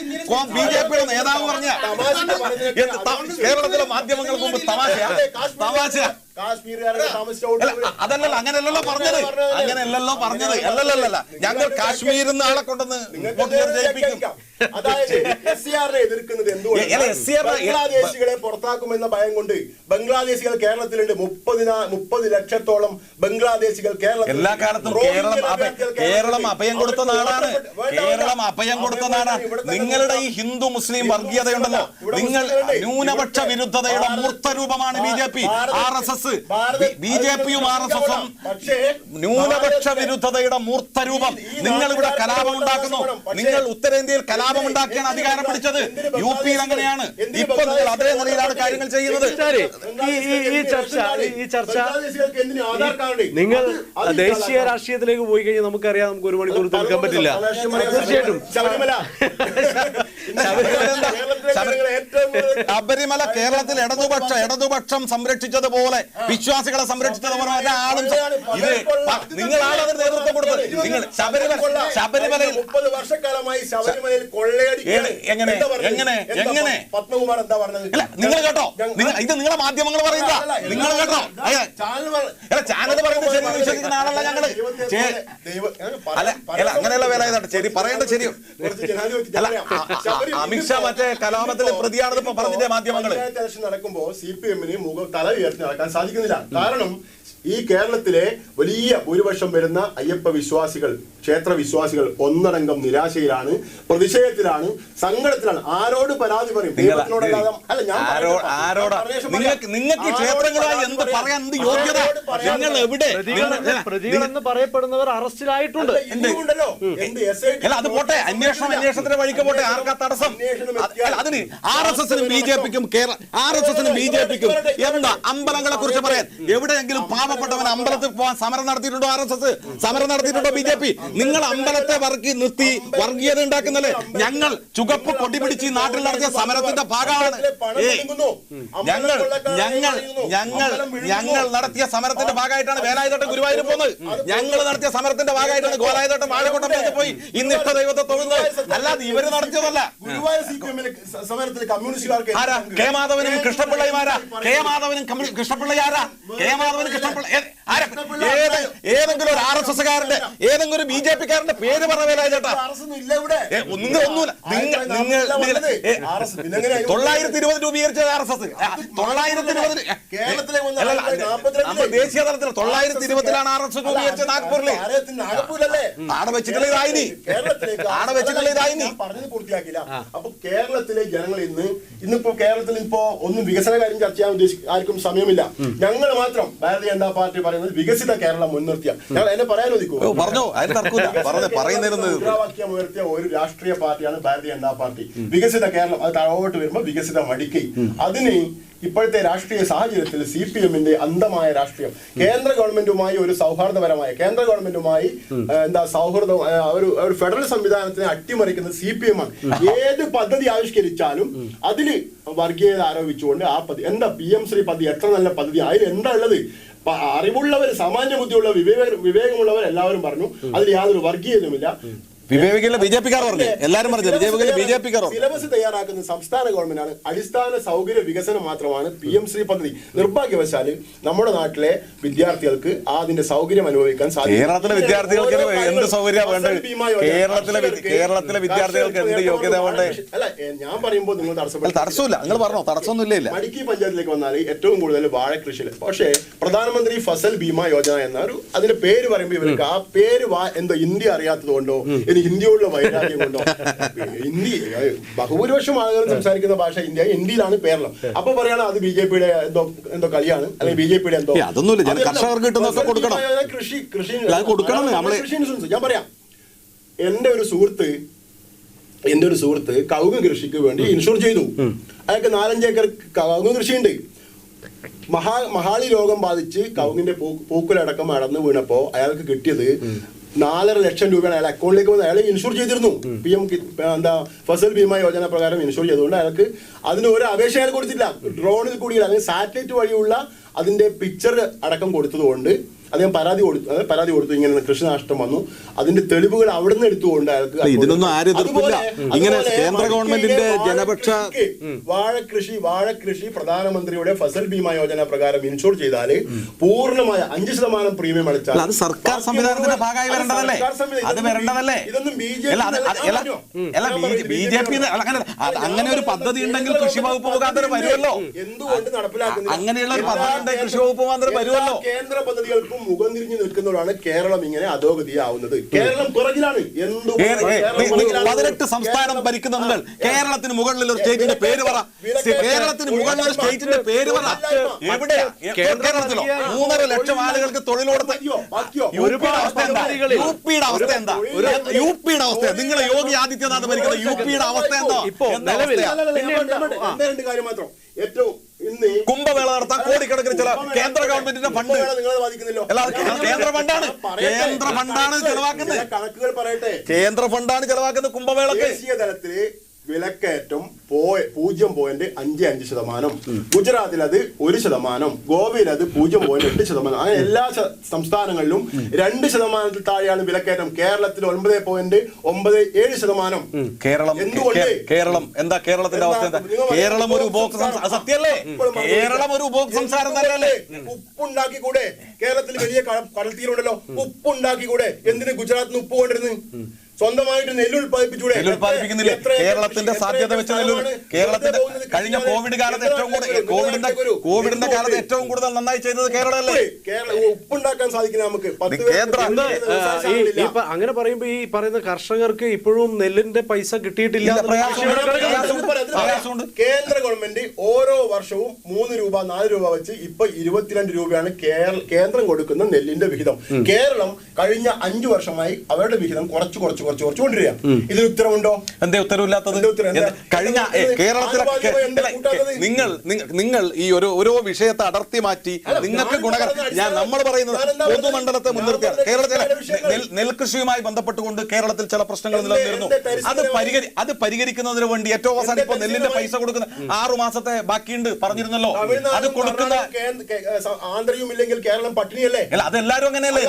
BJPയുടെ നേതാവ് പറഞ്ഞ കേരളത്തിലെ മാധ്യമങ്ങൾക്ക് മുമ്പ് തമാശ കാശ്മീരുകാരെ താമസിച്ചോണ്ട് അതല്ലല്ലോ, അങ്ങനെയല്ലല്ലോ പറഞ്ഞത്, അങ്ങനെയല്ലല്ലോ പറഞ്ഞത്. അല്ലല്ലല്ല, ഞങ്ങൾ കാശ്മീരിൽ നിന്ന് ആളെ കൊണ്ടുവന്ന് ജയിപ്പിക്കും. അതായത് SCRനെ എതിർക്കുന്നത് എന്തുകൊണ്ട്? ബംഗ്ലാദേശികളെ പുറത്താക്കുമെന്ന ഭയം കൊണ്ട്. ബംഗ്ലാദേശികൾ കേരളത്തിലുണ്ട്. 30 ലക്ഷത്തോളം ബംഗ്ലാദേശികൾ കേരളത്തിൽ. എല്ലാ കാലത്തും കേരളം അഭയം കൊടുത്ത നാടാണ്. കേരളം അഭയം കൊടുത്ത നാടാണ്. നിങ്ങളുടെ ഈ ഹിന്ദു മുസ്ലിം വർഗീയതയുണ്ടല്ലോ, നിങ്ങൾ ന്യൂനപക്ഷ വിരുദ്ധതയുടെ മൂർത്തരൂപമാണ് BJP, RSS. BJPയും RSSും ന്യൂനപക്ഷ വിരുദ്ധതയുടെ മൂർത്തരൂപം. നിങ്ങൾ ഇവിടെ കലാപം ഉണ്ടാക്കുന്നു. നിങ്ങൾ ഉത്തരേന്ത്യയിൽ കലാപം ഉണ്ടാക്കിയാണ് അധികാരം പിടിച്ചത്. UP അങ്ങനെയാണ്. ഇപ്പൊ നിങ്ങൾ അതേ നിലയിലാണ് കാര്യങ്ങൾ ചെയ്യുന്നത്. ഈ ചർച്ച നിങ്ങൾ ദേശീയ രാഷ്ട്രീയത്തിലേക്ക് പോയി കഴിഞ്ഞാൽ നമുക്കറിയാം, നമുക്ക് 1 മണിക്കൂർ തീർക്കാൻ പറ്റില്ല. തീർച്ചയായിട്ടും ശബരിമല കേരളത്തിൽ ഇടതുപക്ഷം സംരക്ഷിച്ചതുപോലെ, വിശ്വാസികളെ സംരക്ഷിച്ചതുപോലെ ഒരാളും ഇത് നിങ്ങളാണ് അതിന് നേതൃത്വം കൊടുത്തത്. നിങ്ങൾ ശബരിമലയിൽ 30 വർഷക്കാലമായി ശബരിമലയിൽ എങ്ങനെ പത്മകുമാർ എന്താ പറഞ്ഞത്? നിങ്ങൾ കേട്ടോ, ഇത് നിങ്ങളെ മാധ്യമങ്ങൾ പറയുന്ന, നിങ്ങൾ കേട്ടോ, ചാനൽ പറയുന്നത് ശരി വിശ്വസിക്കുന്ന ആളല്ല ഞങ്ങള്. അല്ല അങ്ങനെയുള്ള വേല ഇതാണ് ശരി പറയേണ്ടത്. ശരി, അമിത്ഷാ മറ്റേ കലാപത്തിലെ പ്രതിയാണെന്ന് ഇപ്പൊ പറഞ്ഞില്ലേ മാധ്യമങ്ങള്. നടക്കുമ്പോ CPMന് തല ഉയർത്തി നടക്കാൻ സാധിക്കുന്നില്ല. കാരണം ഈ കേരളത്തിലെ വലിയ ഭൂരിപക്ഷം വരുന്ന അയ്യപ്പ വിശ്വാസികൾ, ക്ഷേത്ര വിശ്വാസികൾ ഒന്നടങ്കം നിരാശയിലാണ്, പ്രതിഷേധത്തിലാണ്, സങ്കടത്തിലാണ്. ആരോട് പരാതി പറയും? നിങ്ങൾക്ക് ക്ഷേത്രങ്ങളായി എന്ത് പറയാൻ എന്ത് യോഗ്യത? നിങ്ങൾ എവിടെ? പ്രതികളെന്ന് പറയപ്പെടുന്നവർ അറസ്റ്റിലായിട്ടുണ്ട്. അല്ല അത് പോട്ടെ, അന്വേഷണത്തിന്റെ വഴിക്ക് പോട്ടെ, ആർക്കാ തടസ്സം? അതിന് RSSനും BJPക്കും എന്താ അമ്പലങ്ങളെ കുറിച്ച് പറയാൻ? എവിടെയെങ്കിലും പാവപ്പെട്ടവൻ അമ്പലത്തിൽ പോകാൻ സമരം നടത്തിയിട്ടുണ്ടോ? RSS സമരം നടത്തിയിട്ടുണ്ടോ? BJP? നിങ്ങൾ അമ്പലത്തെ നിർത്തി വർഗീയത ഉണ്ടാക്കുന്നല്ലേ? ഞങ്ങൾ ചുവപ്പ് കൊടി പിടിച്ച് നാട്ടിൽ നടത്തിയ സമരത്തിന്റെ ഭാഗമാണ്. ഞങ്ങൾ നടത്തിയ സമരത്തിന്റെ ഭാഗമായിട്ടാണ് വേലായുധേട്ടൻ ഗുരുവായൂർ പോകുന്നത്. ഞങ്ങൾ നടത്തിയ സമരത്തിന്റെ ഭാഗമായിട്ടാണ് ഗോലായുധേട്ടൻ വാഴക്കോട്ടം പോയി ഇന്ന് ഇഷ്ട ദൈവത്തെ തൊഴുന്നത്. അല്ലാതെ ഇവര് നടത്തിയതല്ല. ആരാ? കെ മാധവനും കൃഷ്ണപിള്ളയുമാരാ? കെ മാധവനും കൃഷ്ണപിള്ളയാരാ? കെ മാധവനും കൃഷ്ണപിള്ള ഏതെങ്കിലും ഒരു RSSകാരന്റെ ഏതെങ്കിലും ഒരു BJPക്കാരന്റെ പേര് പറഞ്ഞ വേലായുധേട്ടാ? ഒന്നുമില്ല. 920 രൂപീകരിച്ച RSS 920 ദേശീയ തലത്തിൽ 920ലാണ് RSS രൂപീകരിച്ചത്. നാഗ്പൂരില് ആടെ വെച്ചിട്ടുള്ള ഇതായിനി. പറഞ്ഞത് പൂർത്തിയാക്കില്ല. അപ്പൊ കേരളത്തിലെ ജനങ്ങൾ ഇന്നിപ്പോ കേരളത്തിൽ ഇപ്പോ ഒന്നും വികസന കാര്യം ചർച്ച ചെയ്യാൻ ആർക്കും സമയമില്ല. ഞങ്ങൾ മാത്രം ഭാരതീയ ജനതാ പാർട്ടി പറയുന്നത് വികസിത കേരളം മുൻനിർത്തിയ ഞങ്ങൾ എന്നെ പറയാൻ മുദ്രാവാക്യം ഉയർത്തിയ ഒരു രാഷ്ട്രീയ പാർട്ടിയാണ് ഭാരതീയ ജനതാ പാർട്ടി. വികസിത കേരളം, അത് താഴോട്ട് വരുമ്പോൾ വികസിത മടിക്കൈ. അതിന് ഇപ്പോഴത്തെ രാഷ്ട്രീയ സാഹചര്യത്തിൽ CPMന്റെ അന്ധമായ രാഷ്ട്രീയം, കേന്ദ്ര ഗവൺമെന്റുമായി ഒരു സൗഹാർദ്ദപരമായ സൗഹൃദം, ഒരു ഫെഡറൽ സംവിധാനത്തിനെ അട്ടിമറിക്കുന്ന CPM ആണ്. ഏത് പദ്ധതി ആവിഷ്കരിച്ചാലും അതിന് വർഗീയത ആരോപിച്ചുകൊണ്ട് ആ പദ്ധതി എന്താ PM ശ്രീ പദ്ധതി എത്ര നല്ല പദ്ധതി, അതിൽ എന്താ ഉള്ളത്? അറിവുള്ളവർ, സാമാന്യ ബുദ്ധിയുള്ള വിവേകമുള്ളവർ എല്ലാവരും പറഞ്ഞു അതിൽ യാതൊരു വർഗീയതയുമില്ല. വിവേകിലെ BJPക്കാർ പറഞ്ഞു, എല്ലാരും പറഞ്ഞു BJPക്കാർ. സിലബസ് തയ്യാറാക്കുന്ന സംസ്ഥാന ഗവൺമെന്റാണ്. അടിസ്ഥാന സൗകര്യ വികസനം മാത്രമാണ് PM ശ്രീ പദ്ധതി. നിർഭാഗ്യവശാല് നമ്മുടെ നാട്ടിലെ വിദ്യാർത്ഥികൾക്ക് അതിന്റെ സൗകര്യം അനുഭവിക്കാൻ സാധിക്കും. കേരളത്തിലെ വിദ്യാർത്ഥികൾക്ക് എന്ത് സൗകര്യം വേണ്ടത്? കേരളത്തിലെ വിദ്യാർത്ഥികൾക്ക് എന്ത് യോഗ്യത വേണ്ടത്? അല്ല, ഞാൻ പറയുമ്പോൾ നിങ്ങൾ തടസ്സമില്ല, നിങ്ങൾ പറഞ്ഞോ, തടസ്സമൊന്നുമില്ല. മടിക്കി പഞ്ചായത്തിലേക്ക് വന്നാൽ ഏറ്റവും കൂടുതൽ വാഴ കൃഷി. പക്ഷേ പ്രധാനമന്ത്രി ഫസൽ ബീമ യോജന എന്ന അതിന്റെ പേര് പറയുമ്പോൾ ഇവർക്ക് ആ പേര് എന്തോ ഹിന്ദി അറിയാത്തത് കൊണ്ടോ ഹിന്ദിയോടുള്ള വൈരാഗ്യം കൊണ്ടോ, ഹിന്ദി ബഹുഭൂരിപക്ഷം ആളുകൾ സംസാരിക്കുന്ന ഭാഷ ഹിന്ദിയിലാണ് കേരളം. അപ്പൊ പറയണം അത് BJPയുടെ എന്തോ കളിയാണ്, അല്ലെങ്കിൽ BJPയുടെ എന്തോ. അതൊന്നുമില്ല, കർഷകർക്ക് കിട്ടുന്നതൊക്കെ കൊടുക്കണം. ഞാൻ പറയാം, എന്റെ ഒരു സുഹൃത്ത് കവുങ്ങ് കൃഷിക്ക് വേണ്ടി ഇൻഷുർ ചെയ്തു. അയാൾക്ക് 4-5 ഏക്കർ കവുങ്ങ് കൃഷിയുണ്ട്. മഹാളി രോഗം ബാധിച്ച് കവുങ്ങിന്റെ പൂക്കുലടക്കം അടന്നു വീണപ്പോ അയാൾക്ക് കിട്ടിയത് 4.5 ലക്ഷം രൂപയാണ് അയാൾ അക്കൗണ്ടിലേക്ക് വന്ന് അയാൾ ഇൻഷുർ ചെയ്തിരുന്നു. PM ഫസൽ ബീമ യോജന പ്രകാരം ഇൻഷുർ ചെയ്തുകൊണ്ട് അയാൾക്ക് അതിന് ഒരു അപേക്ഷ അയാൾ കൊടുത്തില്ല. ഡ്രോണിൽ കൂടി അല്ലെങ്കിൽ സാറ്റലൈറ്റ് വഴിയുള്ള അതിന്റെ പിക്ചർ അടക്കം കൊടുത്തതുകൊണ്ട് അദ്ദേഹം പരാതി കൊടുത്തു ഇങ്ങനെ കൃഷിനാഷ്ടം വന്നു, അതിന്റെ തെളിവുകൾ അവിടെ നിന്ന് എടുത്തുകൊണ്ട് അയാൾക്ക് ഇതിനൊന്നും ആരും എതിർപ്പില്ല. ഇങ്ങനെ കേന്ദ്ര ഗവൺമെന്റിന്റെ ജനപക്ഷ വാഴകൃഷി പ്രധാനമന്ത്രിയുടെ ഫസൽ ബീമ യോജന പ്രകാരം ഇൻഷുർ ചെയ്താല് പൂർണ്ണമായ 5% പ്രീമിയം അടച്ചാൽ അത് സർക്കാർ സംവിധാനത്തിന്റെ ഭാഗമായി വരേണ്ടതല്ലേ? അത് വരേണ്ടതല്ലേ? ഇതൊന്നും BJP അങ്ങനെ ഒരു പദ്ധതി ഉണ്ടെങ്കിൽ കൃഷി വകുപ്പ് മുഖാന്തരം വരുമല്ലോ. എന്തുകൊണ്ട് നടപ്പിലാക്കുന്നില്ല? അങ്ങനെയുള്ള ഒരു പദ്ധതി ഉണ്ടെങ്കിൽ കൃഷി വകുപ്പ് മുഖാന്തരം വരുമല്ലോ. കേന്ദ്ര പദ്ധതികൾക്കും മുഖം തിരിഞ്ഞു നിൽക്കുന്നവരാണ് കേരളം ഇങ്ങനെ അധോഗതിയാവുന്നത്. കേരളം പുറകിലാണ്. 18 സംസ്ഥാനം ഭരിക്കുന്ന നിങ്ങൾ കേരളത്തിന് മുകളിൽ ഒരു സ്റ്റേറ്റിന്റെ പേര് പറ. കേരളത്തിന് മുകളിൽ ഒരു സ്റ്റേറ്റിന്റെ പേര് പറ. എവിടെയാ? കേരളത്തിലോ 3.5 ലക്ഷം ആളുകൾക്ക് തൊഴിൽ കൊടുത്ത യുപിയുടെ അവസ്ഥ എന്താ? യുപിയുടെ അവസ്ഥ നിങ്ങൾ യോഗി ആദിത്യനാഥ് ഭരിക്കുന്ന യുപിയുടെ അവസ്ഥ എന്താ? രണ്ട് കാര്യം മാത്രം. ഏറ്റവും ഇന്ന് കുംഭമേള നടത്താൻ കോടിക്കണക്കിന് ചില കേന്ദ്ര ഗവൺമെന്റിന്റെ ഫണ്ട് നിങ്ങൾ വാദിക്കുന്നല്ലോ. കേന്ദ്ര ഫണ്ടാണ് ചെലവാക്കുന്നത്. കണക്കുകൾ പറയട്ടെ. കേന്ദ്ര ഫണ്ടാണ് ചെലവാക്കുന്നത് കുംഭമേളക്ക്. ദേശീയ തലത്തില് വിലക്കയറ്റം 0.55%, ഗുജറാത്തിൽ അത് 1%, ഗോവയിൽ അത് 0.8%. അങ്ങനെ എല്ലാ സംസ്ഥാനങ്ങളിലും 2% താഴെയാണ് വിലക്കയറ്റം. കേരളത്തിൽ 9.97%. കേരളം എന്താ? കേരളത്തിന്റെ അവസ്ഥ എന്താ? കേരളം ഒരു ഉപഭോക്തൃ സത്യല്ലേ? കേരളം ഒരു ഉപഭോക്തൃ സംസ്ഥാനം തന്നെയല്ലേ? ഉപ്പുണ്ടാക്കിക്കൂടെ? കേരളത്തിൽ വലിയ കടൽത്തീരുണ്ടല്ലോ, ഉപ്പുണ്ടാക്കിക്കൂടെ? എന്തിന് ഗുജറാത്തിൽ നിന്ന് ഉപ്പ് കൊണ്ടിരുന്നു? സ്വന്തമായിട്ട് നെല്ല് ഉൽപ്പാദിപ്പിച്ചൂടെ? ഉൽപ്പാദിപ്പിക്കുന്നില്ല. കേരളത്തിന്റെ സാധ്യത വെച്ച് കേരളത്തിന്റെ കഴിഞ്ഞ കോവിഡ് കാലത്ത് കോവിഡിന്റെ കാലത്ത് ഏറ്റവും കൂടുതൽ നന്നായി ചെയ്തത് കേരളമല്ലേ? ഉപ്പുണ്ടാക്കാൻ സാധിക്കില്ല നമുക്ക്. അങ്ങനെ പറയുമ്പോ ഈ പറയുന്ന കർഷകർക്ക് ഇപ്പോഴും നെല്ലിന്റെ പൈസ കിട്ടിയിട്ടില്ല. കേന്ദ്ര ഗവൺമെന്റ് ഓരോ വർഷവും 3 രൂപ 4 രൂപ വെച്ച് ഇപ്പൊ 22 രൂപയാണ് കേന്ദ്രം കൊടുക്കുന്ന നെല്ലിന്റെ വിഹിതം. കേരളം കഴിഞ്ഞ 5 വർഷമായി അവരുടെ വിഹിതം കുറച്ചുകൊണ്ടിരിക്കുക. ഇതിന് ഉത്തരവുണ്ടോ? എന്തേ ഉത്തരവില്ലാത്തത്? കഴിഞ്ഞ കേരളത്തിലെ നിങ്ങൾ ഈ ഓരോ വിഷയത്തെ അടർത്തി മാറ്റി നിങ്ങൾക്ക് നമ്മൾ പറയുന്നത് പൊതുമണ്ഡലത്തെ മുൻനിർത്തിയാണ്. കേരളത്തിലെ നെൽകൃഷിയുമായി ബന്ധപ്പെട്ടുകൊണ്ട് കേരളത്തിൽ ചില പ്രശ്നങ്ങൾ നിലനിന്നിരുന്നു. അത് പരിഹരിക്കുന്നതിന് വേണ്ടി ഏറ്റവും അവസാനം ഇപ്പൊ നെല്ലിന്റെ പൈസ കൊടുക്കുന്ന 6 മാസത്തെ ബാക്കിയുണ്ട് പറഞ്ഞിരുന്നല്ലോ. അത് കൊടുക്കുന്ന ആന്ധ്രയും ഇല്ലെങ്കിൽ കേരളം പട്ടിണിയല്ലേ? അല്ല, അതെല്ലാരും അങ്ങനെയല്ലേ?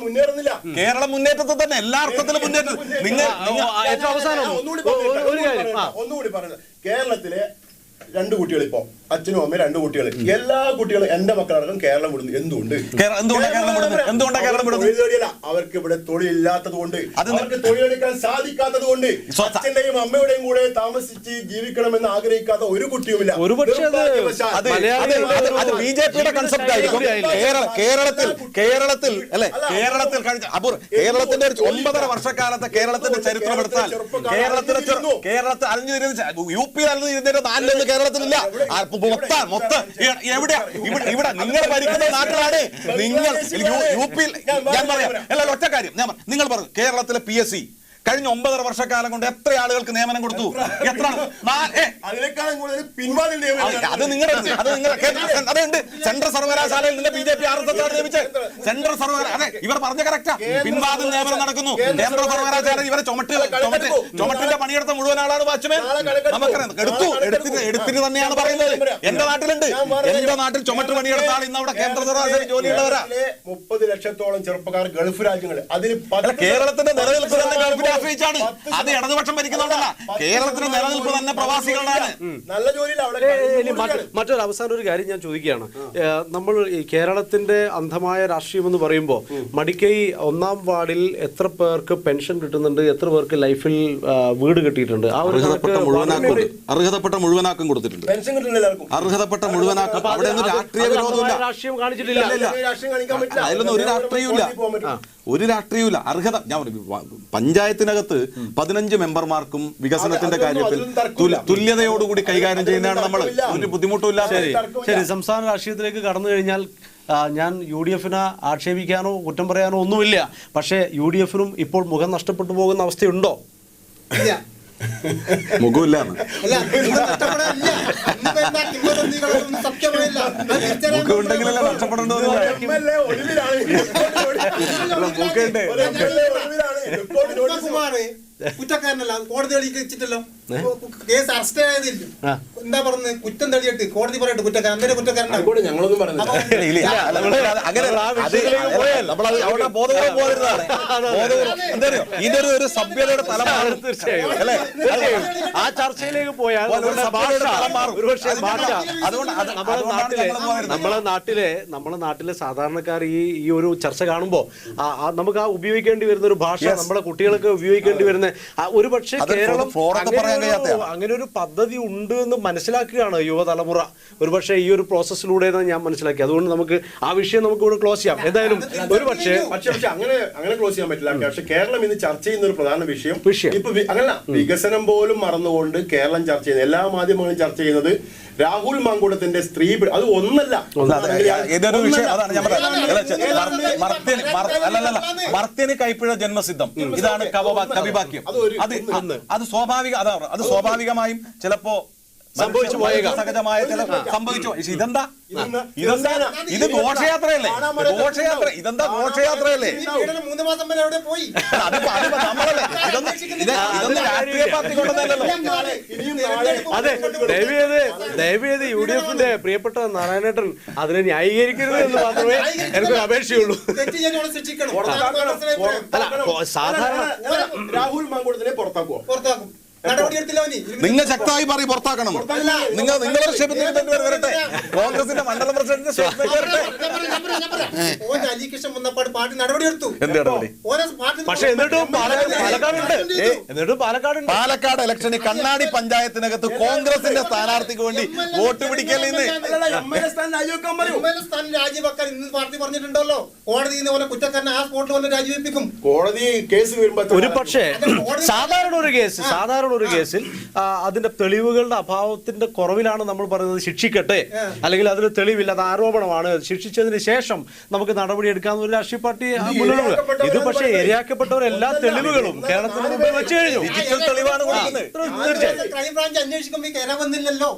മുന്നേറുന്നില്ല. കേരളം മുന്നേറ്റത്തിൽ തന്നെ എല്ലാ അർത്ഥത്തിലും മുന്നേറ്റം. ഒന്നുകൂടി പറഞ്ഞത്, കേരളത്തിലെ 2 കുട്ടികൾ, ഇപ്പൊ അച്ഛനും അമ്മയും 2 കുട്ടികൾ, എല്ലാ കുട്ടികളും എന്റെ മക്കളടക്കം കേരളം വിടുന്നു. എന്തുകൊണ്ടാണ്? അവർക്ക് ഇവിടെ തൊഴിലില്ലാത്തത് കൊണ്ട്, അവർക്ക് തൊഴിലെടുക്കാൻ സാധിക്കാത്തത് കൊണ്ട്, അച്ഛന്റെയും അമ്മയുടെയും കൂടെ താമസിച്ച് ജീവിക്കണമെന്ന് ആഗ്രഹിക്കാത്ത ഒരു കുട്ടിയുമില്ല. ബിജെപിയുടെ കൺസെപ്റ്റ് ആയിരിക്കും. കേരളത്തിൽ അല്ലെ? കേരളത്തിൽ കേരളത്തിന്റെ 9.5 വർഷക്കാലത്തെ കേരളത്തിന്റെ ചരിത്രം എടുത്താൽ കേരളത്തിൽ അറിഞ്ഞിരുന്ന യുപി അറിഞ്ഞിരുന്നതിന്റെ 4 കേരളത്തിലില്ല. മൊത്തം എവിടെയാ? ഇവിടെ നിങ്ങൾ ഭരിക്കുന്ന നാട്ടിലാണ്. നിങ്ങൾ യുപിയിൽ ഞാൻ പറയാം. അല്ല, ഒറ്റ കാര്യം ഞാൻ നിങ്ങൾ പറഞ്ഞു. കേരളത്തിലെ PSC കഴിഞ്ഞ 9.5 വർഷക്കാലം കൊണ്ട് എത്ര ആളുകൾക്ക് നിയമനം കൊടുത്തു? എത്ര? അത് നിങ്ങളുടെ അതുണ്ട്. സെൻട്രൽ സർവകലാശാലയിൽ നിന്ന് BJP RSS നിയമിച്ച് സെൻട്രൽ സർവകലാശാല. അതെ, ഇവർ പറഞ്ഞ കറക്റ്റാ. പിൻവാതിൽ നിയമനം നടക്കുന്നു. കേന്ദ്ര സർവകലാശാല ഇവരെ ചുമട്ടിന്റെ പണിയെടുത്ത മുഴുവൻ ആളാണ് വാച്ച്മാൻ. നമുക്കറിയാം. എടുത്തിട്ട് തന്നെയാണ് പറയുന്നത്. എന്റെ നാട്ടിലുണ്ട്. എന്റെ നാട്ടിൽ ചുമട്ട് പണിയെടുത്ത ആൾ ഇന്ന് അവിടെ കേന്ദ്ര സർവകലാശാല ജോലിയുള്ളവരാ. 30 ലക്ഷത്തോളം ചെറുപ്പക്കാർ ഗൾഫ് രാജ്യങ്ങളിൽ. അതിൽ കേരളത്തിന്റെ നിലനിൽപ്പ് തന്നെ ഗൾഫിൽ ആശ്രയിച്ചാണ്. അത് ഇടതുപക്ഷം ഭരിക്കുന്നതല്ല. കേരളത്തിന് നിലനിൽപ്പ് തന്നെ പ്രവാസികളാണ്. നല്ല ജോലിയിൽ മറ്റൊരു അവസാന ഒരു കാര്യം ഞാൻ ചോദിക്കുകയാണ്. നമ്മൾ ഈ കേരളത്തിന്റെ അന്ധമായ രാഷ്ട്രീയം എന്ന് പറയുമ്പോൾ മടിക്കൈ 1-ാം വാർഡിൽ എത്ര പേർക്ക് പെൻഷൻ കിട്ടുന്നുണ്ട്? എത്ര പേർക്ക് ലൈഫിൽ വീട് കിട്ടിയിട്ടുണ്ട്? അർഹതപ്പെട്ട മുഴുവനാക്കം കൊടുത്തിട്ടുണ്ട്. പെൻഷൻ കിട്ടുന്നില്ല. അർഹതപ്പെട്ട മുഴുവനാക്കം. അവിടെ ഒന്നും രാഷ്ട്രീയ വിരോധമില്ല. രാഷ്ട്രീയം കാണിച്ചിട്ടില്ല. അതിലൊന്നും ഒരു രാഷ്ട്രീയമില്ല. അർഹത ഞാൻ പഞ്ചായത്തിനകത്ത് 15 മെമ്പർമാർക്കും വികസനത്തിന്റെ കാര്യത്തിൽ തുല്യതയോടുകൂടി കൈകാര്യം ചെയ്യുന്നതാണ് നമ്മൾ. ഒരു ബുദ്ധിമുട്ടുമില്ല. ശരി, സംസ്ഥാന രാഷ്ട്രീയത്തിലേക്ക് കടന്നു കഴിഞ്ഞാൽ ഞാൻ UDF-നെ ആക്ഷേപിക്കാനോ കുറ്റം പറയാനോ ഒന്നുമില്ല. പക്ഷേ UDF-നും ഇപ്പോൾ മുഖം നഷ്ടപ്പെട്ടു പോകുന്ന അവസ്ഥയുണ്ടോ? മുഖമില്ലാണ്. മുഖമുണ്ടെങ്കിലല്ലേ നഷ്ടപ്പെടേണ്ടത്. കുറ്റക്കാരനല്ല, കോടതി തെളിയിച്ചിട്ടല്ലോ, കേസ് അറസ്റ്റ് ആയതില്ല. എന്താ പറഞ്ഞത്? കുറ്റം തെളിയിട്ട് കോടതി പറയട്ടെ കുറ്റക്കാരൻ, അന്നേരം കുറ്റക്കാരനാണ്. ഞങ്ങളൊന്നും പറയുന്നില്ല. ഇതൊരു ഒരു സഭ്യതയുടെ തലമാണ്. ആ ചർച്ചയിലേക്ക് പോയാൽ നമ്മളെ നാട്ടിലെ സാധാരണക്കാർ ഈ ഒരു ചർച്ച കാണുമ്പോൾ നമുക്ക് ആ ഉപയോഗിക്കേണ്ടി വരുന്ന ഒരു ഭാഷ നമ്മളെ കുട്ടികൾക്ക് ഉപയോഗിക്കേണ്ടി വരുന്ന ഒരു പക്ഷേ കേരളം അങ്ങനെ ഒരു പദ്ധതി ഉണ്ട് എന്ന് മനസ്സിലാക്കുകയാണ് യുവതലമുറ ഒരുപക്ഷെ ഈ ഒരു പ്രോസസ്സിലൂടെ ഞാൻ മനസ്സിലാക്കി. അതുകൊണ്ട് നമുക്ക് ആ വിഷയം നമുക്ക് ഇവിടെ ക്ലോസ് ചെയ്യാം. എന്തായാലും ഒരു പക്ഷേ അങ്ങനെ ക്ലോസ് ചെയ്യാൻ പറ്റില്ല. പക്ഷെ കേരളം ഇന്ന് ചർച്ച ചെയ്യുന്ന ഒരു പ്രധാന വിഷയം ഇപ്പൊ അങ്ങനല്ല, വികസനം പോലും മറന്നുകൊണ്ട് കേരളം ചർച്ച ചെയ്യുന്നത്, എല്ലാ മാധ്യമങ്ങളും ചർച്ച ചെയ്യുന്നത് രാഹുൽ മാങ്കൂട്ടത്തിന്റെ സ്ത്രീ, അത് ഒന്നല്ല, ഇതൊരു വിഷയം. അതാണ് ഞാൻ മർത്യന് കൈപ്പിഴ ജന്മസിദ്ധം. ഇതാണ് കവിവാക്യം. അത് സ്വാഭാവികമായും ചിലപ്പോ സംഭവിച്ചു പോയേക്കാം, സഹജമായ സംഭവിച്ചു. ഇതെന്താ ഇത് ഘോഷയാത്രയല്ലേ? ഇതെന്താ ഘോഷയാത്രയല്ലേ? 3 മാസം വരെ അവിടെ പോയി. നമ്മളല്ലേ ഇതൊന്നും രാഷ്ട്രീയ പാർട്ടി കൊണ്ടതല്ലോ. അതെ, ദയവേത് UDF-ന്റെ പ്രിയപ്പെട്ട നാരായണേട്ടൻ അതിനെ ന്യായീകരിക്കരുത് എന്ന് മാത്രമേ എനിക്കൊരു അപേക്ഷയുള്ളൂ. സാധാരണ രാഹുൽ മാങ്കൂട്ടത്തിനെ പുറത്താക്കും. നിങ്ങൾ ശക്തമായി പറയും പുറത്താക്കണം. നിങ്ങളുടെ സ്റ്റേറ്റ്മെന്റ് വരട്ടെ, കോൺഗ്രസിന്റെ മണ്ഡലം പ്രസിഡന്റ് സ്റ്റേറ്റ്മെന്റ് വരട്ടെ. പക്ഷെ എന്നിട്ടും പാലക്കാട് ഇലക്ഷന് കണ്ണാടി പഞ്ചായത്തിനകത്ത് കോൺഗ്രസിന്റെ സ്ഥാനാർത്ഥിക്ക് വേണ്ടി വോട്ട് പിടിക്കൽ രാജിവെക്കാൻ ഇന്ന് പാർട്ടി പറഞ്ഞിട്ടുണ്ടല്ലോ. കോടതി കുറ്റക്കാരനെ ആ സ്പോട്ടിൽ വന്ന് രാജിവെപ്പിക്കും. കോടതി കേസ് വരുമ്പോ ഒരു പക്ഷേ സാധാരണ ഒരു കേസിൽ അതിന്റെ തെളിവുകളുടെ അഭാവത്തിന്റെ കുറവിലാണ് നമ്മൾ പറയുന്നത് ശിക്ഷിക്കട്ടെ, അല്ലെങ്കിൽ അതിന് തെളിവില്ല, അത് ആരോപണമാണ്, ശിക്ഷിച്ചതിന് ശേഷം നമുക്ക് നടപടിയെടുക്കാവുന്ന ഒരു രാഷ്ട്രീയ പാർട്ടി മുന്നോട്ട്. ഇത് പക്ഷേ ഇരയാക്കപ്പെട്ടവർ എല്ലാ തെളിവുകളും കേരളത്തിന് മുമ്പിൽ വെച്ച് കഴിഞ്ഞു. ഡിജിറ്റൽ തെളിവാണ് കൊടുക്കുന്നത്. ക്രൈംബ്രാഞ്ച് അന്വേഷിക്കുമ്പോൾ കേരളം വന്നില്ലല്ലോ.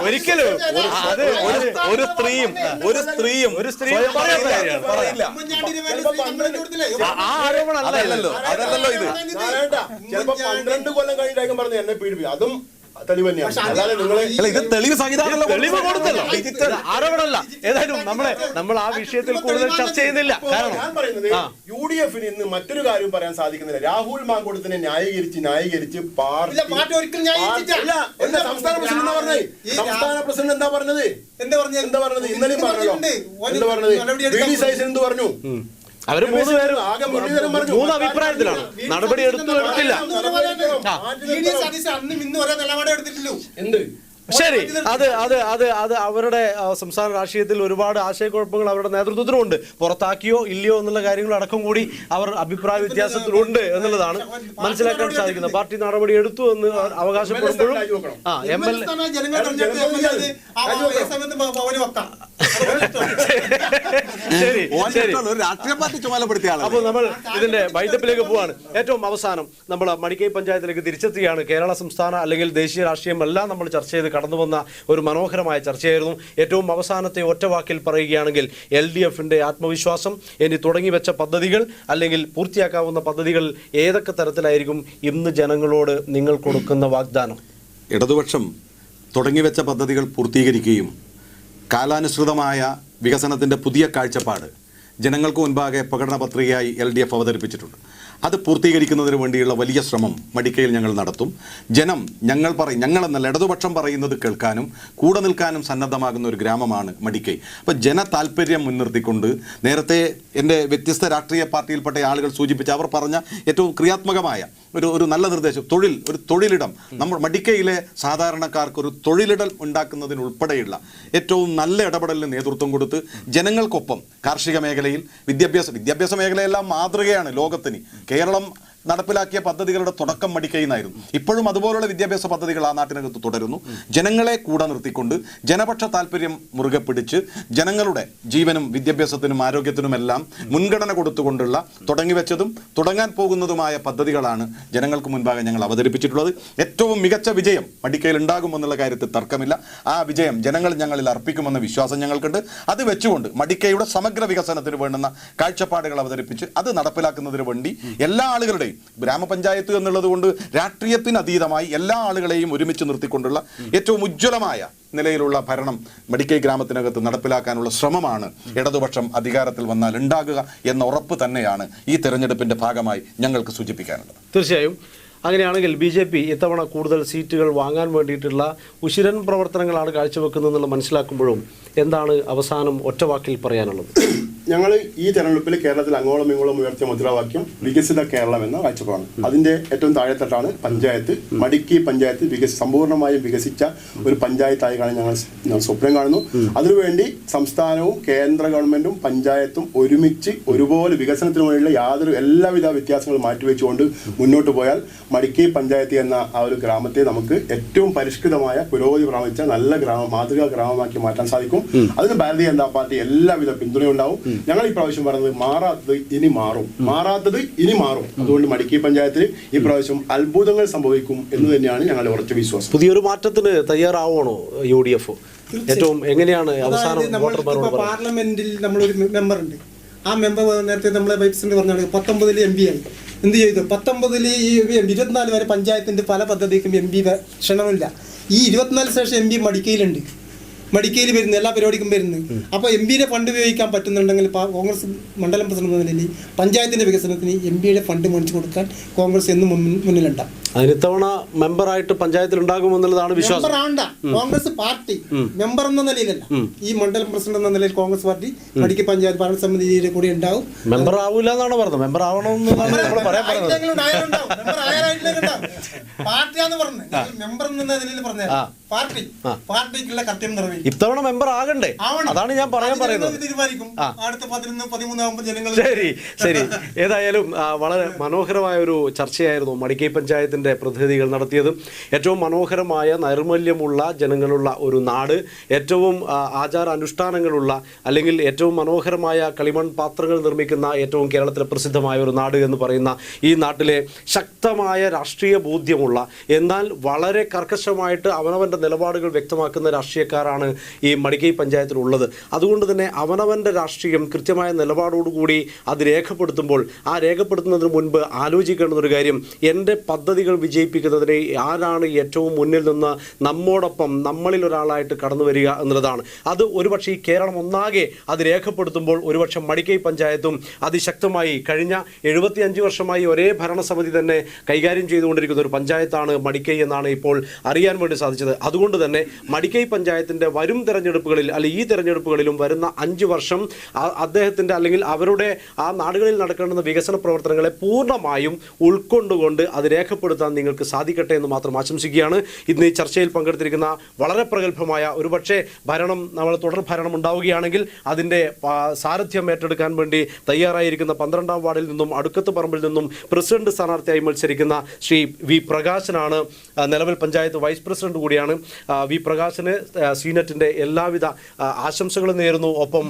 ഒരിക്കലും അത് ഒരു സ്ത്രീയും പറയില്ല. ആ ആരോപണം അതല്ലല്ലോ ഇത്. ചിലപ്പോ 12 കൊല്ലം കഴിഞ്ഞാൽ പറഞ്ഞു എന്നെ പീഡിപ്പിക്കും, അതും തെളിവ് തന്നെയാണ്. അല്ലാതെ നിങ്ങളെ ഇത് തെളിവ് സഹിതമല്ലോ, തെളിവ് കൊടുത്തല്ലോ, ആരോപണമല്ല. ഏതായാലും നമ്മൾ ആ വിഷയത്തിൽ കൂടുതൽ ചർച്ച ചെയ്യുന്നില്ല. കാരണം ഞാൻ പറയുന്നത് UDF-ന് ഇന്ന് മറ്റൊരു കാര്യം പറയാൻ സാധിക്കുന്നില്ല. രാഹുൽ മാങ്കൂട്ടത്തിനെ ന്യായീകരിച്ച് പാർട്ടി സംസ്ഥാന പ്രസിഡന്റ് എന്താ പറഞ്ഞത്? സംസ്ഥാന പ്രസിഡന്റ് എന്താ പറഞ്ഞത്? ഇന്നലെയും പറഞ്ഞല്ലോ. എന്താ പറഞ്ഞത്? VD സതീശൻ എന്ത് പറഞ്ഞു? അവര് 3 പേരും 3 അഭിപ്രായത്തിലാണ്. നടപടി എടുത്തില്ല. ശരി, അത് അവരുടെ സംസ്ഥാന രാഷ്ട്രീയത്തിൽ ഒരുപാട് ആശയക്കുഴപ്പങ്ങൾ അവരുടെ നേതൃത്വത്തിനുണ്ട്. പുറത്താക്കിയോ ഇല്ലയോ എന്നുള്ള കാര്യങ്ങൾ അടക്കം കൂടി അവർ അഭിപ്രായ വ്യത്യാസത്തിലുണ്ട് എന്നുള്ളതാണ് മനസ്സിലാക്കാൻ സാധിക്കുന്നത്. പാർട്ടി നടപടി എടുത്തു എന്ന് അവകാശപ്പെടുമ്പോഴും രാഷ്ട്രീയ പാർട്ടി ചുമതലപ്പെടുത്തിയ ആളാണ്. അപ്പോൾ നമ്മൾ ഇതിന്റെ വൈൻഡപ്പിലേക്ക് പോവാണ്. ഏറ്റവും അവസാനം നമ്മൾ മടിക്കൈ പഞ്ചായത്തിലേക്ക് തിരിച്ചെത്തുകയാണ്. കേരള സംസ്ഥാന അല്ലെങ്കിൽ ദേശീയ രാഷ്ട്രീയമെല്ലാം നമ്മൾ ചർച്ച ചെയ്ത് കടന്നു വന്ന ഒരു മനോഹരമായ ചർച്ചയായിരുന്നു. ഏറ്റവും അവസാനത്തെ ഒറ്റവാക്കിൽ പറയുകയാണെങ്കിൽ LDF-ന്റെ ആത്മവിശ്വാസം, ഇനി തുടങ്ങി വെച്ച പദ്ധതികൾ അല്ലെങ്കിൽ പൂർത്തിയാക്കാവുന്ന പദ്ധതികൾ ഏതൊക്കെ തരത്തിലായിരിക്കും ഇന്ന് ജനങ്ങളോട് നിങ്ങൾ കൊടുക്കുന്ന വാഗ്ദാനം? ഇടതുപക്ഷം തുടങ്ങിവെച്ച പദ്ധതികൾ പൂർത്തീകരിക്കുകയും കാലാനുസൃതമായ വികസനത്തിൻ്റെ പുതിയ കാഴ്ചപ്പാട് ജനങ്ങൾക്ക് മുൻപാകെ പ്രകടന പത്രികയായി LDF അവതരിപ്പിച്ചിട്ടുണ്ട്. അത് പൂർത്തീകരിക്കുന്നതിന് വേണ്ടിയുള്ള വലിയ ശ്രമം മടിക്കയിൽ ഞങ്ങൾ നടത്തും. ജനം ഞങ്ങളെന്നല്ല ഇടതുപക്ഷം പറയുന്നത് കേൾക്കാനും കൂടെ നിൽക്കാനും സന്നദ്ധമാകുന്ന ഒരു ഗ്രാമമാണ് മടിക്കൈ. അപ്പോൾ ജന താല്പര്യം മുൻനിർത്തിക്കൊണ്ട് നേരത്തെ എൻ്റെ വ്യത്യസ്ത രാഷ്ട്രീയ പാർട്ടിയിൽപ്പെട്ട ആളുകൾ സൂചിപ്പിച്ച അവർ പറഞ്ഞ ഏറ്റവും ക്രിയാത്മകമായ ഒരു നല്ല നിർദ്ദേശം, ഒരു തൊഴിലിടം, നമ്മൾ മടിക്കയിലെ സാധാരണക്കാർക്ക് ഒരു തൊഴിലിടം ഉണ്ടാക്കുന്നതിനുൾപ്പെടെയുള്ള ഏറ്റവും നല്ല ഇടപെടലിന് നേതൃത്വം കൊടുത്ത് ജനങ്ങൾക്കൊപ്പം കാർഷിക മേഖലയിൽ വിദ്യാഭ്യാസ മേഖലയെല്ലാം മാതൃകയാണ് ലോകത്തിന്. കേരളം നടപ്പിലാക്കിയ പദ്ധതികളുടെ തുടക്കം മടിക്കൈയിൽ നിന്നായിരുന്നു. ഇപ്പോഴും അതുപോലുള്ള വിദ്യാഭ്യാസ പദ്ധതികൾ ആ നാട്ടിനകത്ത് തുടരുന്നു. ജനങ്ങളെ കൂടെ നിർത്തിക്കൊണ്ട് ജനപക്ഷ താല്പര്യം മുറുകെ പിടിച്ച് ജനങ്ങളുടെ ജീവനും വിദ്യാഭ്യാസത്തിനും ആരോഗ്യത്തിനുമെല്ലാം മുൻഗണന കൊടുത്തുകൊണ്ടുള്ള തുടങ്ങിവെച്ചതും തുടങ്ങാൻ പോകുന്നതുമായ പദ്ധതികളാണ് ജനങ്ങൾക്ക് മുൻപാകെ ഞങ്ങൾ അവതരിപ്പിച്ചിട്ടുള്ളത്. ഏറ്റവും മികച്ച വിജയം മടിക്കയിൽ ഉണ്ടാകുമെന്നുള്ള കാര്യത്തിൽ തർക്കമില്ല. ആ വിജയം ജനങ്ങൾ ഞങ്ങളിൽ അർപ്പിക്കുമെന്ന വിശ്വാസം ഞങ്ങൾക്കുണ്ട്. അത് വെച്ചുകൊണ്ട് മടിക്കയുടെ സമഗ്ര വികസനത്തിന് വേണ്ടുന്ന കാഴ്ചപ്പാടുകൾ അവതരിപ്പിച്ച് അത് നടപ്പിലാക്കുന്നതിന് വേണ്ടി എല്ലാ ആളുകളുടെയും ഗ്രാമപഞ്ചായത്ത് എന്നുള്ളത് കൊണ്ട് രാഷ്ട്രീയത്തിന് അതീതമായി എല്ലാ ആളുകളെയും ഒരുമിച്ച് നിർത്തിക്കൊണ്ടുള്ള ഏറ്റവും ഉജ്ജ്വലമായ നിലയിലുള്ള ഭരണം മടിക്കൈ ഗ്രാമത്തിനകത്ത് നടപ്പിലാക്കാനുള്ള ശ്രമമാണ് ഇടതുപക്ഷം അധികാരത്തിൽ വന്നാൽ ഉണ്ടാകുക എന്ന ഉറപ്പ് തന്നെയാണ് ഈ തെരഞ്ഞെടുപ്പിന്റെ ഭാഗമായി ഞങ്ങൾക്ക് സൂചിപ്പിക്കാനുള്ളത്. തീർച്ചയായും അങ്ങനെയാണെങ്കിൽ BJP ഇത്തവണ കൂടുതൽ സീറ്റുകൾ വാങ്ങാൻ വേണ്ടിയിട്ടുള്ള ഉശിരൻ പ്രവർത്തനങ്ങളാണ് കാഴ്ചവെക്കുന്നതെന്നുള്ള മനസ്സിലാക്കുമ്പോഴും എന്താണ് അവസാനം ഒറ്റവാക്കിൽ പറയാനുള്ളത്? ഞങ്ങൾ ഈ തെരഞ്ഞെടുപ്പിൽ കേരളത്തിൽ അങ്ങോളം ഇങ്ങോളം ഉയർത്തിയ മുദ്രാവാക്യം വികസിത കേരളം എന്ന കാഴ്ചപ്പാടാണ്. അതിന്റെ ഏറ്റവും താഴെത്തട്ടാണ് പഞ്ചായത്ത്. മടിക്കി പഞ്ചായത്ത് സമ്പൂർണ്ണമായും വികസിച്ച ഒരു പഞ്ചായത്തായി ഞങ്ങൾ സ്വപ്നം കാണുന്നു. അതിനുവേണ്ടി സംസ്ഥാനവും കേന്ദ്ര ഗവൺമെന്റും പഞ്ചായത്തും ഒരുമിച്ച് ഒരുപോലെ വികസനത്തിന് വേണ്ടിയുള്ള എല്ലാവിധ വ്യത്യാസങ്ങളും മാറ്റിവെച്ചുകൊണ്ട് മുന്നോട്ട് പോയാൽ മടിക്കി പഞ്ചായത്ത് എന്ന ആ ഒരു ഗ്രാമത്തെ നമുക്ക് ഏറ്റവും പരിഷ്കൃതമായ പുരോഗതി പ്രാപിച്ച നല്ല മാതൃകാ ഗ്രാമമാക്കി മാറ്റാൻ സാധിക്കും. അതിന് ഭാരതീയ ജനതാ പാർട്ടി എല്ലാവിധ പിന്തുണയുണ്ടാവും. ഞങ്ങൾ ഈ പ്രാവശ്യം പറഞ്ഞത് മാറാത്തത് ഇനി മാറും, മാറാത്തത് ഇനി മാറും. അതുകൊണ്ട് മടിക്കി പഞ്ചായത്തിൽ ഈ പ്രാവശ്യം അത്ഭുതങ്ങൾ സംഭവിക്കും എന്ന് തന്നെയാണ് ഞങ്ങളുടെ ഉറച്ച വിശ്വാസം. പുതിയൊരു മാറ്റത്തിന് തയ്യാറാവണോ UDF? ഏറ്റവും എങ്ങനെയാണ് അവസാനം പാർലമെന്റിൽ നമ്മളൊരു മെമ്പർ ഉണ്ട്. ആ മെമ്പർ നേരത്തെ നമ്മളെ വൈസ് പ്രസിഡന്റ് പറഞ്ഞാണ് 19 MP ആയി. എന്ത് ചെയ്തു? 19 ഈ 24 വരെ പഞ്ചായത്തിന്റെ പല പദ്ധതിക്കും MP ക്ഷണമില്ല. ഈ 24 ശേഷം MP മടിക്കയിലുണ്ട്. മടിക്കയിൽ വരുന്നു, എല്ലാ പരിപാടിക്കും വരുന്നു. അപ്പോൾ MP-യുടെ ഫണ്ട് ഉപയോഗിക്കാൻ പറ്റുന്നുണ്ടെങ്കിൽ കോൺഗ്രസ് മണ്ഡലം പ്രസിഡന്റ് എന്ന നിലയിൽ പഞ്ചായത്തിന്റെ വികസനത്തിന് MP-യുടെ ഫണ്ട് മേടിച്ചു കൊടുക്കാൻ കോൺഗ്രസ് എന്നും മുന്നിലുണ്ടാവും. അതിന് ഇത്തവണ മെമ്പറായിട്ട് പഞ്ചായത്തിൽ ഉണ്ടാകുമെന്നുള്ളതാണ് വിശ്വാസം. മെമ്പർ ആണ്ട കോൺഗ്രസ് പാർട്ടി മെമ്പർ എന്ന നിലയിലല്ല, ഈ മണ്ഡലം പ്രസിഡന്റ് എന്ന നിലയിൽ കോൺഗ്രസ് പാർട്ടി മടിക്കി പഞ്ചായത്ത് ഭരണസമിതിയുടെ കൂടെ ഉണ്ടാവും. മെമ്പർ ആവൂല എന്നാണ് പറഞ്ഞത്. മെമ്പർ ആവണമെന്നാണ് പറയാൻ പറയുന്നത്. പാർട്ടിയാന്ന് പറഞ്ഞത്, മെമ്പർ എന്ന നിലയിൽ പറഞ്ഞ പാർട്ടി പാർട്ടിക്കുള്ള കർത്തവ്യം നിറവേറ്റും. ഇത്തവണ മെമ്പർ ആകണ്ടേ? അതാണ് ഞാൻ പറയുന്നത്. തീരുമാനിക്കും അടുത്ത 11-13 ആകുമ്പോൾ ജനങ്ങൾ. ശരി. ഏതായാലും വളരെ മനോഹരമായ ഒരു ചർച്ചയായിരുന്നു മടിക്കൈ പഞ്ചായത്തിന്റെ പ്രതിനിധികൾ നടത്തിയത്. ഏറ്റവും മനോഹരമായ നൈർമല്യമുള്ള ജനങ്ങളുള്ള ഒരു നാട്, ഏറ്റവും ആചാരാനുഷ്ഠാനങ്ങളുള്ള അല്ലെങ്കിൽ ഏറ്റവും മനോഹരമായ കളിമൺ പാത്രങ്ങൾ നിർമ്മിക്കുന്ന ഏറ്റവും കേരളത്തിലെ പ്രസിദ്ധമായ ഒരു നാട് എന്ന് പറയുന്ന ഈ നാട്ടിലെ ശക്തമായ രാഷ്ട്രീയ ബോധ്യമുള്ള എന്നാൽ വളരെ കർക്കശമായിട്ട് അവനവൻ്റെ നിലപാടുകൾ വ്യക്തമാക്കുന്ന രാഷ്ട്രീയക്കാരാണ് ഈ മടിക്കൈ പഞ്ചായത്തിലുള്ളത്. അതുകൊണ്ട് തന്നെ അവനവൻ്റെ രാഷ്ട്രീയം കൃത്യമായ നിലപാടോടുകൂടി അത് രേഖപ്പെടുത്തുമ്പോൾ ആ രേഖപ്പെടുത്തുന്നതിന് മുൻപ് ആലോചിക്കേണ്ടുന്നൊരു കാര്യം, എൻ്റെ പദ്ധതികൾ വിജയിപ്പിക്കുന്നതിന് ആരാണ് ഏറ്റവും മുന്നിൽ നിന്ന് നമ്മോടൊപ്പം നമ്മളിൽ ഒരാളായിട്ട് കടന്നു വരിക എന്നുള്ളതാണ്. അത് ഒരുപക്ഷെ ഈ കേരളം ഒന്നാകെ അത് രേഖപ്പെടുത്തുമ്പോൾ ഒരുപക്ഷെ മടിക്കൈ പഞ്ചായത്തും അതിശക്തമായി കഴിഞ്ഞ 75 വർഷമായി ഒരേ ഭരണസമിതി തന്നെ കൈകാര്യം ചെയ്തുകൊണ്ടിരിക്കുന്ന ഒരു പഞ്ചായത്താണ് മടിക്കൈ എന്നാണ് ഇപ്പോൾ അറിയാൻ വേണ്ടി സാധിച്ചത്. അതുകൊണ്ട് തന്നെ മടിക്കൈ പഞ്ചായത്തിൻ്റെ വരും തെരഞ്ഞെടുപ്പുകളിൽ അല്ലെങ്കിൽ ഈ തെരഞ്ഞെടുപ്പുകളിലും വരുന്ന 5 വർഷം അദ്ദേഹത്തിൻ്റെ അല്ലെങ്കിൽ അവരുടെ ആ നാടുകളിൽ നടക്കേണ്ടുന്ന വികസന പ്രവർത്തനങ്ങളെ പൂർണ്ണമായും ഉൾക്കൊണ്ടുകൊണ്ട് അത് രേഖപ്പെടുത്താൻ നിങ്ങൾക്ക് സാധിക്കട്ടെ എന്ന് മാത്രം ആശംസിക്കുകയാണ്. ഇന്ന് ഈ ചർച്ചയിൽ പങ്കെടുത്തിരിക്കുന്ന വളരെ പ്രഗത്ഭമായ ഒരുപക്ഷെ നമ്മൾ തുടർ ഭരണം ഉണ്ടാവുകയാണെങ്കിൽ അതിൻ്റെ സാരഥ്യം ഏറ്റെടുക്കാൻ വേണ്ടി തയ്യാറായിരിക്കുന്ന 12ാം വാർഡിൽ നിന്നും അടുക്കത്ത് പറമ്പിൽ നിന്നും പ്രസിഡന്റ് സ്ഥാനാർത്ഥിയായി മത്സരിക്കുന്ന ശ്രീ വി പ്രകാശനാണ്. നിലവിൽ പഞ്ചായത്ത് വൈസ് പ്രസിഡന്റ് കൂടിയാണ്. വി പ്രകാശന് സീനറ്റിൻ്റെ എല്ലാവിധ ആശംസകളും നേരുന്നു. ഒപ്പം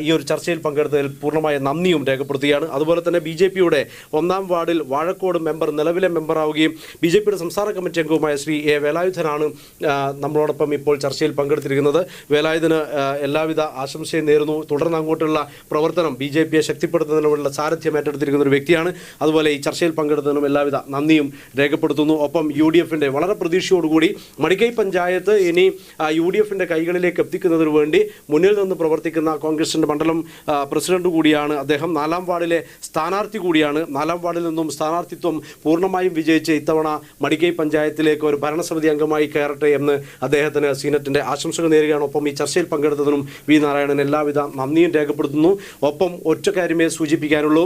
ഈ ഒരു ചർച്ചയിൽ പങ്കെടുത്തതിൽ പൂർണ്ണമായ നന്ദിയും രേഖപ്പെടുത്തുകയാണ്. അതുപോലെ തന്നെ BJP-യുടെ 1ാം വാർഡിൽ വാഴക്കോട് മെമ്പർ നിലവിലെ മെമ്പറാവുകയും BJP-യുടെ സംസ്ഥാന കമ്മിറ്റി അംഗവുമായ ശ്രീ A. വേലായുധനാണ് നമ്മളോടൊപ്പം ഇപ്പോൾ ചർച്ചയിൽ പങ്കെടുത്തിരിക്കുന്നത്. വേലായുധന് എല്ലാവിധ ആശംസയും നേരുന്നു. തുടർന്ന് അങ്ങോട്ടുള്ള പ്രവർത്തനം BJP-യെ ശക്തിപ്പെടുത്തുന്നതിനുള്ള സാരഥ്യം ഏറ്റെടുത്തിരിക്കുന്ന ഒരു വ്യക്തിയാണ്. അതുപോലെ ഈ ചർച്ചയിൽ പങ്കെടുത്തതിനും എല്ലാവിധ നന്ദിയും രേഖപ്പെടുത്തുന്നു. ഒപ്പം UDF-ന്റെ വളരെ പ്രതീക്ഷയോടുകൂടി മടിക്കൈ പഞ്ചായത്ത് ഇനി UDF-ന്റെ കൈകളിലേക്ക് എത്തിക്കുന്നതിന് വേണ്ടി മുന്നിൽ നിന്ന് പ്രവർത്തിക്കുന്ന കോൺഗ്രസിൻ്റെ മണ്ഡലം പ്രസിഡന്റ് കൂടിയാണ് അദ്ദേഹം. 4ാം വാർഡിലെ സ്ഥാനാർത്ഥി കൂടിയാണ്. 4ാം വാർഡിൽ നിന്നും സ്ഥാനാർത്ഥിത്വം പൂർണ്ണമായും വിജയിച്ച് ഇത്തവണ മടിക്കൈ പഞ്ചായത്തിലേക്ക് ഒരു ഭരണസമിതി അംഗമായി കയറട്ടെ എന്ന് അദ്ദേഹത്തിന് സീനറ്റിൻ്റെ ആശംസകൾ നേരുകയാണ്. ഒപ്പം ഈ ചർച്ചയിൽ പങ്കെടുത്തതിനും വി നാരായണൻ എല്ലാവിധ നന്ദിയും രേഖപ്പെടുത്തുന്നു. ഒപ്പം ഒറ്റ കാര്യമേ സൂചിപ്പിക്കാനുള്ളൂ,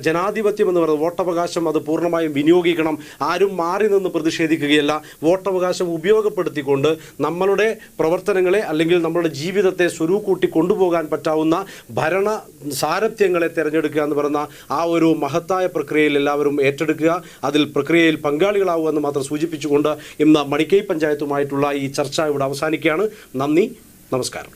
ജനാധിപത്യം എന്ന് പറയുന്നത് വോട്ടവകാശം അത് പൂർണ്ണമായും വിനിയോഗിക്കണം. ആരും മാറി നിന്ന് പ്രതിഷേധിക്കുകയല്ല, വോട്ടവകാശം ഉപയോഗപ്പെടുത്തിക്കൊണ്ട് നമ്മളുടെ പ്രവർത്തനങ്ങൾ തീരുമാനങ്ങളെ അല്ലെങ്കിൽ നമ്മുടെ ജീവിതത്തെ സ്വരൂകൂട്ടി കൊണ്ടുപോകാൻ പറ്റാവുന്ന ഭരണ സാരഥ്യങ്ങളെ തിരഞ്ഞെടുക്കുക എന്ന് പറയുന്ന ആ ഒരു മഹത്തായ പ്രക്രിയയിൽ എല്ലാവരും ഏറ്റെടുക്കുക, അതിൽ പ്രക്രിയയിൽ പങ്കാളികളാവുക എന്ന് മാത്രം സൂചിപ്പിച്ചുകൊണ്ട് ഇന്ന് മടിക്കൈ പഞ്ചായത്തുമായിട്ടുള്ള ഈ ചർച്ച ഇവിടെ അവസാനിക്കുകയാണ്. നന്ദി, നമസ്കാരം.